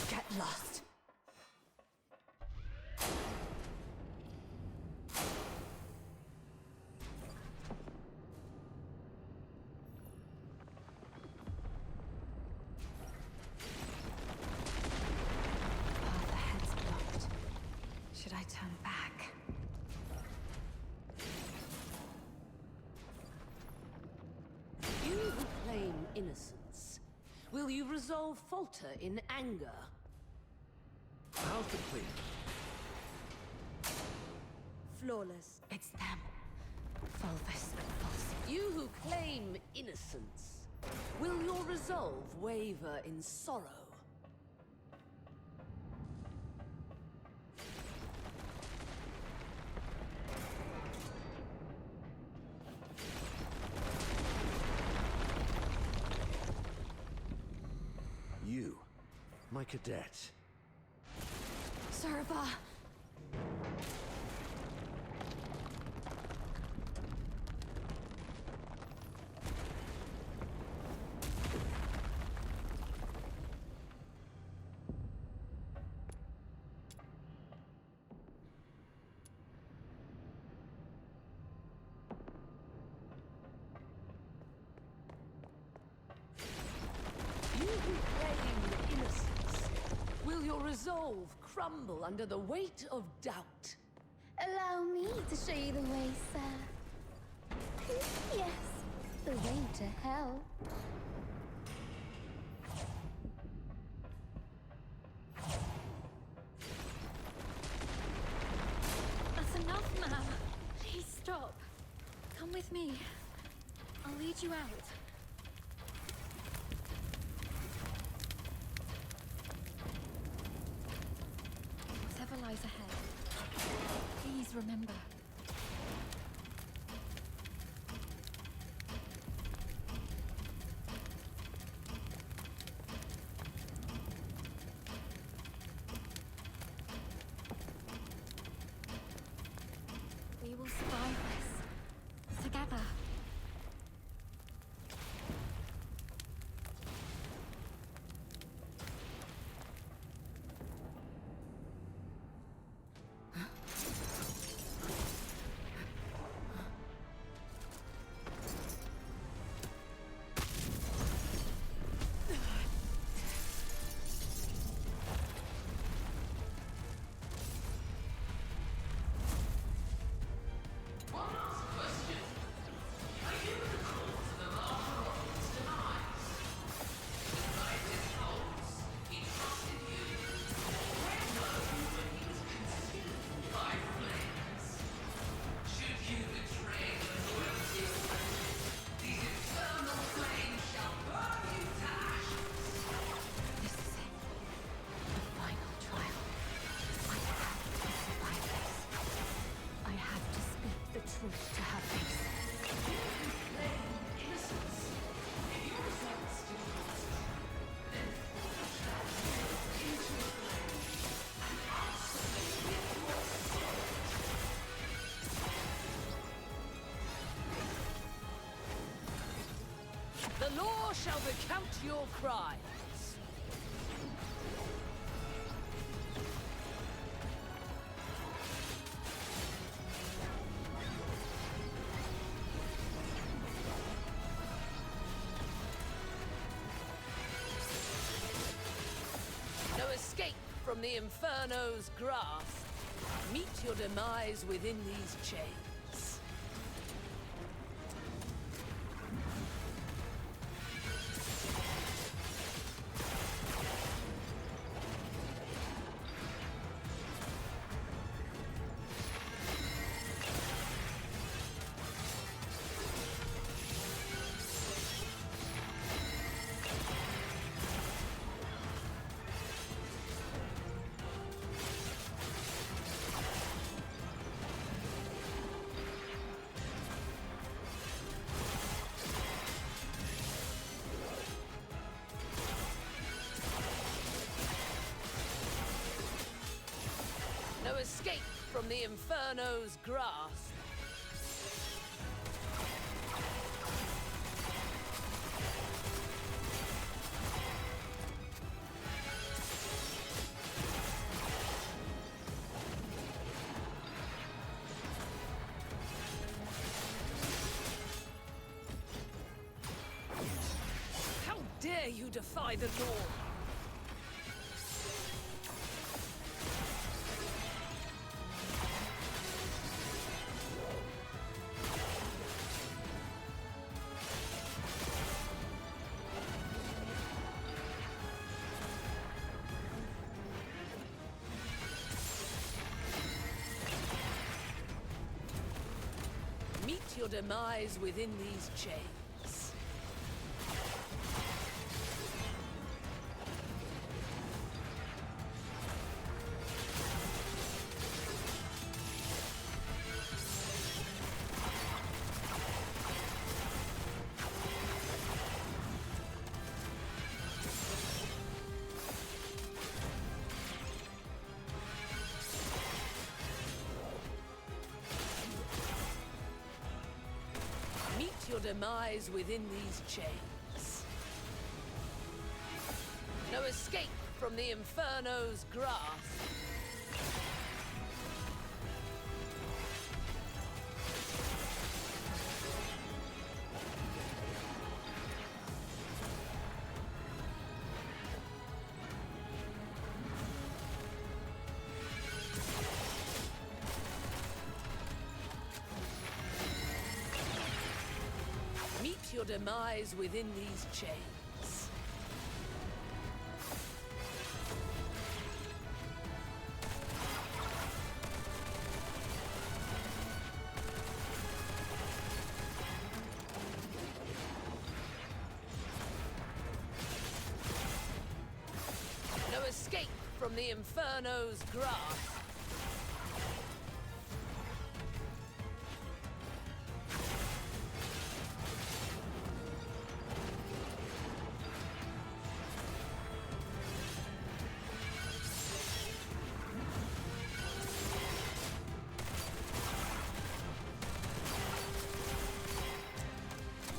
Get lost. Path ahead's blocked. Should I turn back? You who claim innocence, will you resolve falter in anger? How's the clean? Flawless. It's them. Fulvus and Fulsi. You who claim innocence, will your resolve waver in sorrow? You, my cadet. Serva! You who claim innocence, will your resolve crumble under the weight of doubt? Allow me to show you the way, sir. Yes, the way to hell. That's enough, ma'am. Please stop. Come with me. I'll lead you out. Whatever lies ahead, please remember. We will survive this together. The law shall recount your crimes. No escape from the Inferno's grasp. Meet your demise within these chains. No escape from the Inferno's grasp. How dare you defy the law? Meet your demise within these chains. Meet your demise within these chains. No escape from the Inferno's grasp. Meet your demise within these chains. No escape from the Inferno's grasp.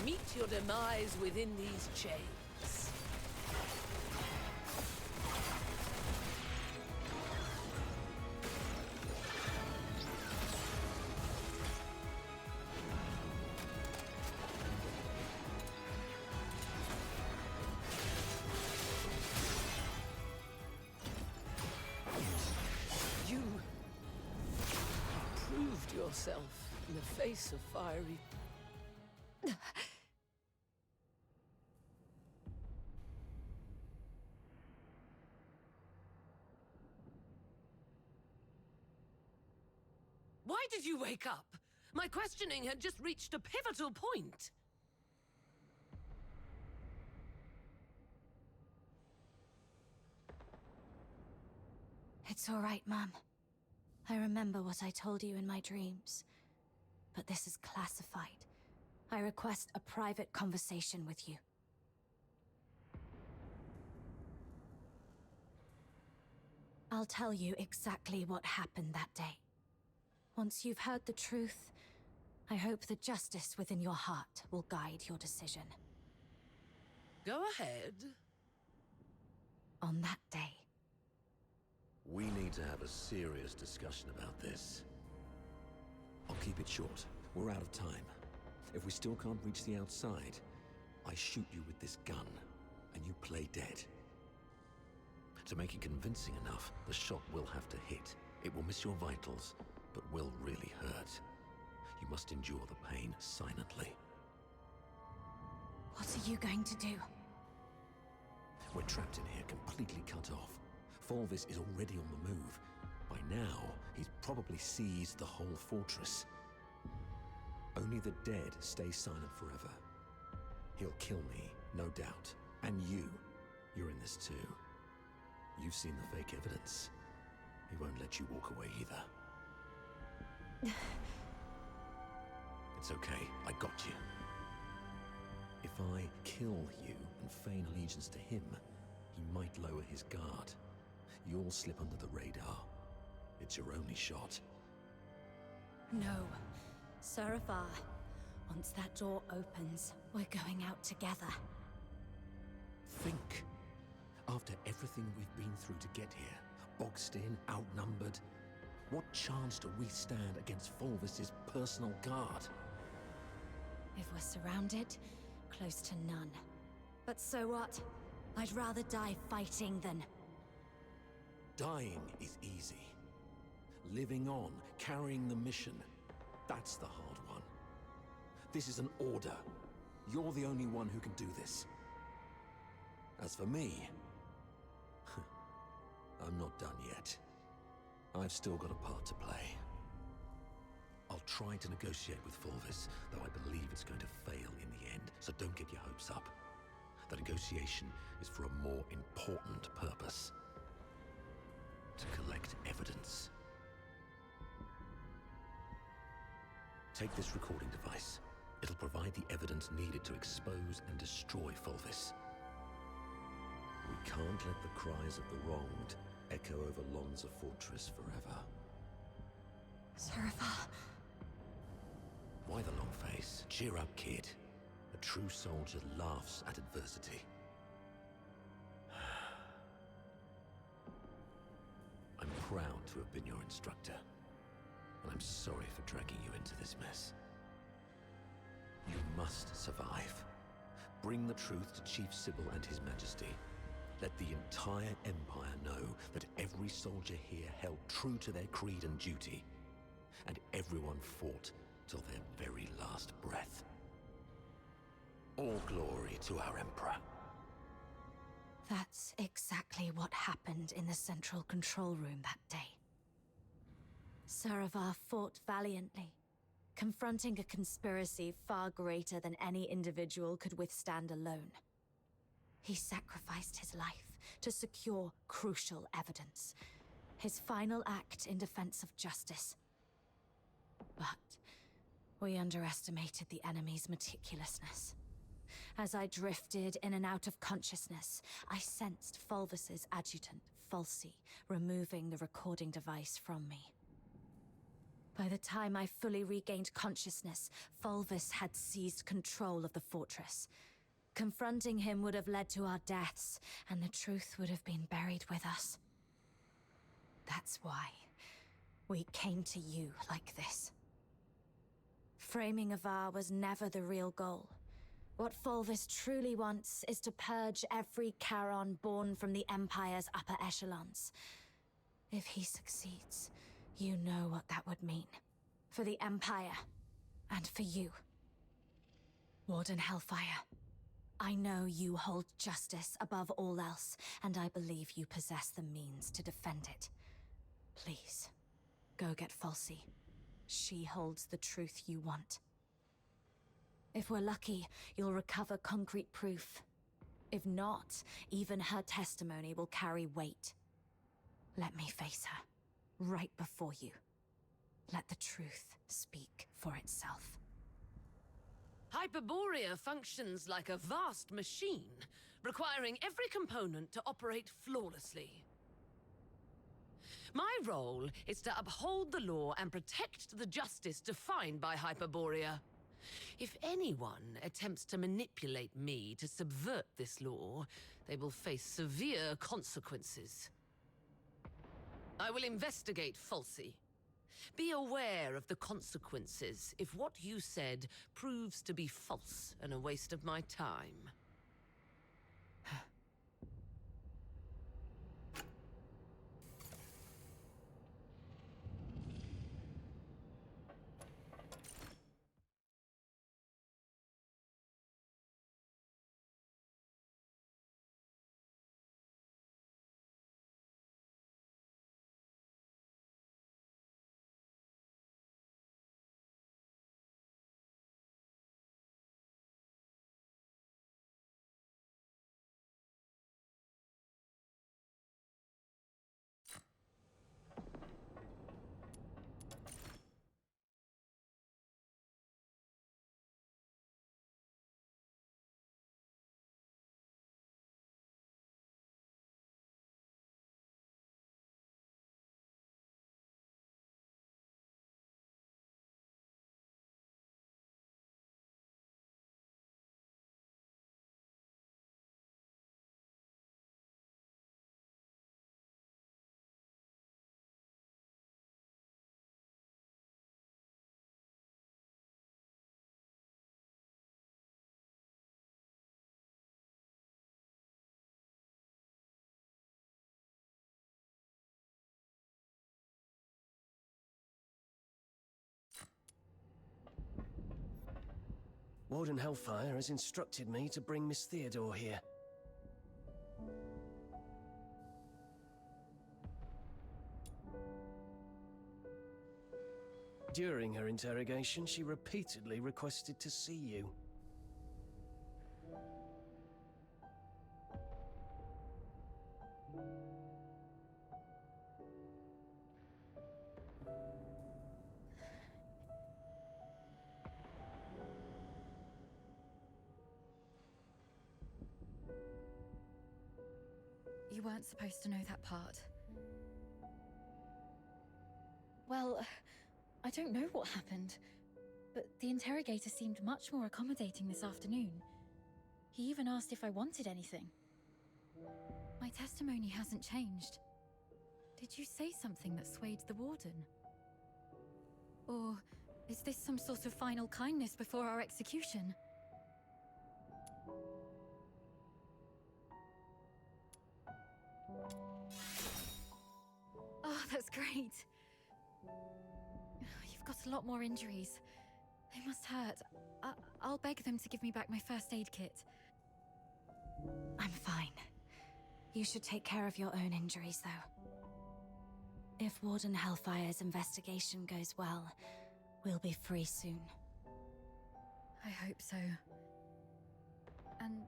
Meet your demise within these chains. You proved yourself in the face of fiery. Why did you wake up? My questioning had just reached a pivotal point. It's all right, Mum. I remember what I told you in my dreams. But this is classified. I request a private conversation with you. I'll tell you exactly what happened that day. Once you've heard the truth, I hope the justice within your heart will guide your decision. Go ahead. On that day, We need to have a serious discussion about this. I'll keep it short. We're out of time. If we still can't reach the outside, I shoot you with this gun, and you play dead. To make it convincing enough, the shot will have to hit. It will miss your vitals, but will really hurt. You must endure the pain silently. what are you going to do? We're trapped in here, completely cut off. Fulvis is already on the move. By now, he's probably seized the whole fortress. Only the dead stay silent forever. He'll kill me, no doubt. And you're in this too. You've seen the fake evidence. He won't let you walk away either. It's okay, I got you. If I kill you and feign allegiance to him, he might lower his guard. You'll slip under the radar. It's your only shot. No. Serafar, once that door opens, we're going out together. Think. After everything we've been through to get here, boxed in, outnumbered, what chance do we stand against Fulvis's personal guard? If we're surrounded, close to none. But so what? I'd rather die fighting than... Dying is easy. Living on, carrying the mission, that's the hard one. This is an order. You're the only one who can do this. As for me, I'm not done yet. I've still got a part to play. I'll try to negotiate with Fulvis, though I believe it's going to fail in the end, so don't get your hopes up. The negotiation is for a more important purpose. To collect evidence. Take this recording device. It'll provide the evidence needed to expose and destroy Fulvis. We can't let the cries of the wronged echo over Lonza Fortress forever. Serafar. Why the long face? Cheer up, kid. A true soldier laughs at adversity. I'm proud to have been your instructor, and I'm sorry for dragging you into this mess. You must survive. Bring the truth to Chief Sybil and His Majesty. Let the entire Empire know that every soldier here held true to their creed and duty, and everyone fought till their very last breath. All glory to our Emperor. That's exactly what happened in the central control room that day. Serafar fought valiantly, confronting a conspiracy far greater than any individual could withstand alone. He sacrificed his life to secure crucial evidence, his final act in defense of justice. But we underestimated the enemy's meticulousness. As I drifted in and out of consciousness, I sensed Fulvis's adjutant, Falsey, removing the recording device from me. By the time I fully regained consciousness, Fulvis had seized control of the fortress. Confronting him would have led to our deaths, and the truth would have been buried with us. That's why we came to you like this. Framing Avar was never the real goal. What Fulvis truly wants is to purge every Charon born from the Empire's upper echelons. If he succeeds, you know what that would mean. For the Empire, and for you. Warden Hellfire, I know you hold justice above all else, and I believe you possess the means to defend it. Please, go get Falsey. She holds the truth you want. If we're lucky, you'll recover concrete proof. If not, even her testimony will carry weight. Let me face her, right before you. Let the truth speak for itself. Hyperborea functions like a vast machine, requiring every component to operate flawlessly. My role is to uphold the law and protect the justice defined by Hyperborea. If anyone attempts to manipulate me to subvert this law, they will face severe consequences. I will investigate Falsey. Be aware of the consequences if what you said proves to be false and a waste of my time. Warden Hellfire has instructed me to bring Miss Theodore here. During her interrogation, she repeatedly requested to see you. You weren't supposed to know that part. Well, I don't know what happened, but the interrogator seemed much more accommodating this afternoon. He even asked if I wanted anything. My testimony hasn't changed. Did you say something that swayed the warden? Or is this some sort of final kindness before our execution? Oh, that's great. You've got a lot more injuries. They must hurt. I'll beg them to give me back my first aid kit. I'm fine. You should take care of your own injuries, though. If Warden Hellfire's investigation goes well, we'll be free soon. I hope so. And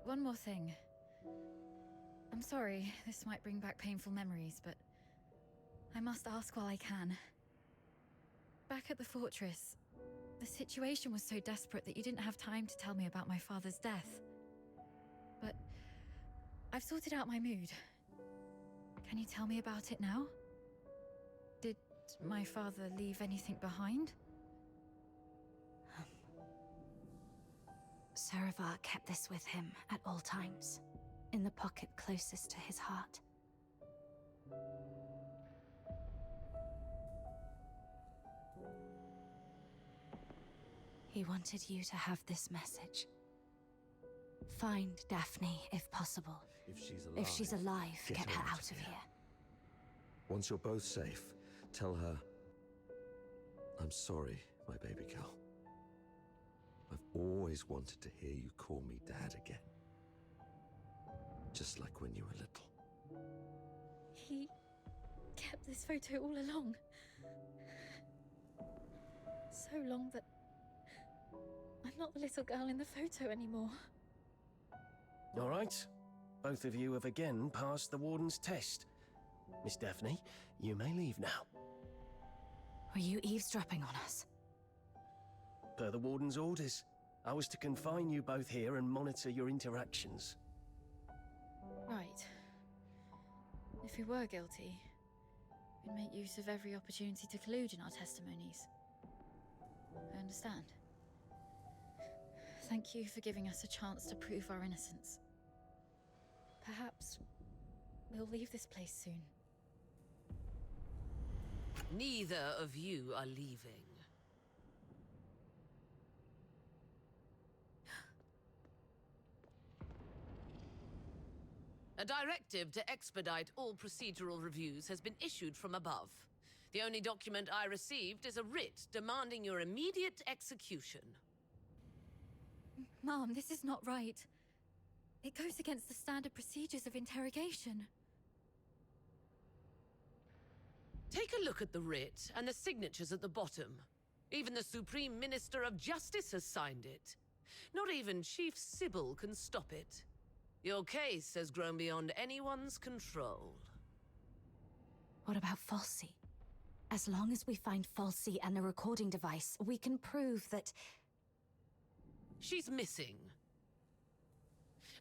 one more thing. I'm sorry, this might bring back painful memories, but I must ask while I can. Back at the fortress, the situation was so desperate that you didn't have time to tell me about my father's death. But I've sorted out my mood. Can you tell me about it now? Did my father leave anything behind? Saravar kept this with him at all times, in the pocket closest to his heart. He wanted you to have this message. Find Daphne, if possible. If she's alive, get her out of here. Once you're both safe, tell her, I'm sorry, my baby girl. I've always wanted to hear you call me Dad again. Just like when you were little. He kept this photo all along. So long that I'm not the little girl in the photo anymore. All right. Both of you have again passed the Warden's test. Miss Daphne, you may leave now. Were you eavesdropping on us? Per the Warden's orders, I was to confine you both here and monitor your interactions. Right. If we were guilty, we'd make use of every opportunity to collude in our testimonies. I understand. Thank you for giving us a chance to prove our innocence. Perhaps we'll leave this place soon. Neither of you are leaving. A directive to expedite all procedural reviews has been issued from above. The only document I received is a writ demanding your immediate execution. Mom, this is not right. It goes against the standard procedures of interrogation. Take a look at the writ and the signatures at the bottom. Even the Supreme Minister of Justice has signed it. Not even Chief Sybil can stop it. Your case has grown beyond anyone's control. What about Falsey? As long as we find Falsey and the recording device, we can prove that... She's missing.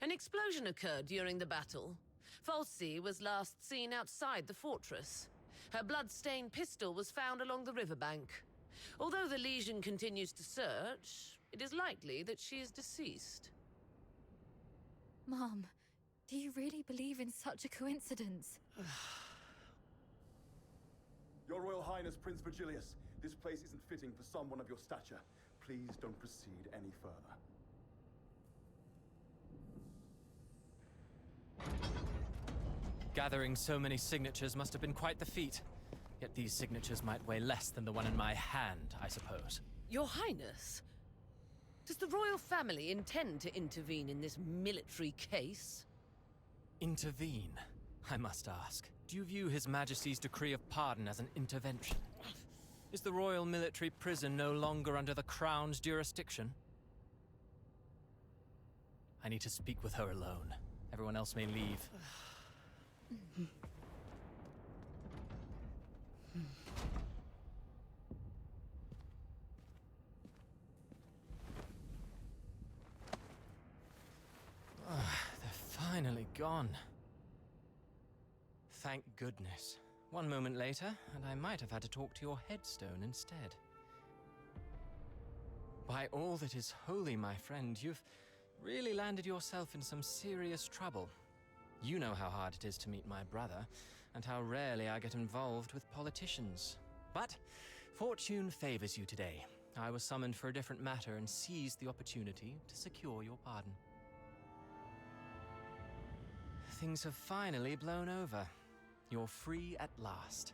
An explosion occurred during the battle. Falsey was last seen outside the fortress. Her blood-stained pistol was found along the riverbank. Although the Legion continues to search, it is likely that she is deceased. Mom, do you really believe in such a coincidence? Your Royal Highness, Prince Virgilius, this place isn't fitting for someone of your stature. Please don't proceed any further. Gathering so many signatures must have been quite the feat. Yet these signatures might weigh less than the one in my hand, I suppose. Your Highness? Does the royal family intend to intervene in this military case? Intervene, I must ask. Do you view His Majesty's decree of pardon as an intervention? Is the royal military prison no longer under the Crown's jurisdiction? I need to speak with her alone. Everyone else may leave. They're finally gone. Thank goodness. One moment later, and I might have had to talk to your headstone instead. By all that is holy, my friend, you've really landed yourself in some serious trouble. You know how hard it is to meet my brother, and how rarely I get involved with politicians. But fortune favors you today. I was summoned for a different matter and seized the opportunity to secure your pardon. Things have finally blown over. You're free at last.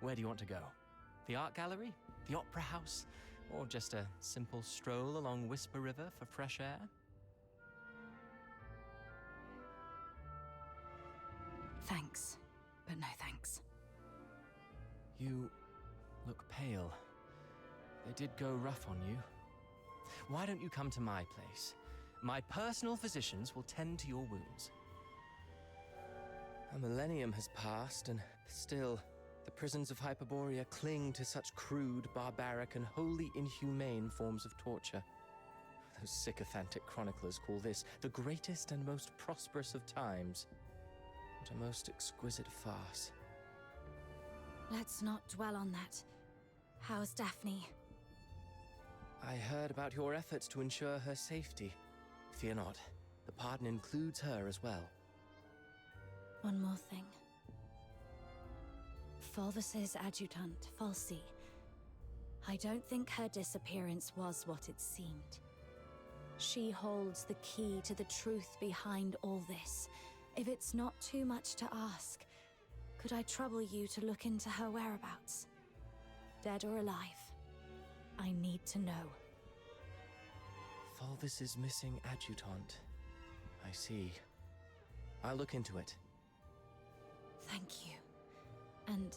Where do you want to go? The art gallery? The opera house? Or just a simple stroll along Whisper River for fresh air? Thanks, but no thanks. You look pale. They did go rough on you. Why don't you come to my place? My personal physicians will tend to your wounds. A millennium has passed, and still, the prisons of Hyperborea cling to such crude, barbaric, and wholly inhumane forms of torture. Those sycophantic chroniclers call this the greatest and most prosperous of times. What a most exquisite farce. Let's not dwell on that. How's Daphne? I heard about your efforts to ensure her safety. Fear not, the pardon includes her as well. One more thing. Fulvis's adjutant, Falsey. I don't think her disappearance was what it seemed. She holds the key to the truth behind all this. If it's not too much to ask, could I trouble you to look into her whereabouts? Dead or alive? I need to know. Fulvis's missing adjutant. I see. I'll look into it. Thank you. And...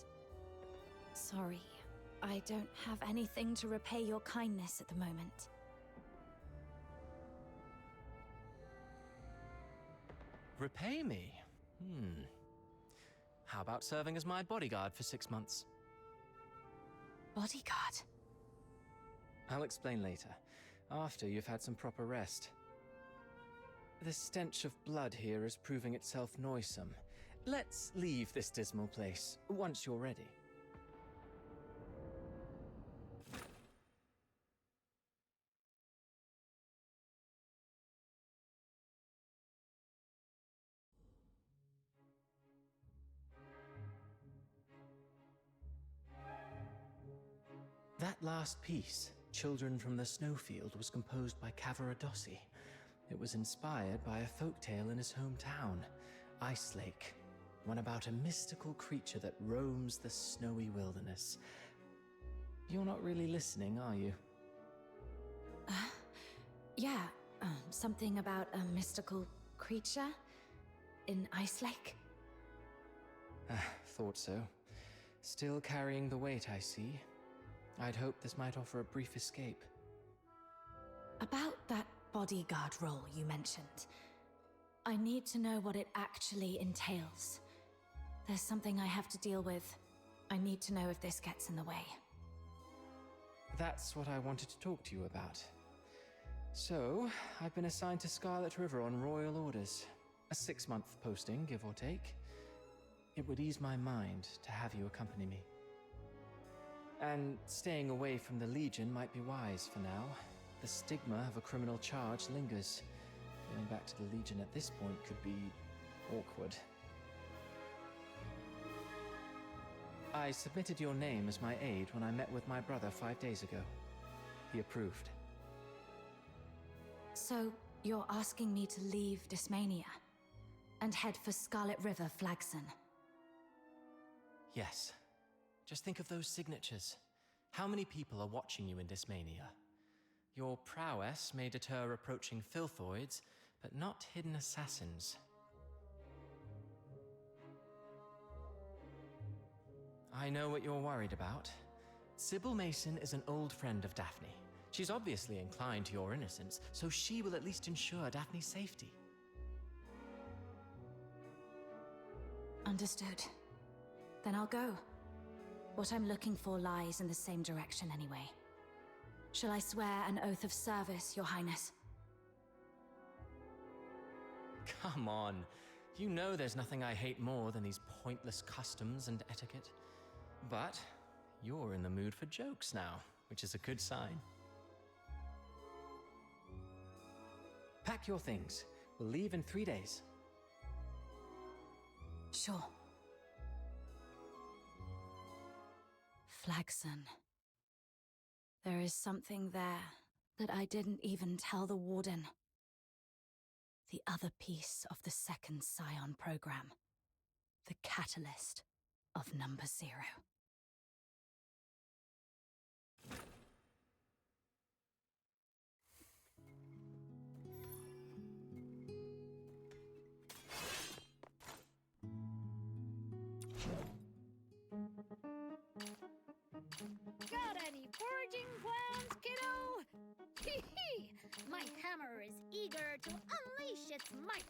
sorry, I don't have anything to repay your kindness at the moment. Repay me? How about serving as my bodyguard for 6 months? Bodyguard? I'll explain later, after you've had some proper rest. The stench of blood here is proving itself noisome. Let's leave this dismal place, once you're ready. last piece, Children from the Snowfield, was composed by Cavaradossi. It was inspired by a folktale in his hometown, Ice Lake, one about a mystical creature that roams the snowy wilderness. You're not really listening, are you? Yeah, something about a mystical creature in Ice Lake. Thought so. Still carrying the weight, I see. I'd hoped this might offer a brief escape. About that bodyguard role you mentioned, I need to know what it actually entails. There's something I have to deal with. I need to know if this gets in the way. That's what I wanted to talk to you about. So, I've been assigned to Scarlet River on royal orders. A 6-month posting, give or take. It would ease my mind to have you accompany me. And staying away from the Legion might be wise for now. The stigma of a criminal charge lingers. Going back to the Legion at this point could be awkward. I submitted your name as my aide when I met with my brother 5 days ago. He approved. So, you're asking me to leave Dysmania and head for Scarlet River Flagson? Yes. Just think of those signatures. How many people are watching you in Dysmania? Your prowess may deter approaching filthoids, but not hidden assassins. I know what you're worried about. Sybil Mason is an old friend of Daphne. She's obviously inclined to your innocence, so she will at least ensure Daphne's safety. Understood. Then I'll go. What I'm looking for lies in the same direction anyway. Shall I swear an oath of service, Your Highness? Come on. You know there's nothing I hate more than these pointless customs and etiquette. But you're in the mood for jokes now, which is a good sign. Pack your things. We'll leave in 3 days. Sure. Flagson. There is something there that I didn't even tell the Warden. The other piece of the second Scion program. The catalyst of Number 0. Got any foraging plans, kiddo? Hee hee! My hammer is eager to unleash its might.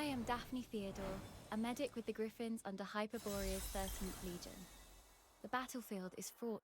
am Daphne Theodore, a medic with the Griffins under Hyperborea's 13th Legion. The battlefield is fraught.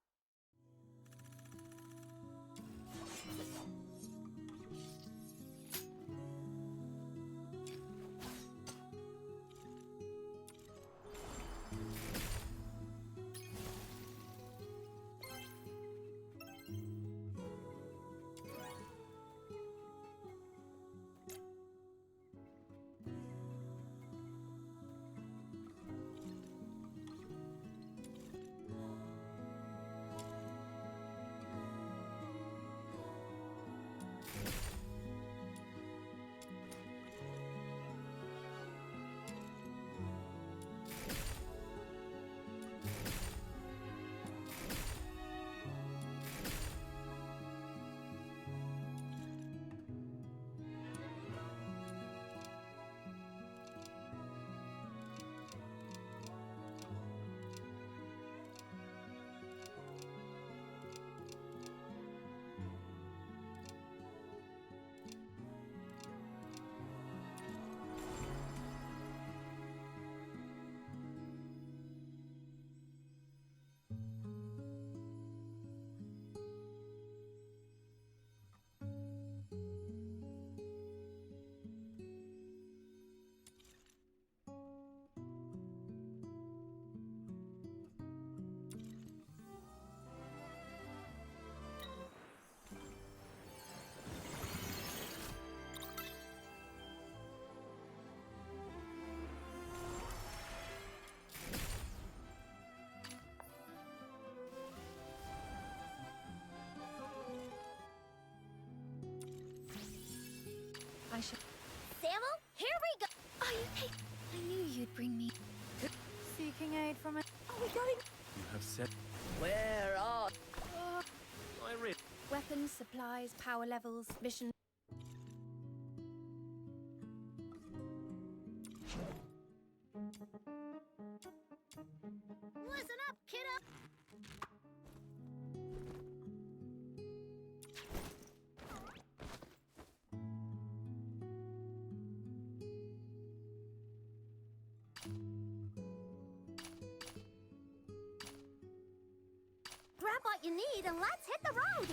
I should. Samuel, here we go! Are you hey? I knew you'd bring me. Seeking aid from a. Are we going? You have said. Where are... I really. Weapons, supplies, power levels, mission. Listen up, kiddo! Grab what you need and let's hit the road!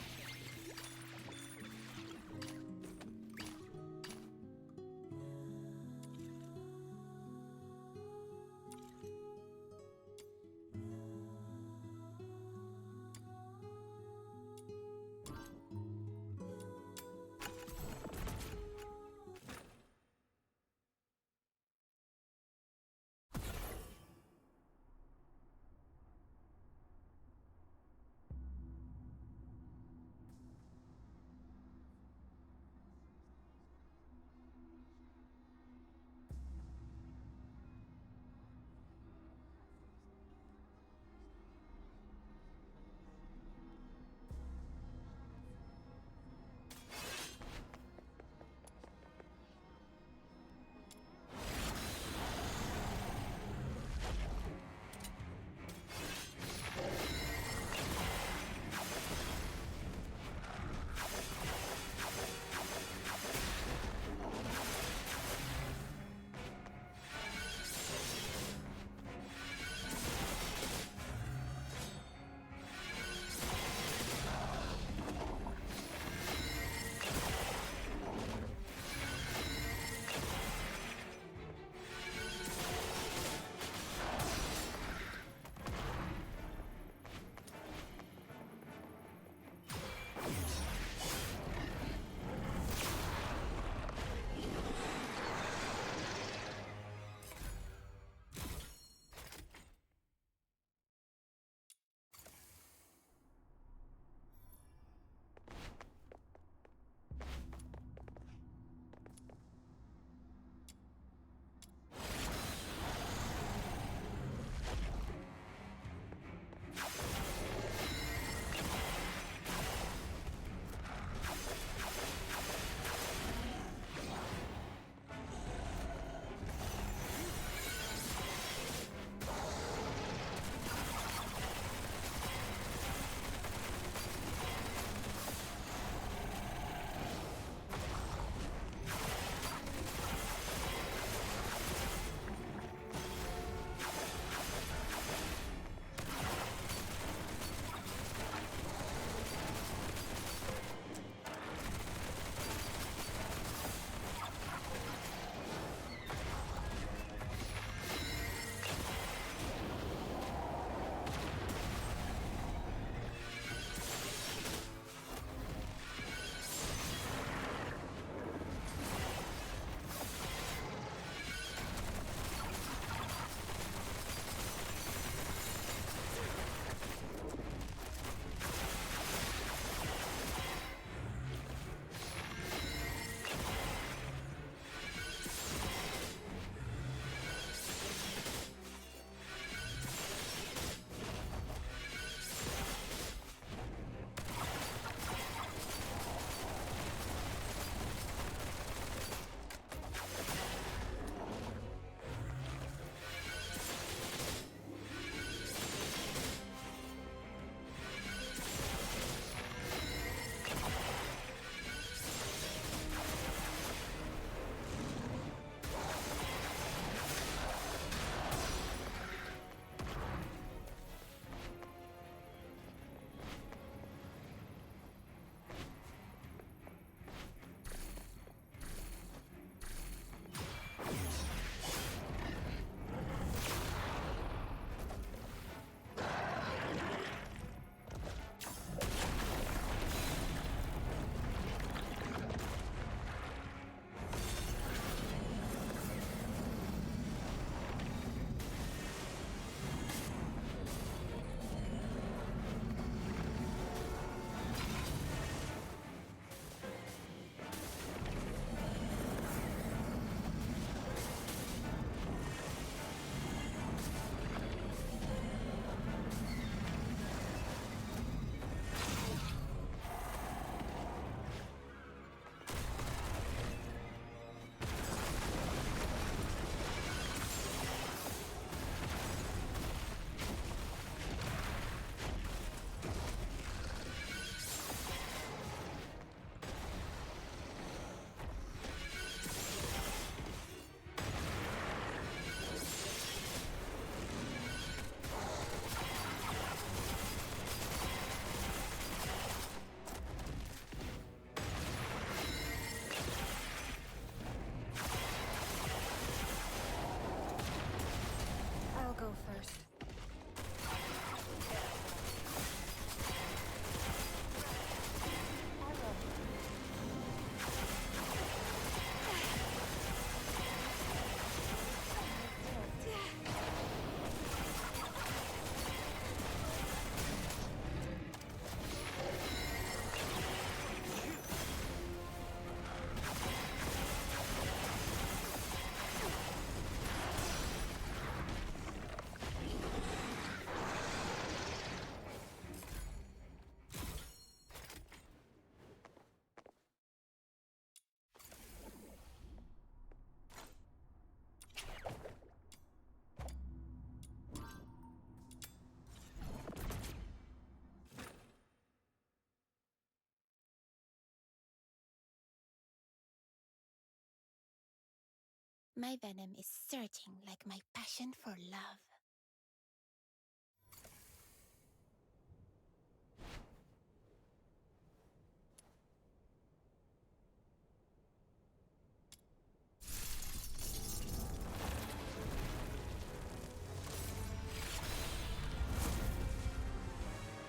My venom is surging like my passion for love.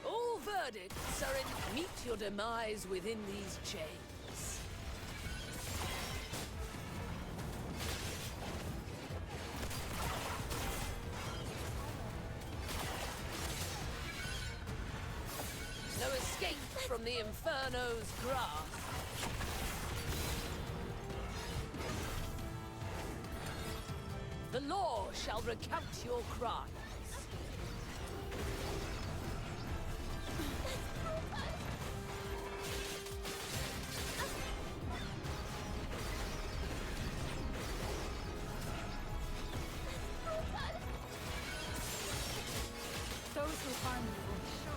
All verdicts are in. Meet your demise within these chains. No escape from the Inferno's grasp. The law shall recount your crimes. Those who harm you will be shown.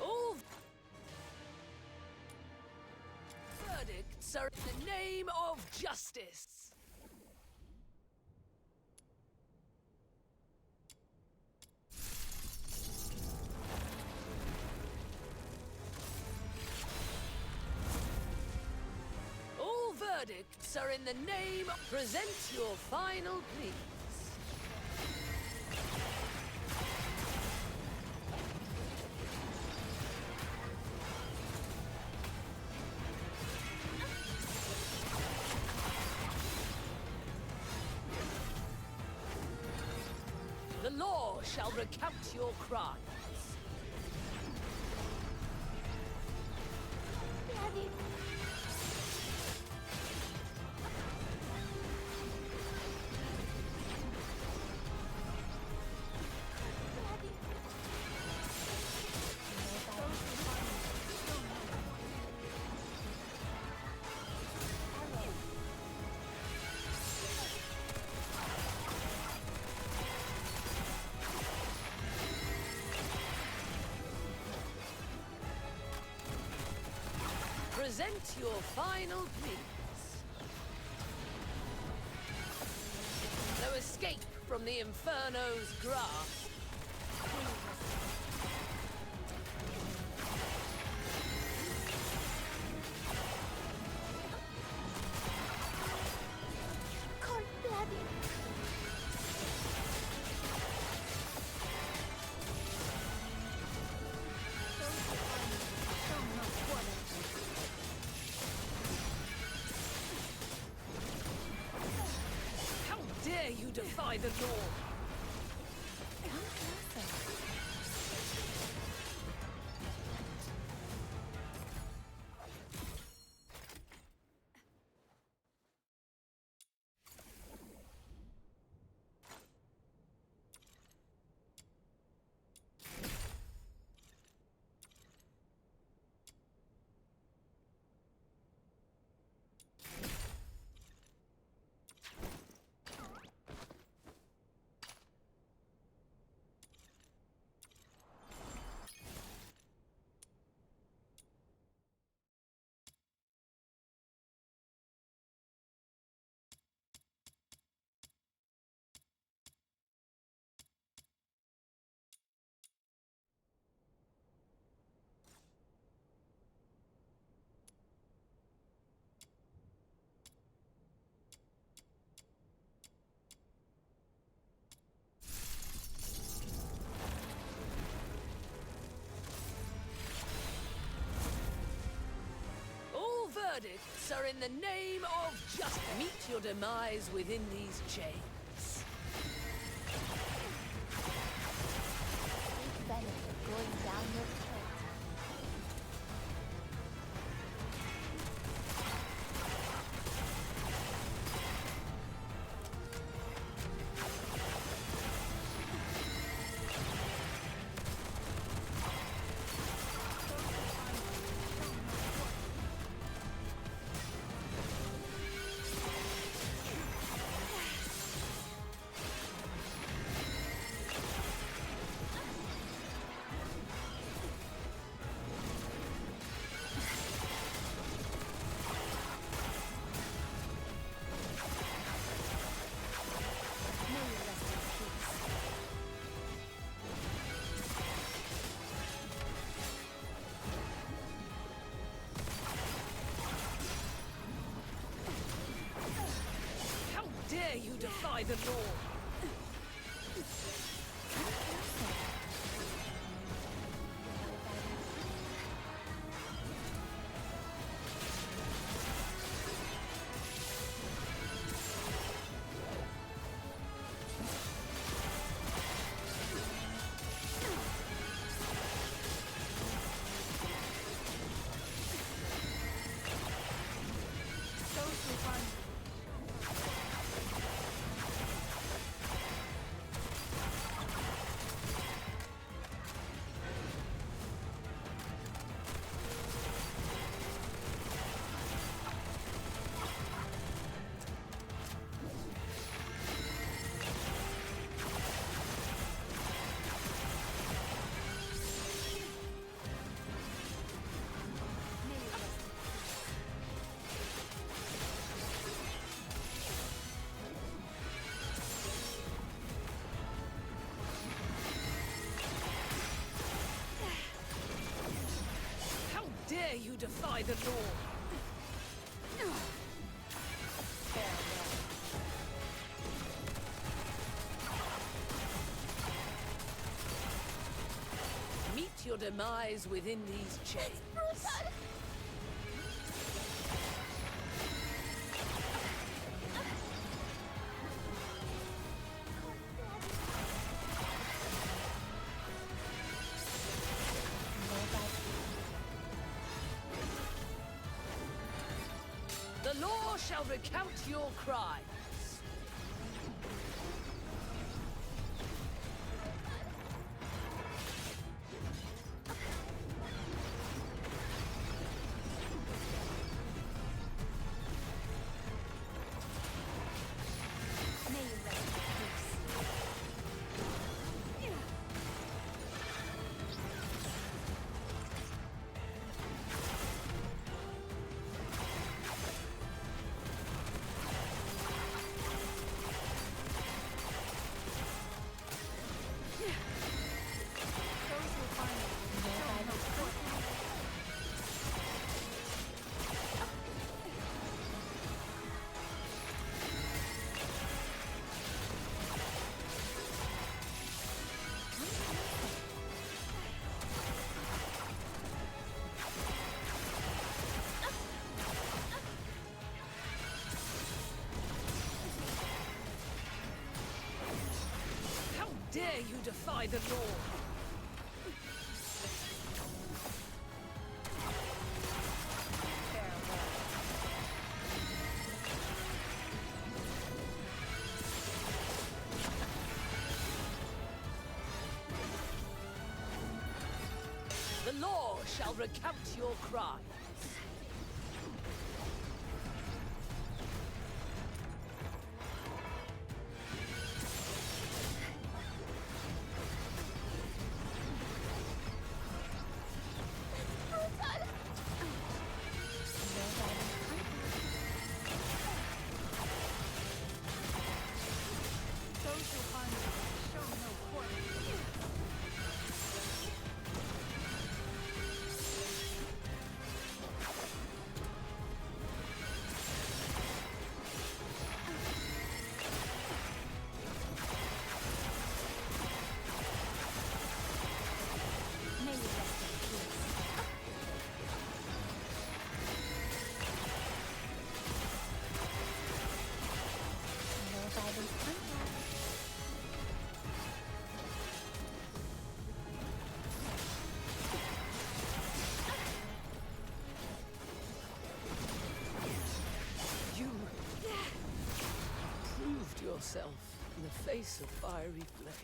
All verdicts are in the name of justice. All verdicts are in the name. Present your final pleas. The law shall recount your crimes. Present your final pleas. No escape from the Inferno's grasp. How dare you defy the law? All verdicts are in the name of justice. Meet your demise within these chains. Benefit going down your throat. defy the law? Dare you defy the law? Meet your demise within these chains. The law shall recount your crimes. Dare you defy the law? The law shall recount your crimes. Yourself in the face of fiery flame.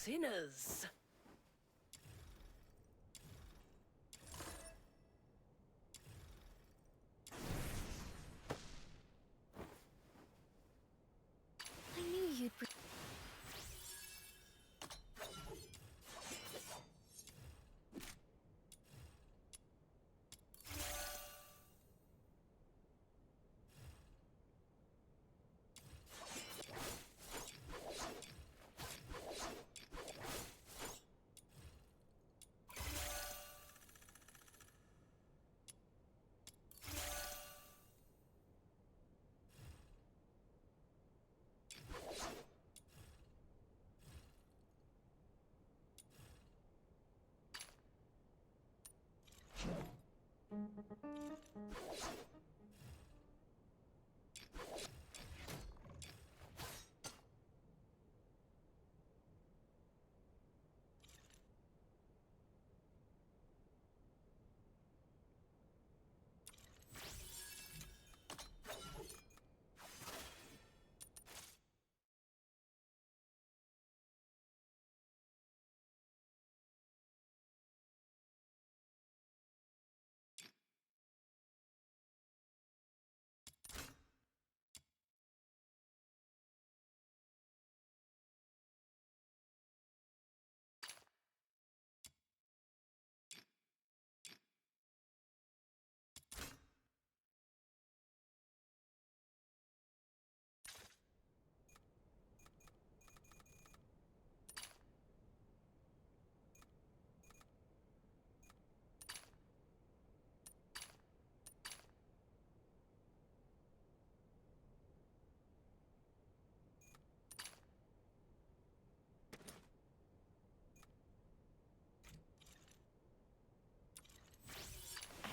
sinners. I knew you'd bring...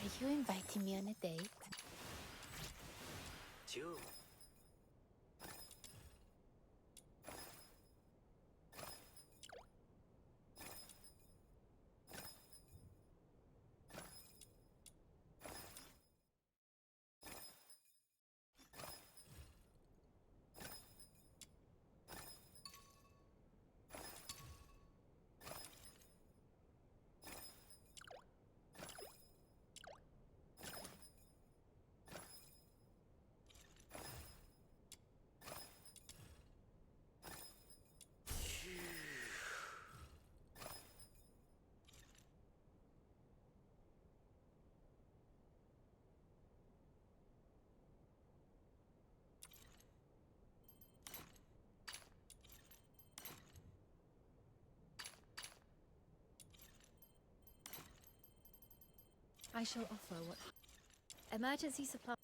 Are you inviting me on a date? You. I shall offer what... Emergency supply...